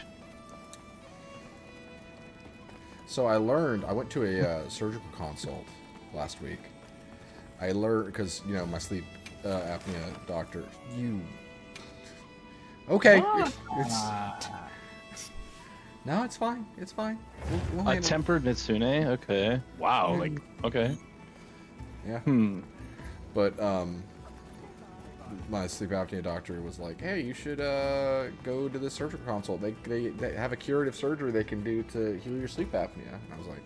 So I went to a surgical consult last week. I learned, because, you know, my sleep apnea doctor, Okay. No, it's fine. It's fine. We'll A handle it. tempered Mitsune? Okay. Wow, like, okay. Yeah. Hmm. But my sleep apnea doctor was like, "Hey, you should go to the surgical consult. They have a curative surgery they can do to heal your sleep apnea." And I was like,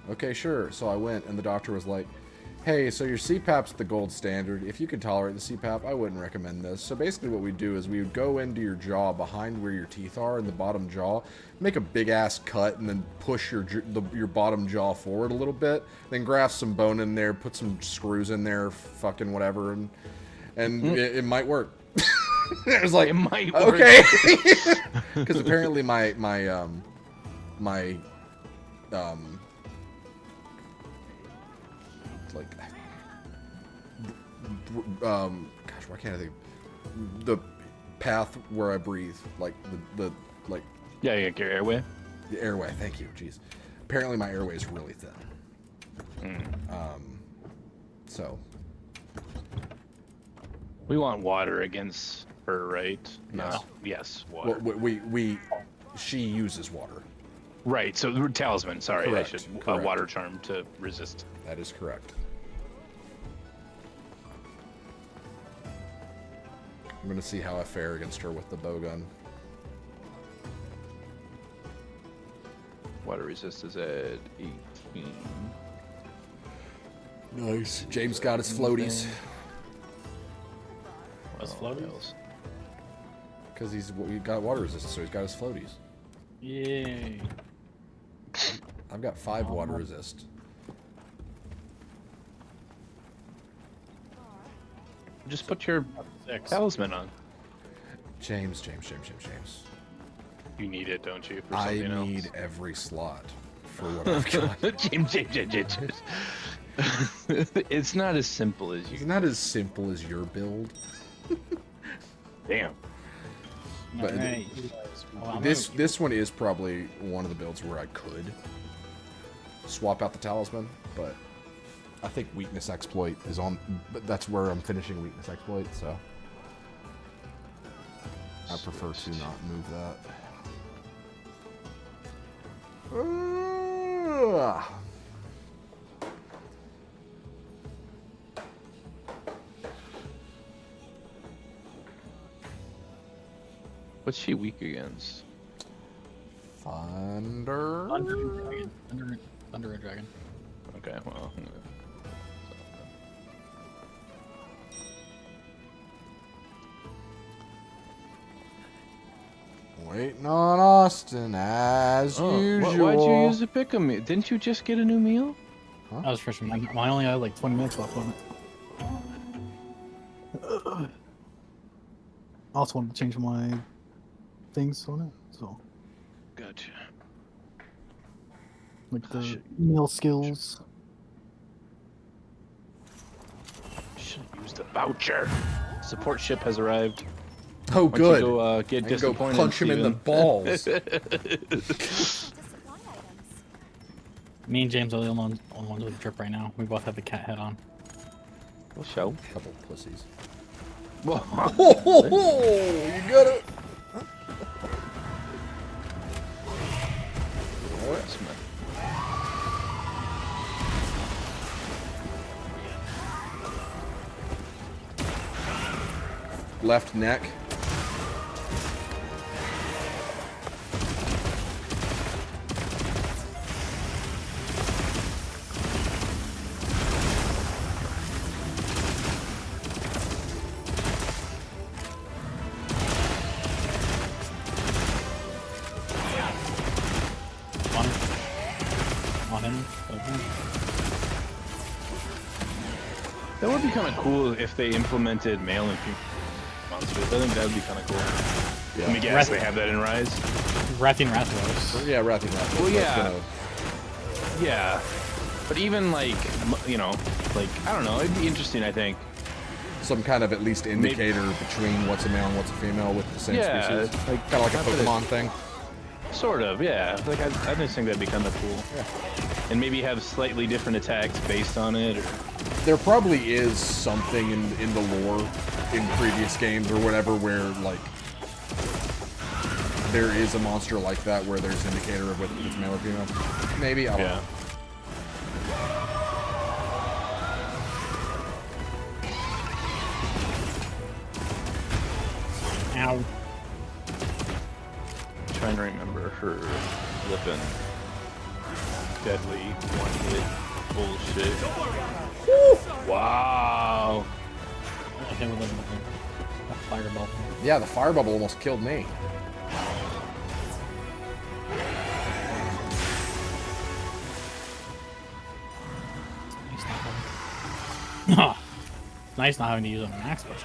"Okay, sure." So I went, and the doctor was like, "Hey, so your CPAP's the gold standard. If you can tolerate the CPAP, I wouldn't recommend this." So basically, what we do is we would go into your jaw, behind where your teeth are, in the bottom jaw, make a big ass cut, and then push your bottom jaw forward a little bit. Then graft some bone in there, put some screws in there, fucking whatever, and it might work. It was like, It might work. okay, because apparently my like gosh, why can't I think? The path where I breathe, like the like Yeah, your airway. the airway. Thank you. Jeez. Apparently my airway is really thin. So We want water against her, right? Yes. Yes, water. she uses water. Right. So talisman. Sorry, Correct, I should correct. water charm to resist. That is correct. I'm gonna see how I fare against her with the bowgun. Water resist is at 18. Nice. James got his floaties. What's Oh, what floaties? else? Because he got water resistance, so he's got his floaties. Yay. I've got 5 water resist. Just put your 6. talisman on. James. You need it, don't you? For I something need else? every slot for what I've got. James. It's not as simple as you. It's not as simple as your build. Damn. But Alright. this one is probably one of the builds where I could swap out the talisman, but I think weakness exploit is on. But that's where I'm finishing weakness exploit, so I prefer to not move that. What's she weak against? Thunder. Thunder and Dragon. Thunder and Dragon. Okay, well. Waiting on Austin as usual. Why'd you use the pick a meal? Didn't you just get a new meal? I was fresh. I only had like 20 minutes left on it. I also wanted to change my things on it, so Gotcha. like the meal skills. Should have used a voucher. Support ship has arrived. Oh, Why don't good. you go get I can go disappointed, punch him in the Steven? balls. To supply items. Me and James are the only ones with the drip right now. We both have the cat head on. We'll show. Couple pussies. Whoa. You got it. Left neck. On him. Okay. That would be kind of cool if they implemented male and female monsters. I think that would be kind of cool. Yeah. Let me guess, they have that in Rise? Wrathy and Rathros. Yeah, Wrathy Rathos. Well, That's yeah. gonna- Yeah. But even like, you know, like, I don't know, it'd be interesting, I think. Some kind of at least indicator between what's a male and what's a female with the same Yeah, species. like- Kind of like a not that it- Pokemon thing. Sort of, yeah. Like, I just think that'd be kind of cool. Yeah. And maybe have slightly different attacks based on it, or... There probably is something in the lore in previous games or whatever where, like, there is a monster like that where there's an indicator of whether it's male or female. Maybe, I don't know. Ow. Trying to remember her flipping deadly one-hit bullshit. Wow. Okay, we're living with him. That fireball. Yeah, the fire bubble almost killed me. Nice not having to use a max push.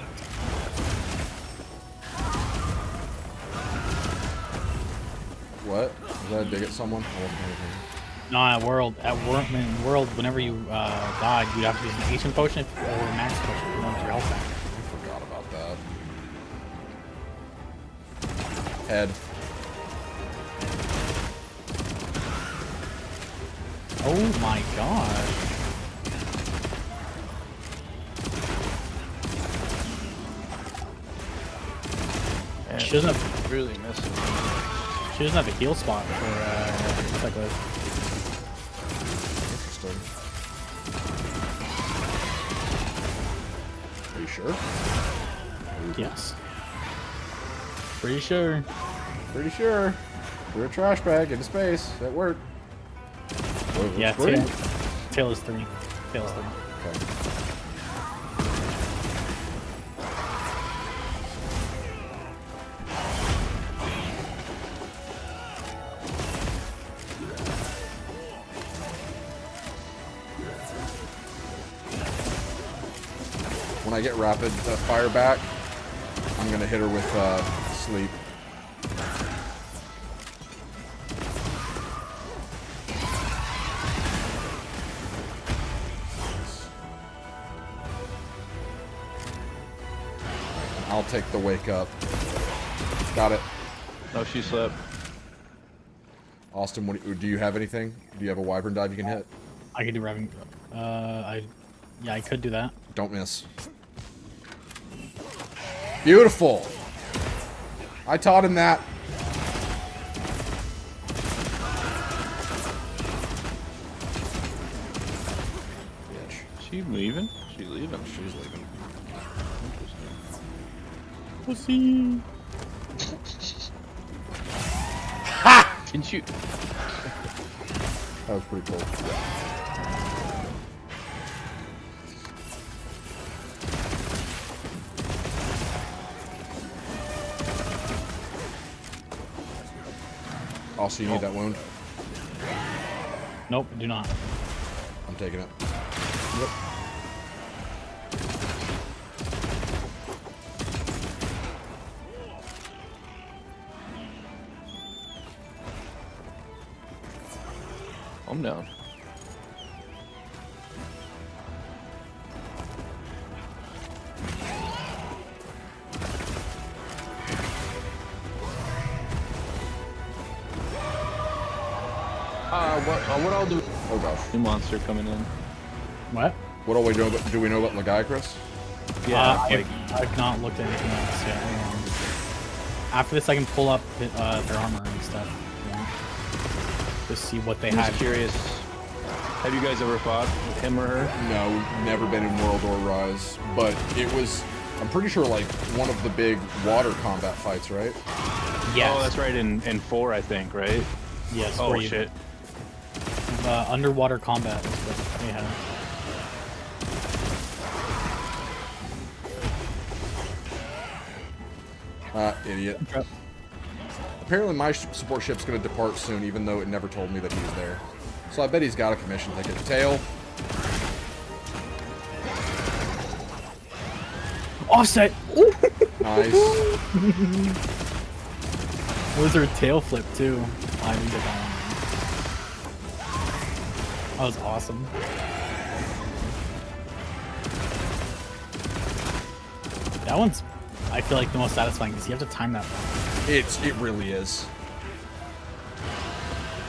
What? Was that a dig at someone? I wasn't paying attention. No, at world, in world, whenever you died, you have to use an ancient potion or a max potion if you want your health back. I forgot about that. Head. Oh my gosh. Man, She doesn't have, really missing. she doesn't have a heal spot for Cyclist. Interesting. Are you sure? Yes. Pretty sure. Pretty sure. We're a trash bag into space. That worked. Yeah, three? tail is 3. Tail is 3. Okay. When I get rapid fire back, I'm gonna hit her with sleep. I'll take the wake up. Got it. No, she slept. Austin, do you have anything? Do you have a wyvern dive you can hit? I could do Revving. Yeah, I could do that. Don't miss. Beautiful. I taught him that. Bitch. She leaving? She leaving. She's leaving. Pussy. Didn't you? That was pretty cool. Also, you need that wound. Nope, do not. I'm taking it. Yep. I'm down. What I'll do? Oh gosh. New monster coming in. What? What do we know about? Do we know about Legiacris? Yeah, like I've not looked at anything else yet. After this, I can pull up their armor and stuff. Yeah. Just see what they I'm had. just curious. Have you guys ever fought with him or her? No, never been in World or Rise, but it was. I'm pretty sure like one of the big water combat fights, right? Yes. Oh, that's right. In 4, I think, right? Yes. Oh where you- shit. Underwater combat is what they had. Idiot. Apparently my support ship's gonna depart soon, even though it never told me that he was there. So I bet he's got a commission ticket. Tail. Offset! Ooh! Nice. Was her tail flip too? I didn't get that one. That was awesome. That one's, I feel like, the most satisfying because you have to time that one. It really is.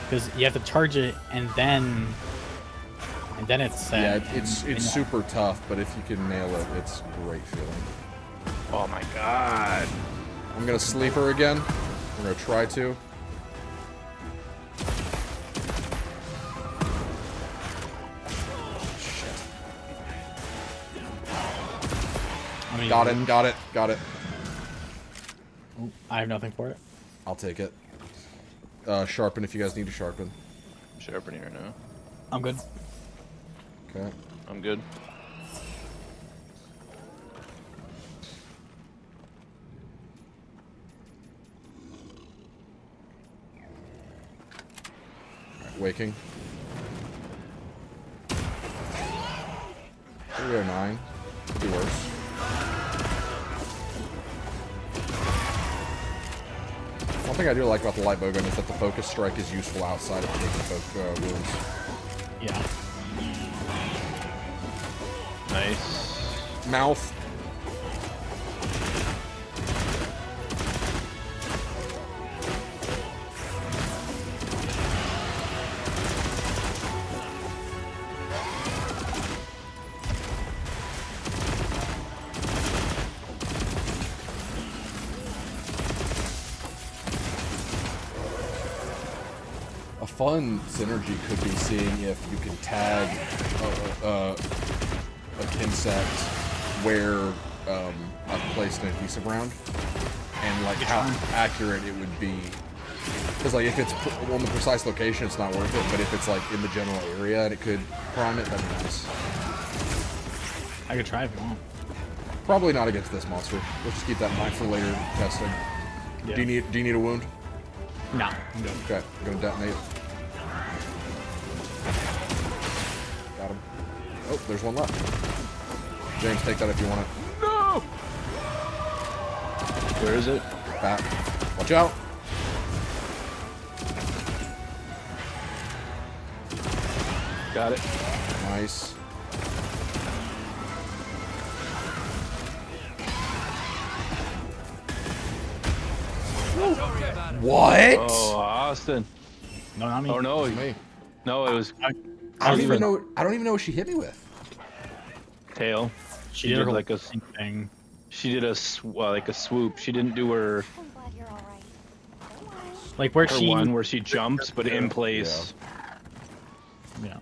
Because you have to charge it and then it's set. Yeah, it's super tough, but if you can nail it, it's a great feeling. Oh my god. I'm gonna sleep her again. I'm gonna try to. I mean, Got it. I have nothing for it. I'll take it. Sharpen if you guys need to sharpen. Sharpening her now. I'm good. Okay. I'm good. Waking. 309. Could be worse. One thing I do like about the light bowgun is that the focus strike is useful outside of taking wounds. Yeah. Nice. Mouth. A fun synergy could be seeing if you can tag a pin set where I've placed an adhesive round, and like how accurate it would be. Because like if it's on the precise location, it's not worth it. But if it's like in the general area and it could prime it, that'd be nice. I could try if you want. Probably not against this monster. Let's just keep that in mind for later testing. Yeah. Do you need a wound? No, I'm good. Okay, I'm gonna detonate. Got him. Oh, there's one left. James, take that if you want it. No! Where is it? Back. Watch out. Got it. Nice. What? Oh, Austin. No, not me. Oh no. Me. No, it was I don't even know. I don't even know what she hit me with. tail. She did her like a thing. She did a like a swoop. She didn't do her I'm glad you're all right. Don't worry. Like where her she. one where she jumps, but in place. Yeah.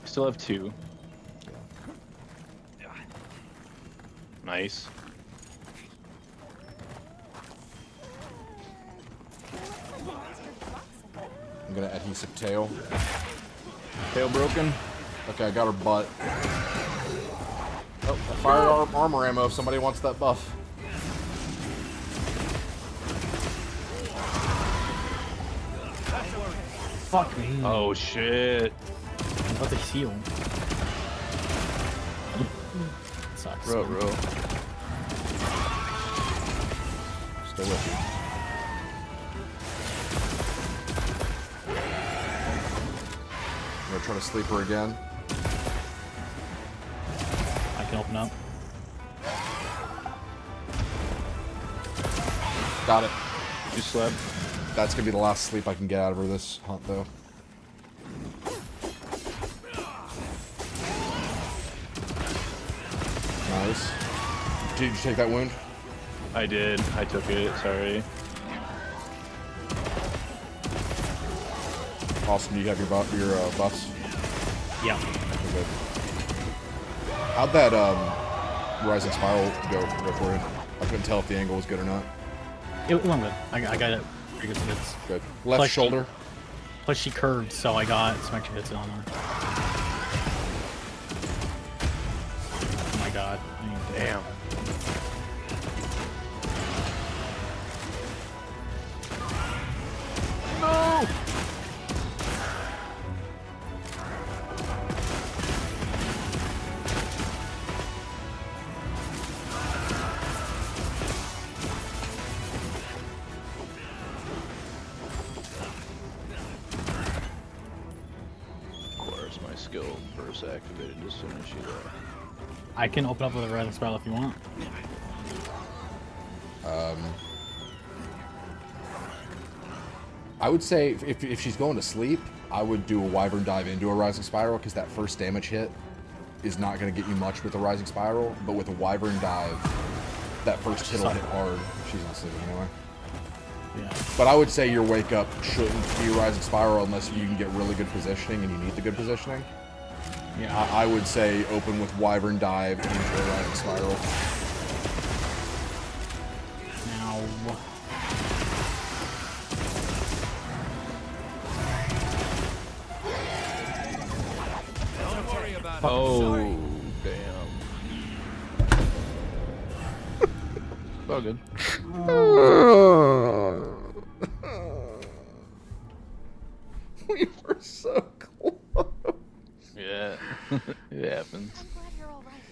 Still have 2. Nice. I'm gonna adhesive tail. Tail broken. Okay, I got her butt. Oh, I fired armor ammo if somebody wants that buff. Fuck me. Oh shit. I'm about to heal. Sucks. Row. Still with you. I'm gonna try to sleep her again. I can open up. Got it. You slept. That's gonna be the last sleep I can get out of her this hunt, though. Nice. Did you take that wound? I did. I took it. Sorry. Austin, do you have your buffs? Yeah. Okay, good. How'd that rising spiral go for you? I couldn't tell if the angle was good or not. It went good. I got it pretty good hits. Good. Left Plus shoulder. Plus she curved, so I got some extra hits on her. Oh my god. Damn. No! Of course, my skill burst activated as soon as she left. I can open up with a rising spiral if you want. I would say if she's going to sleep, I would do a wyvern dive into a rising spiral because that first damage hit is not going to get you much with a rising spiral, but with a wyvern dive, that first hit will hit hard. She's not sleeping anyway. Yeah. But I would say your wake up shouldn't be a rising spiral unless you can get really good positioning and you need the good positioning. Yeah. I would say open with wyvern dive into a rising spiral. Now. Oh, damn. All good. We were so close. Yeah, it happens. I'm glad you're all right.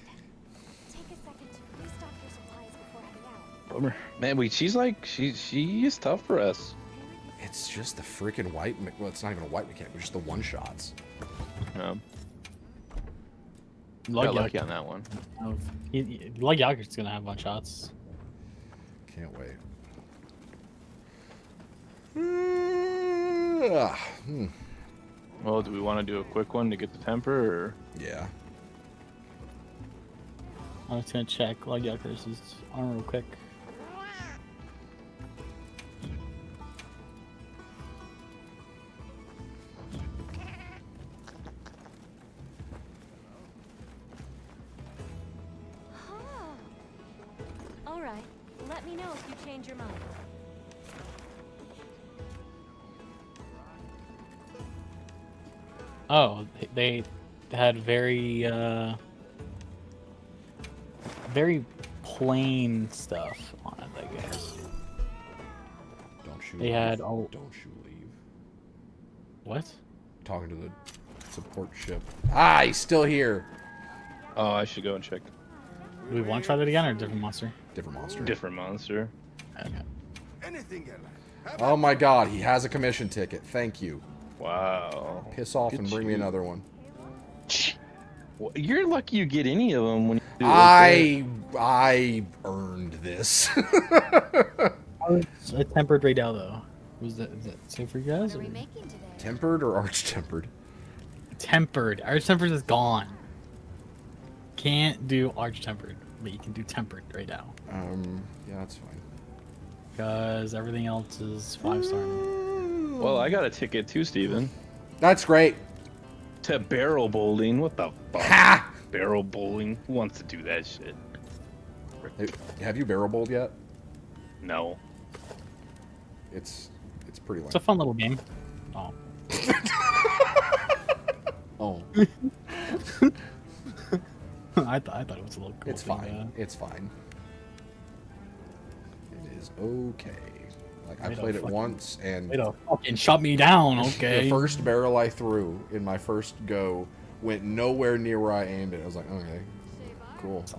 Take a second to restock bummer. Man, she's like she is tough for us. It's just the freaking white. Well, it's not even a white mechanic. It's just the one shots. Got lucky on that one. Lugyaker's gonna have one shots. Can't wait. Well, do we want to do a quick one to get the temper, or? Yeah. I'm just gonna check Lugyaker's armor real quick. All right. Let me know if you change your mind. Oh, they had very very plain stuff on it, I guess. Don't you? They leave. had Don't you leave. what? Talking to the support ship. Ah, he's still here. Oh, I should go and check. Do we want to try that again or a different monster? Different monster. Different monster. Okay. Anything else? Oh my God, he has a commission ticket. Thank you. Wow. Piss off Good and bring me shoot. another one. Well, you're lucky you get any of them when you do I earned this. A tempered Raydell though. Is that safe for you guys? What are Or? we making today? Tempered or arch-tempered? Tempered. Arch tempered is gone. Can't do arch tempered, but you can do tempered right now. Yeah, that's fine. Because everything else is 5-star. Well, I got a ticket too, Steven. That's great. To barrel bowling. What the fuck? Ha! Barrel bowling? Who wants to do that shit? Hey, have you barrel bowled yet? No. It's pretty It's a lame. fun little game. Oh. Oh, I thought it was a little cool. it's thing, fine. It's fine. It is okay. Like I Way to played it fucking- once, and Way to fucking shut me down, okay? the first barrel I threw in my first go went nowhere near where I aimed it. I was like, okay, cool. So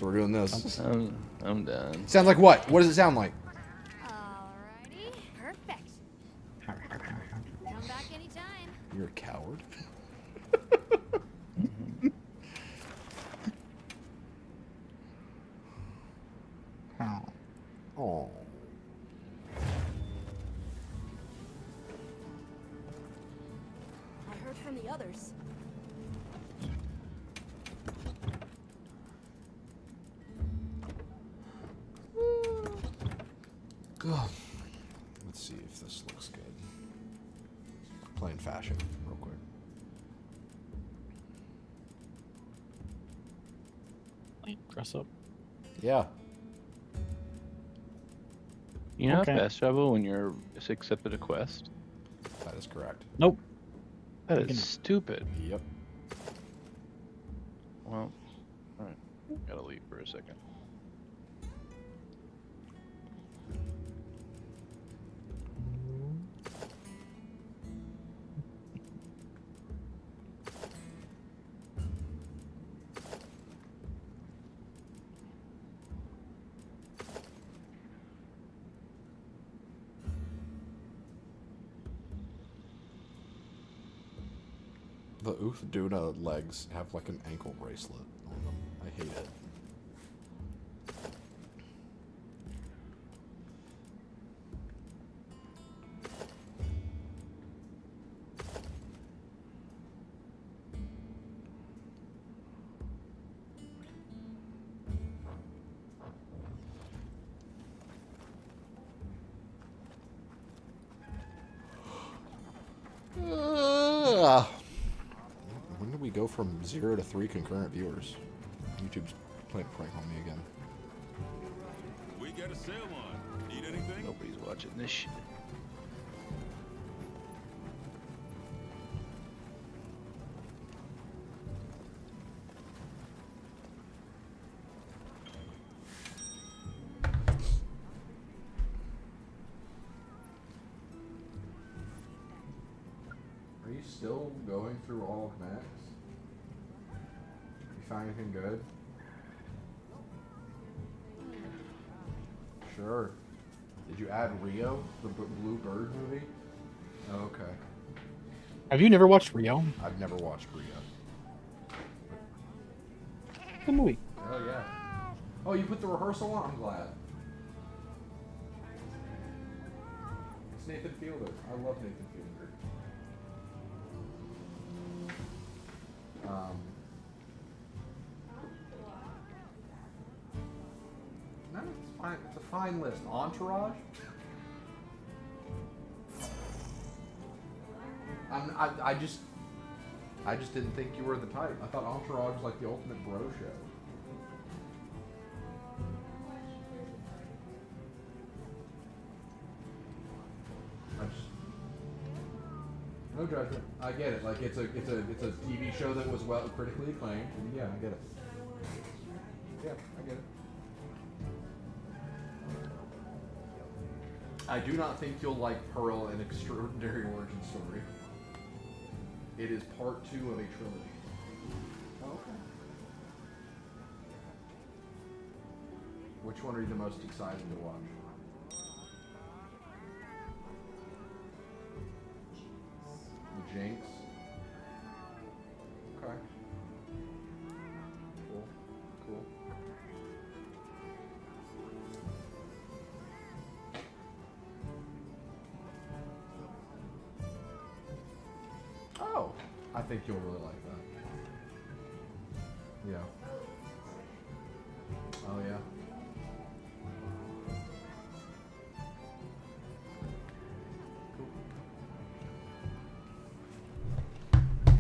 we're doing this. I'm done. Sounds like what? What does it sound like? Alrighty. Perfect. Come back anytime. You're a coward. Oh. I heard from the others. God. Let's see if this looks good. Playing fashion, real quick. Dress up. Yeah. You know Okay. fast travel when you're accepted a quest? That is correct. Nope. That can- is stupid. Yep. Well, alright. Gotta leave for a second. The Duna legs have like an ankle bracelet on them. I hate it. When did we go from 0 to 3 concurrent viewers? YouTube's playing a prank on me again. We got a sale on. Need anything? Nobody's watching this shit. Are you still going through all of Max? You find anything good? Sure. Did you add Rio, the Blue Bird movie? Oh, okay. Have you never watched Rio? I've never watched Rio. The movie. Oh, yeah. Oh, you put the rehearsal on? I'm glad. It's Nathan Fielder. I love Nathan Fielder. No, it's fine. It's a fine list. Entourage? I just didn't think you were the type. I thought Entourage was like the ultimate bro show. No judgment. I get it. Like it's a TV show that was well critically acclaimed. And yeah, I get it. Yeah, I get it. I do not think you'll like Pearl: An Extraordinary Origin Story. It is part 2 of a trilogy. Oh, okay. Which one are you the most excited to watch? The Jinx. Okay. Cool. Cool. Oh, I think you'll really like that. Yeah. Oh, yeah.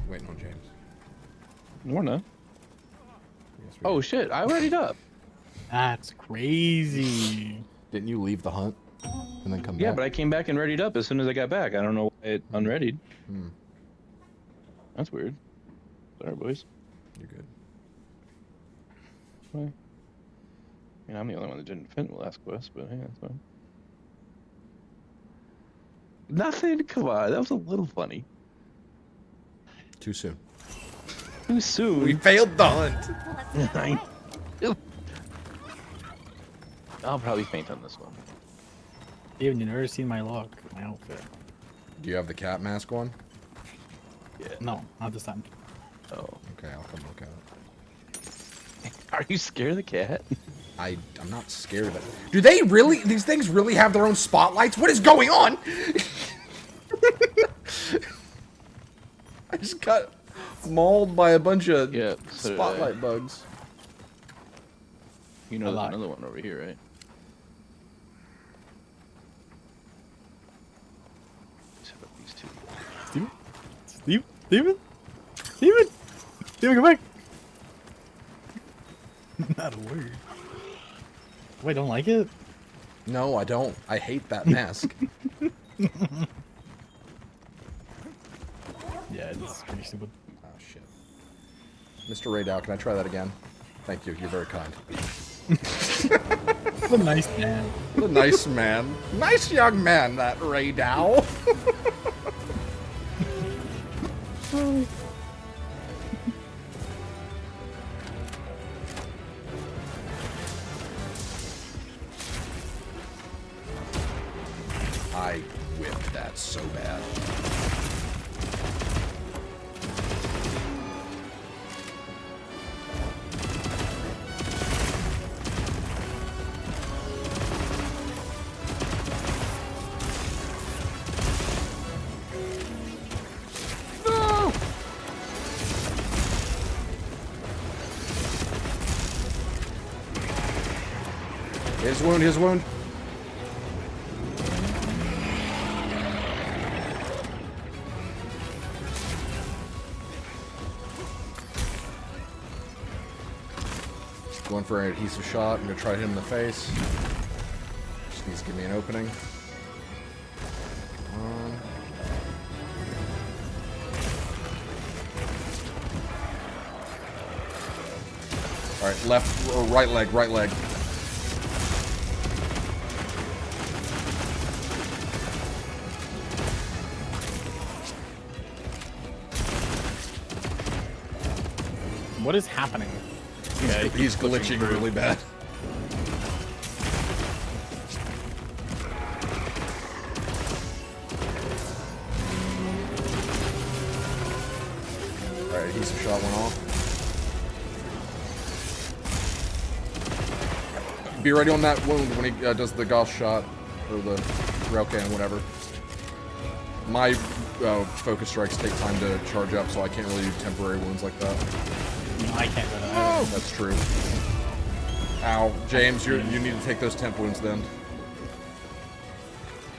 Waiting on James. Morna. Yes, we Oh did. shit! I readied up. That's crazy. Didn't you leave the hunt and then come Yeah, back? but I came back and readied up as soon as I got back. I don't know why it unreadied. Hmm. That's weird. Sorry, boys. You're good. Fine. I mean, I'm the only one that didn't fit in the last quest, but hey, that's fine. Nothing. Come on, that was a little funny. Too soon. Too soon. We failed the hunt. Let's get I- away. I'll probably faint on this one. Even you never seen my look, my outfit. Do you have the cat mask on? Yeah. No, not this time. Oh. Okay, I'll come look at it. Are you scared of the cat? I'm not scared of it. Do they really? These things really have their own spotlights? What is going on? I just got mauled by a bunch of Yeah, so did spotlight I. bugs. You know, I there's lied. another one over here, right? Let's hit up these two. Steven? Steven? Steven? Steven, come back! Not a word. Wait, don't like it? No, I don't. I hate that mask. Yeah, it's pretty stupid. Oh, shit. Mr. Raydow, can I try that again? Thank you. You're very kind. What a nice man. What a nice man. Nice young man, that Raydow. I whipped that so bad. No! His wound, his wound. Going for an adhesive shot. I'm gonna try to hit him in the face. Just needs to give me an opening. Come on. Alright, left or right leg, right leg. What is happening? Yeah, He's glitching really bad. adhesive shot went off. Be ready on that wound when he does the Gauss shot, or the railcan, whatever. My focus strikes take time to charge up, so I can't really do temporary wounds like that. No, I can't do that. Oh, that's true. Ow. James, you need to take those temp wounds then.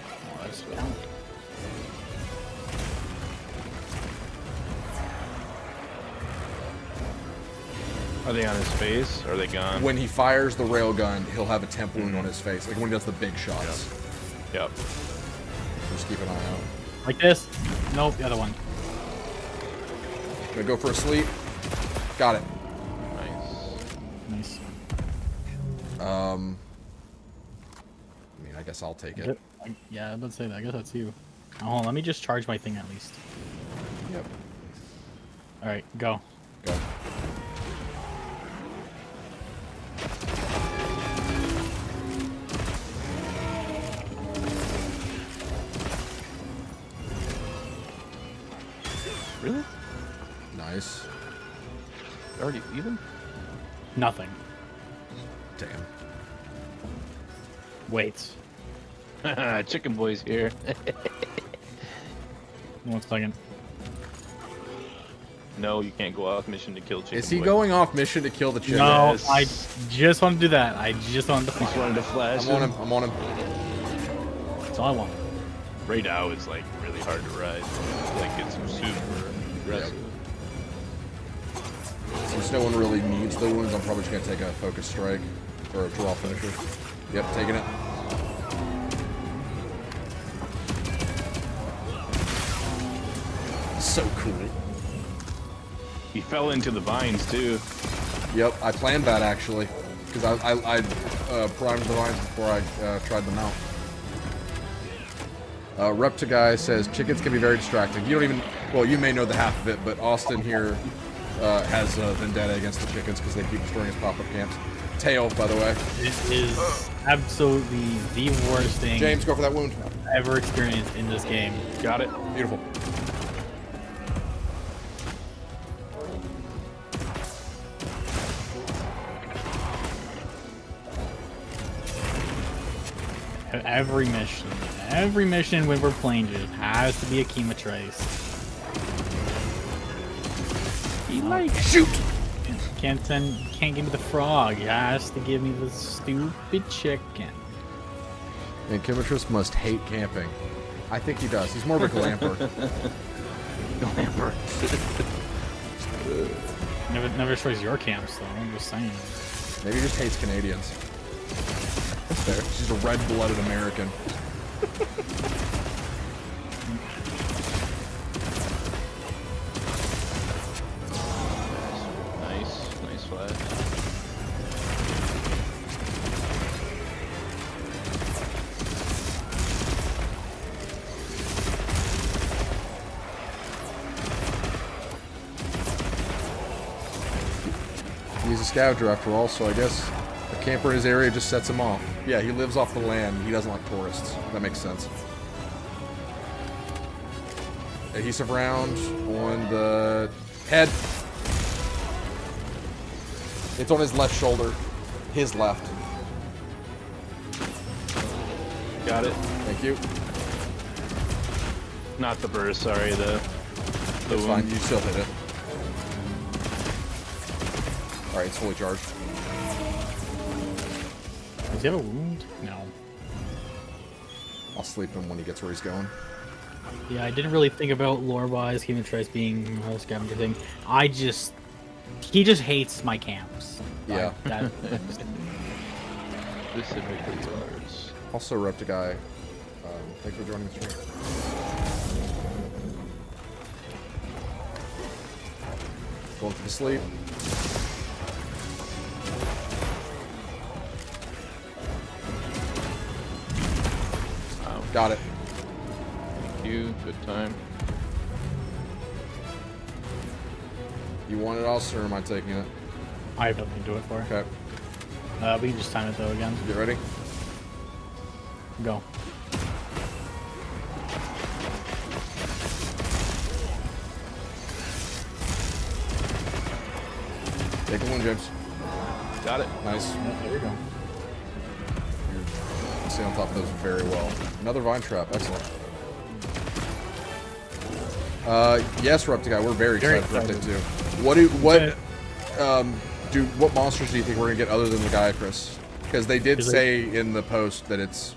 Oh, that's count. Are they on his face? Or are they gone? When he fires the railgun, he'll have a temp wound on his face, like when he does the big shots. Yep. Just keep an eye out. Like this? Nope, the other one. Gonna go for a sleep. Got it. Nice. Nice. I mean, I guess I'll take it. Yeah, let's say that. I guess that's you. Oh, hold on, let me just charge my thing at least. Yep. Alright, go. Go. Really? Nice. Already even? Nothing. Damn. Wait. Chicken boy's here. 1 second. No, you can't go off mission to kill chicken Is he boy. going off mission to kill the chicken? No, Yes. I just want to do that. I just want to Just wanted to flash I'm on him. I'm on him. That's all I want. Right now is like really hard to ride. Like it's super aggressive. Since no one really needs the wounds, I'm probably just gonna take a focus strike or a draw finisher. Yep, taking it. So cool. He fell into the vines too. Yep, I planned that actually, because I primed the vines before I tried them out. Repta guy says chickens can be very distracting. You don't even, well, you may know the half of it, but Austin here has a vendetta against the chickens because they keep destroying his pop-up camps. Tail, by the way. It is absolutely the worst thing James, go for that wound. I've ever experienced in this game. Got it. Beautiful. Every mission when we're playing just has to be a Kima trace. He like Shoot! Can't give me the frog. He has to give me the stupid chicken. And Kimitris must hate camping. I think he does. He's more of a glamper. Glamper. Never destroys your camps though. I'm just saying. Maybe he just hates Canadians. That's fair. She's a red-blooded American. Nice flash. He's a scavenger after all, so I guess a camper in his area just sets him off. Yeah, he lives off the land. He doesn't like tourists. That makes sense. Adhesive round on the head. It's on his left shoulder. His left. Got it. Thank you. Not the burst, sorry, the It's wound. fine. You still hit it. Alright, it's fully charged. Does he have a wound? No. I'll sleep him when he gets where he's going. Yeah, I didn't really think about lore-wise Kima trace being the whole scavenger thing. He just hates my camps. Yeah. That, Specifically yours. Also, Repta guy, thanks for joining the stream. Going for the sleep. Wow. Got it. Thank you. Good time. You want it, Austin, or am I taking it? I have nothing to do it for. Okay. We can just time it though again. Get ready. Go. Take the one, James. Got it. Nice. There we go. You're staying on top of those very well. Another vine trap. Excellent. Yes, Repticai, we're very excited for Reptic too. What monsters do you think we're gonna get other than the Gaiacris? Because they did say in the post that it's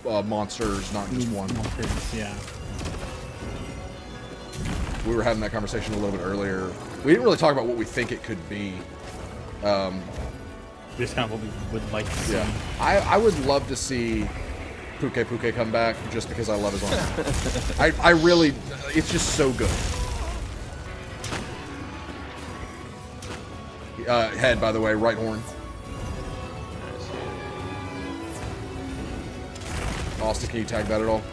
monsters, not just one. Monsters, yeah. We were having that conversation a little bit earlier. We didn't really talk about what we think it could be. Just kind of what we would like to see. Yeah, I would love to see Puke come back just because I love his armor. I really, it's just so good. Head, by the way, right horn. Austin, can you tag that at all?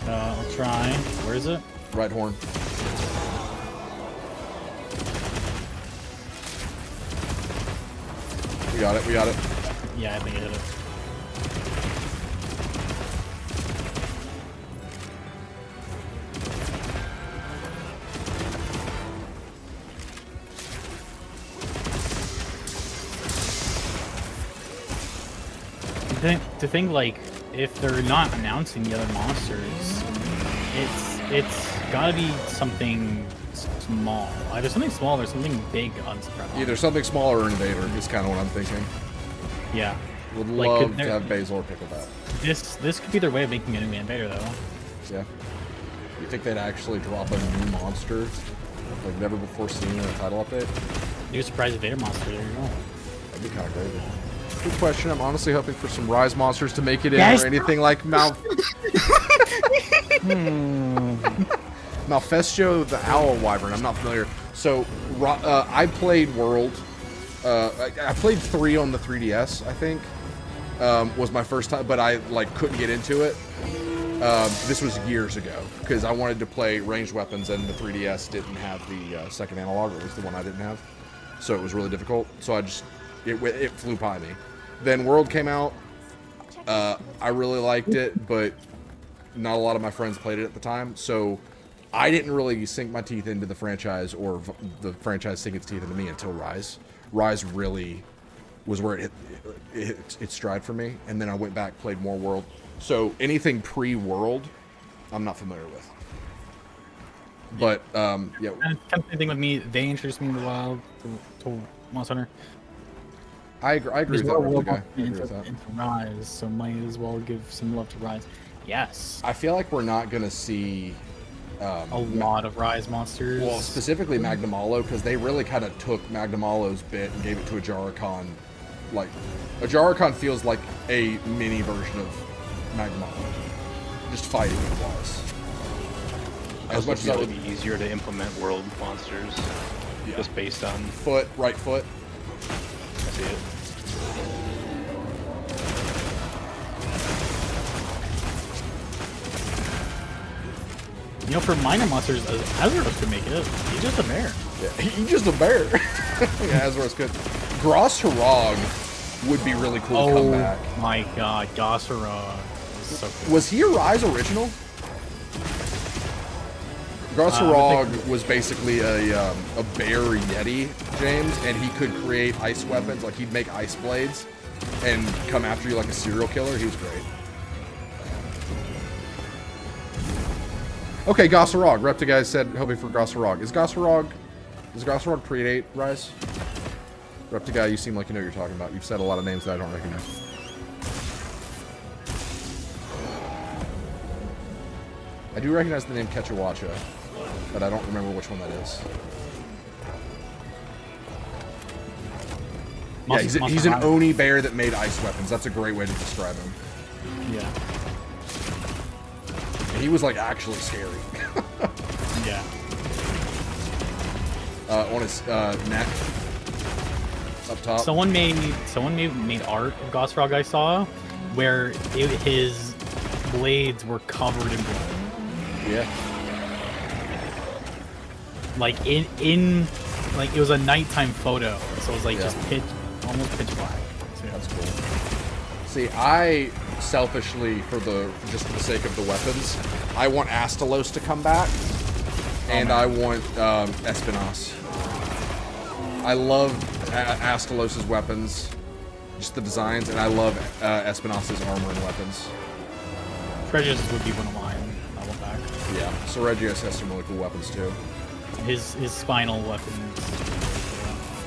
I'll try. Where is it? Right horn. We got it, we got it. Yeah, I think I hit it. To think like if they're not announcing the other monsters, it's gotta be something small. Either something small or something big on Surprise. Either something smaller or Invader is kind of what I'm thinking. Yeah. Would Like, love to have Basil or Pickleback. This could be their way of making a new Invader though. Yeah. You think they'd actually drop a new monster, like never before seen in a title update? New Surprise Invader monster. There you go. That'd be kind of crazy. Good question. I'm honestly hoping for some Rise monsters to make it in, Yes. or anything like Malfestio the Owl Wyvern. I'm not familiar. So I played World. I played 3 on the 3DS. I think was my first time, but I couldn't get into it. This was years ago because I wanted to play ranged weapons, and the 3DS didn't have the second analog, or at least the one I didn't have. So it was really difficult. So it flew by me. Then World came out. I really liked it, but not a lot of my friends played it at the time. So I didn't really sink my teeth into the franchise, or the franchise sink its teeth into me until Rise. Rise really was where it hit its stride for me. And then I went back, played more World. So anything pre-World, I'm not familiar with. But yeah. Kind of same thing with me. They introduced me to WoW, to Monster Hunter. I agree with that. I agree with that. Into Rise, so might as well give some love to Rise. Yes. I feel like we're not gonna see A lot of Rise monsters. well, specifically Magnamalo, because they really kind of took Magnamalo's bit and gave it to Ajaricon. Like, Ajaricon feels like a mini version of Magnamalo, just fighting wise. As much as that would would be easier to implement world monsters, Yeah. just based on right foot. see it. You know, for minor monsters, Azeroth could make it. He's just a bear. Yeah, he's just a bear. Yeah, Azeroth's good. Gross Harag would be really cool to come back. Oh my god, Gossera is so cool. Was he a Rise original? Gross was basically a bear yeti, James, and he could create ice weapons. Like, he'd make ice blades and come after you like a serial killer. He was great. Okay, Gossarog. Repta guys said hoping for Gossarog. Does Gossarog predate Rise? Repta guy, you seem like you know what you're talking about. You've said a lot of names that I don't recognize. I do recognize the name Ketchawacha, but I don't remember which one that is. Yeah, he's an Oni bear that made ice weapons. That's a great way to describe him. Yeah. He was like actually scary. Yeah. On his neck, up top. Someone made art of Gossrog I saw, where his blades were covered in blood. Yeah. Like in like it was a nighttime photo, so it was like just almost pitch black. So, yeah. That's cool. See, I selfishly, for the sake of the weapons, I want Astalos to come back, And I want Espinas. I love Astalos' weapons, just the designs, and I love Espinas' armor and weapons. Treasures would be one of mine. I want back. Yeah, Seregios has some really cool weapons too. His spinal weapons.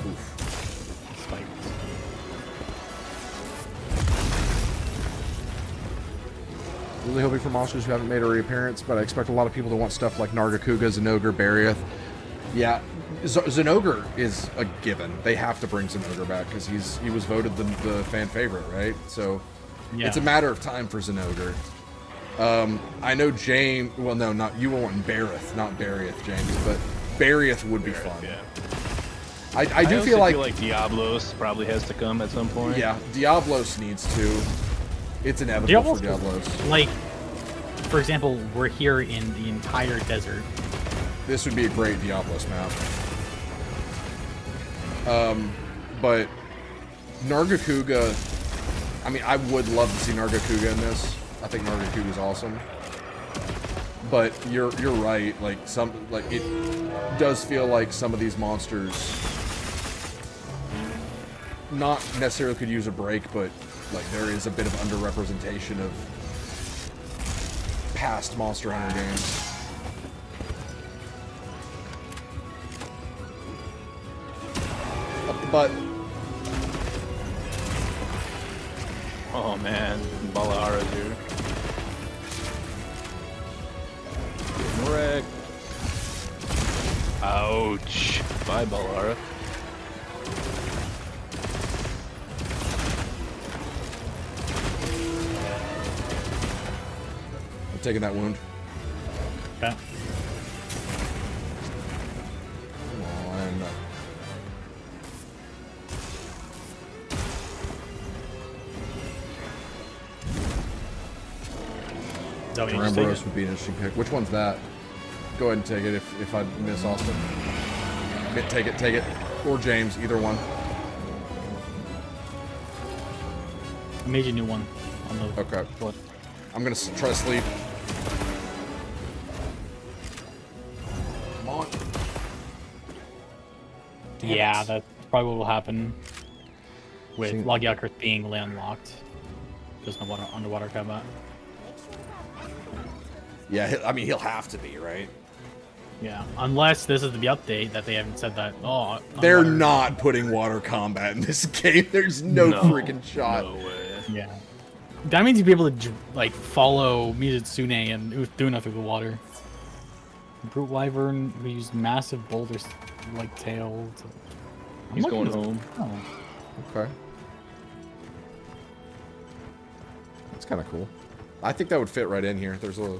Oof. Spikes. Really hoping for monsters who haven't made a reappearance, but I expect a lot of people to want stuff like Nargacuga, Zinogre, Barioth. Yeah, Zinogre is a given. They have to bring Zinogre back because he was voted the fan favorite, right? So it's a matter of time for Zinogre. I know James. Well, no, not you were wanting Barioth, not Barioth, James, but Barioth would be fun. Yeah. I do feel like Diablos probably has to come at some point. Yeah, Diablos needs to. It's inevitable for Diablos. Like, for example, we're here in the entire desert. This would be a great Diablos map. But Nargacuga, I mean, I would love to see Nargacuga in this. I think Nargacuga is awesome. But you're right. Like it does feel like some of these monsters not necessarily could use a break, but like there is a bit of underrepresentation of past Monster Hunter games. But Oh man, Balahara, dude. Getting wrecked. Ouch. Bye, Balahara. I'm taking that wound. Okay. Come on. Ramboros would be an interesting pick. Which one's that? Go ahead and take it if I miss Austin. Take it. Or James, either one. I made you a new one on the Okay. board. I'm gonna try to sleep. Come on. Yeah, that's probably what will happen with Sing- Logyakert being landlocked. There's no underwater combat. Yeah, I mean, he'll have to be, right? Yeah, unless this is the update that they haven't said that. Oh, They're underwater- not putting water combat in this game. There's no freaking shot. No way. Yeah, that means you'd be able to like follow Mizutsune and Uthuna through the water. Brute Wyvern who used massive boulders like tail. He's going home. Oh. Okay. That's kind of cool. I think that would fit right in here. There's a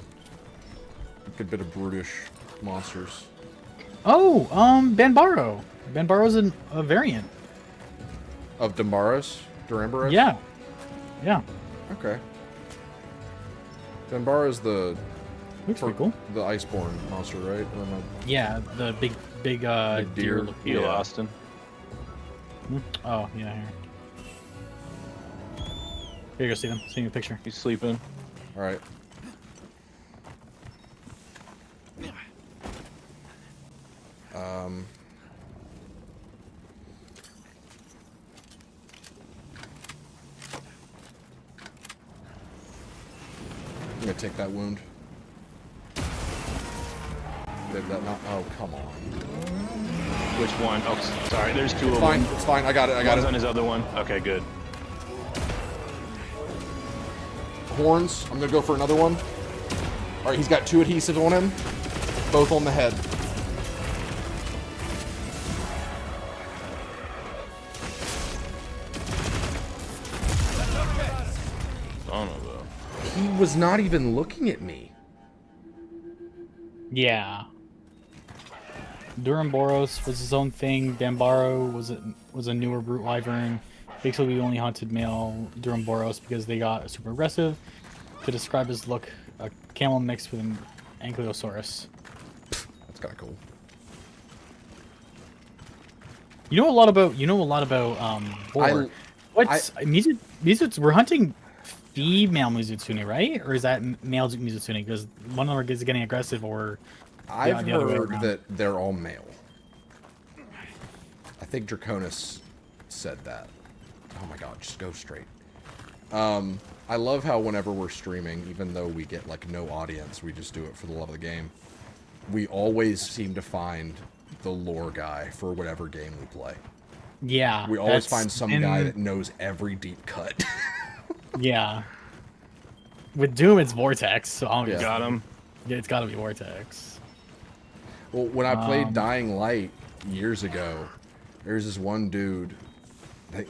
good bit of brutish monsters. Oh, Banbaro. Banbaro's a variant. Of Dambaros? Durambaros? Yeah. Yeah. Okay. Dambaro's the Looks pretty cool. the iceborne monster, right? Or am Yeah, the big Big deer. deer. Look. Heal Yeah. Austin. Oh, yeah, here. Here you go, see them. See your picture. He's sleeping. All right. I'm gonna take that wound. Did that not? Oh, come on. Which one? Oh, sorry. There's two of Fine, them. it's fine. I got it. I got One's on it. his other one. Okay, good. Horns. I'm gonna go for another one. All right, he's got 2 adhesives on him, both on the head. Son of a. He was not even looking at me. Yeah. Duramboros was his own thing. Banbaro was a newer brute wyvern. Basically, we only hunted male Duramboros because they got super aggressive. To describe his look, a camel mixed with an Ankylosaurus. That's kind of cool. You know a lot about boar. What's Mizutsune? We're hunting female Mizutsune, right? Or is that male Mizutsune? Because one of them is getting aggressive, or I've the other way heard around. that they're all male. I think Draconis said that. Oh my god, just go straight. I love how whenever we're streaming, even though we get like no audience, we just do it for the love of the game. We always seem to find the lore guy for whatever game we play. Yeah. We always that's find some been- guy that knows every deep cut. Yeah. With Doom, it's Vortex, so I'm Yeah. Got him. yeah, it's gotta be Vortex. Well, when I played Dying Light years ago, there was this one dude.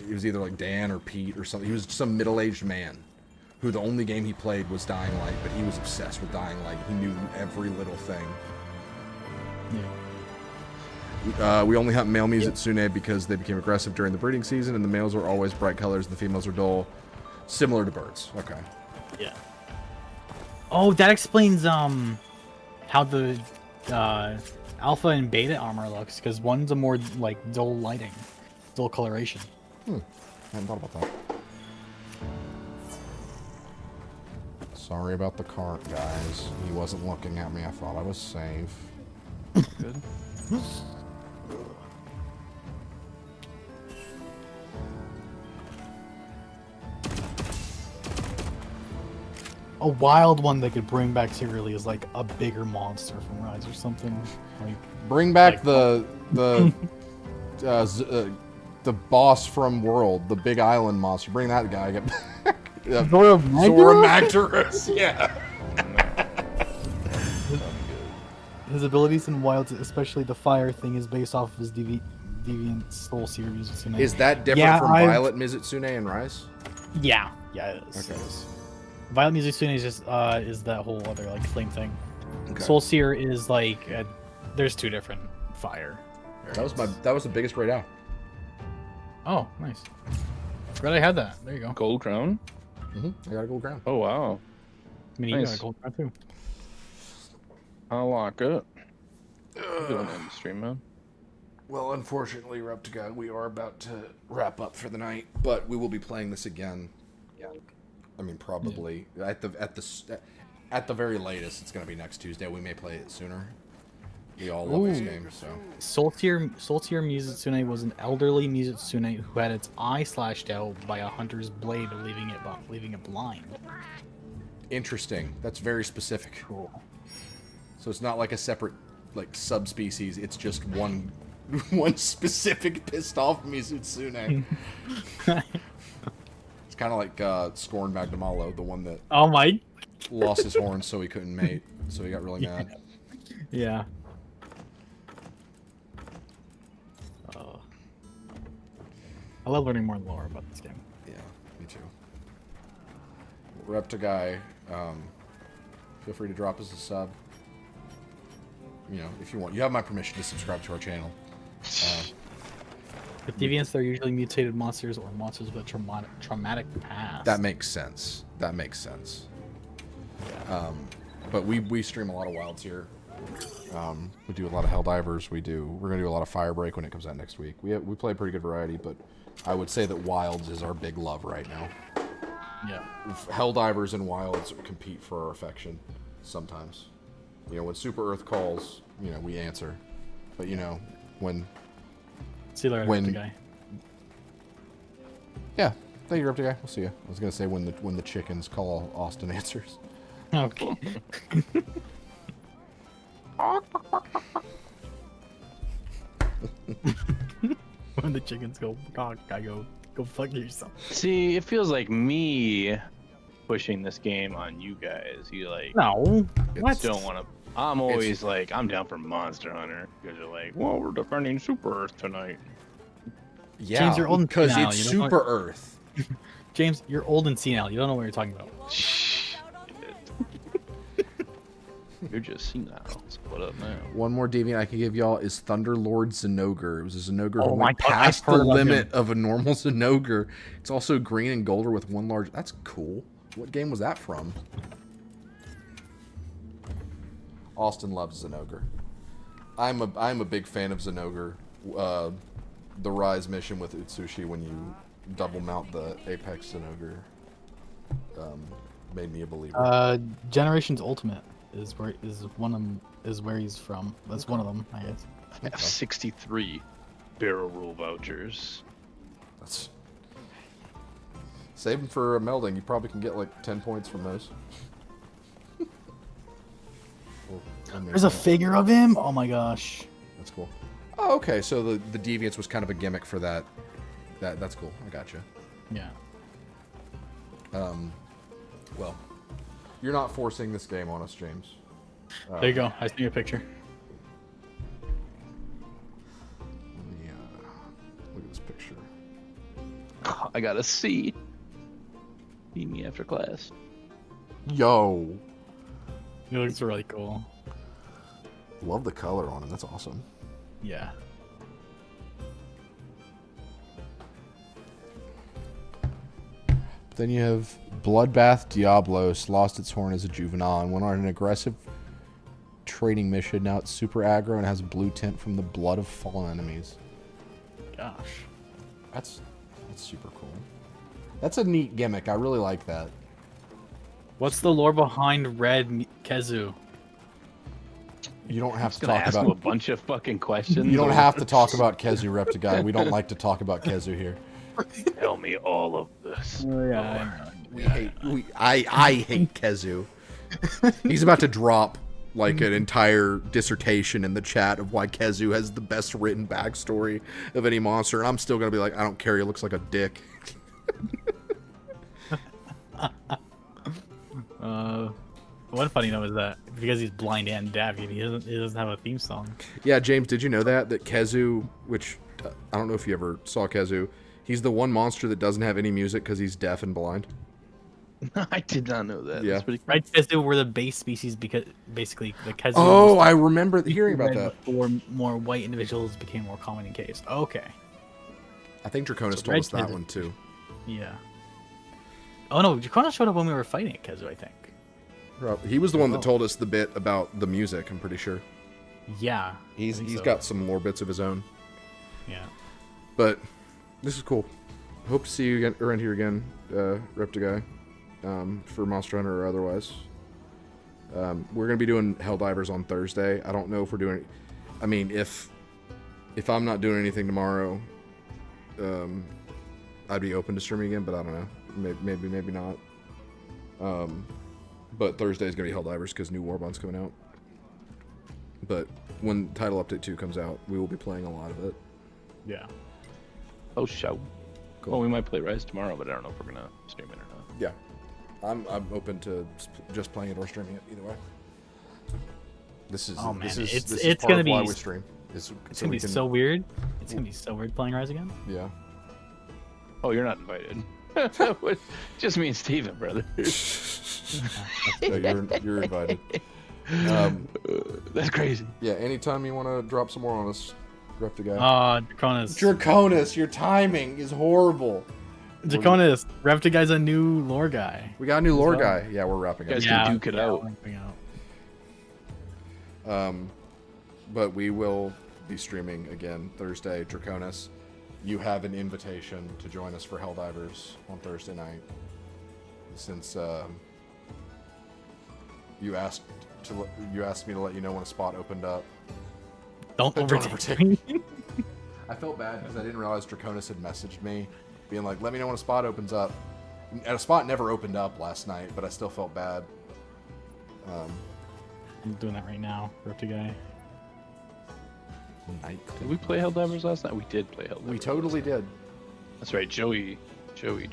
He was either like Dan or Pete or something. He was some middle-aged man who the only game he played was Dying Light, but he was obsessed with Dying Light. He knew every little thing. Yeah. We only hunt male Mizitsune because they became aggressive during the breeding season, and the males are always bright colors and the females are dull, similar to birds. Okay. Yeah. Oh, that explains how the alpha and beta armor looks, because one's a more like dull lighting, dull coloration. I hadn't thought about that. Sorry about the cart, guys. He wasn't looking at me. I thought I was safe. Good. A wild one they could bring back serially is like a bigger monster from Rise or something. Like Bring back Like- the boss from World, the Big Island monster. Bring that guy back. Zora Zora Magdaros. Yeah. His abilities in Wilds, especially the fire thing, is based off of his deviant soul series. Is that different Yeah, from I've- Violet Mizitsune and Rise? Yeah, it is. Okay. It is. Violet Mizitsune is just is that whole other like flame thing. Okay. Soul Seer is like there's two different fire. That was the biggest raid out. Oh, nice. Forgot I had that. There you go. Gold crown. I got a gold crown. Oh wow. I mean, you got Nice. a gold crown too. I'll lock it. Doing end stream, man. Well, unfortunately, Reptica, we are about to wrap up for the night, but we will be playing this again. Yeah. I mean, probably at the very latest, it's going to be next Tuesday. We may play it sooner. We all love this Ooh. game, so. Soul Tier Mizitsune was an elderly Mizitsune who had its eye slashed out by a hunter's blade, leaving it blind. Interesting. That's very specific. Cool. So it's not like a separate, like, subspecies. It's just one specific pissed off Mizitsune. It's kind of like Scorn Magdamalo, the one that Oh my. lost his horns so he couldn't mate, so he got really mad. Yeah. I love learning more lore about this game. Yeah, me too. Reptaguy, feel free to drop us a sub. You know, if you want. You have my permission to subscribe to our channel. With deviants, they're usually mutated monsters or monsters with a traumatic past. That makes sense. That makes sense. But we stream a lot of wilds here. We do a lot of Helldivers. We're gonna do a lot of Firebreak when it comes out next week. We play a pretty good variety, but I would say that wilds is our big love right now. Yeah. Helldivers and wilds compete for our affection sometimes. You know, when Super Earth calls, you know, we answer. But you know, when See you later, When- guy. yeah, thank you, Reptaguy. We'll see you. I was gonna say when the chickens call, Austin answers. Okay. When the chickens go, I go fuck yourself. See, it feels like me pushing this game on you guys. You like No. What? don't want to. I'm always like, I'm down for Monster Hunter because you're like, well, we're defending Super Earth tonight. Yeah, James, you're old and because senile, it's you don't Super Earth. James, you're old and senile. You don't know what you're talking about. You're just senile. So what up now? One more deviant I can give y'all is Thunderlord Zenogre. It was a Zenogre Oh who my went God, I've past the heard about limit him. of a normal Zenogre. It's also green and golder with one large... That's cool. What game was that from? Austin loves Zenogre. I'm a big fan of Zenogre. The Rise mission with Utsushi when you double mount the Apex Zenogre made me a believer. Generations Ultimate. is where he's from. That's one of them, I guess. I have 63 barrel roll vouchers. That's save them for a melding. You probably can get like 10 points from those. Well, I mean, There's a figure of him. Oh my gosh. That's cool. Oh, okay. So the Deviants was kind of a gimmick for that. That's cool. I gotcha. Yeah. Well, you're not forcing this game on us, James. There you go. I see your picture. Let me look at this picture. I got a C. Meet me after class. Yo, He looks really cool. love the color on him. That's awesome. Yeah. Then you have Bloodbath Diablos lost its horn as a juvenile and went on an aggressive training mission. Now it's super aggro and has a blue tint from the blood of fallen enemies. Gosh. That's super cool. That's a neat gimmick. I really like that. What's the lore behind Red Kezu? You don't have to Gonna talk ask him a about. bunch of fucking questions. You don't have to talk about Kezu, Reptigai. We don't like to talk about Kezu here. Tell me all of this. Oh, yeah. I hate Kezu. He's about to drop like an entire dissertation in the chat of why Kezu has the best written backstory of any monster, and I'm still gonna be like, I don't care. He looks like a dick. One funny note is that because he's blind and deaf, he doesn't have a theme song. Yeah, James, did you know that Kezu, which I don't know if you ever saw Kezu, he's the one monster that doesn't have any music because he's deaf and blind. I did not know that. Yeah. That's pretty cool. Right, Kezu were the base species because basically the Kezu. Oh, was I remember hearing about red that. before more white individuals became more common in caves. Okay. I think Draconis So told Red us that Kezu. one too. Yeah. Oh no, Draconis showed up when we were fighting at Kezu, I think. He was the one that Oh. told us the bit about the music, I'm pretty sure. Yeah. He's I think so. got some more bits of his own. Yeah. But this is cool. Hope to see you again, around here again, Reptigai, for Monster Hunter or otherwise. We're gonna be doing Helldivers on Thursday. I don't know if we're doing. I mean, if I'm not doing anything tomorrow, I'd be open to streaming again. But I don't know. Maybe not. But Thursday is gonna be Helldivers because new Warbond's coming out. But when Title Update 2 comes out, we will be playing a lot of it. Yeah. Oh, show. Cool. Well, we might play Rise tomorrow, but I don't know if we're gonna stream it or not. Yeah, I'm open to just playing it or streaming it either way. This is Oh, man, this is it's part gonna of why be- we stream. It's gonna be so weird. It's gonna be so weird playing Rise again. Yeah. Oh, you're not invited. Just me and Steven, brother. No, you're invited. That's crazy. Yeah, anytime you want to drop some more on us, Reptigai. Draconis. Draconis, your timing is horrible. Draconis. Reptiguy's a new lore guy. We got a new lore well. guy. Yeah, we're wrapping You up. guys can duke it out. wrapping out. But we will be streaming again Thursday. Draconis, you have an invitation to join us for Helldivers on Thursday night. Since you asked me to let you know when a spot opened up. Don't Don't overtake me. I felt bad because I didn't realize Draconis had messaged me, being like, "Let me know when a spot opens up." And a spot never opened up last night, but I still felt bad. I'm doing that right now. Reptiguy. Did we play Helldivers last night? We did play Helldivers. We totally did. That's right. Joey joined.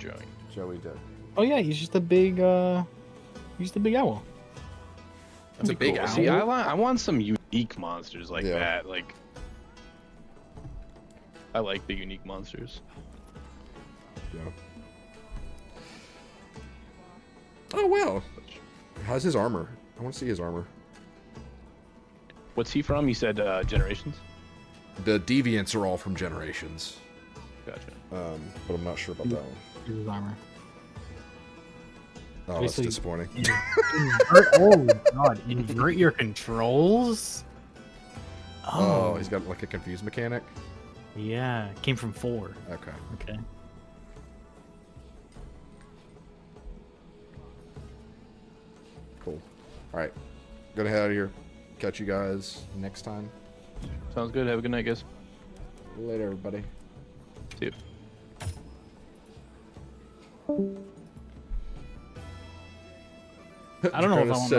Joey did. Oh yeah, he's just a big owl. That's a big owl. See, I want some unique monsters like Yeah. that. Like, I like the unique monsters. Yeah. Oh wow. How's his armor? I want to see his armor. What's he from? You said Generations. The deviants are all from Generations, Gotcha. but I'm not sure about that one. Here's his armor. Oh, that's Basically- disappointing. Oh god, invert your controls? Oh, he's got like a confused mechanic. Yeah, came from 4. Okay. Okay. Cool. All right. Gonna head out of here. Catch you guys next time. Sounds good. Have a good night, guys. Later, everybody. See you. I don't know if I Curtis want said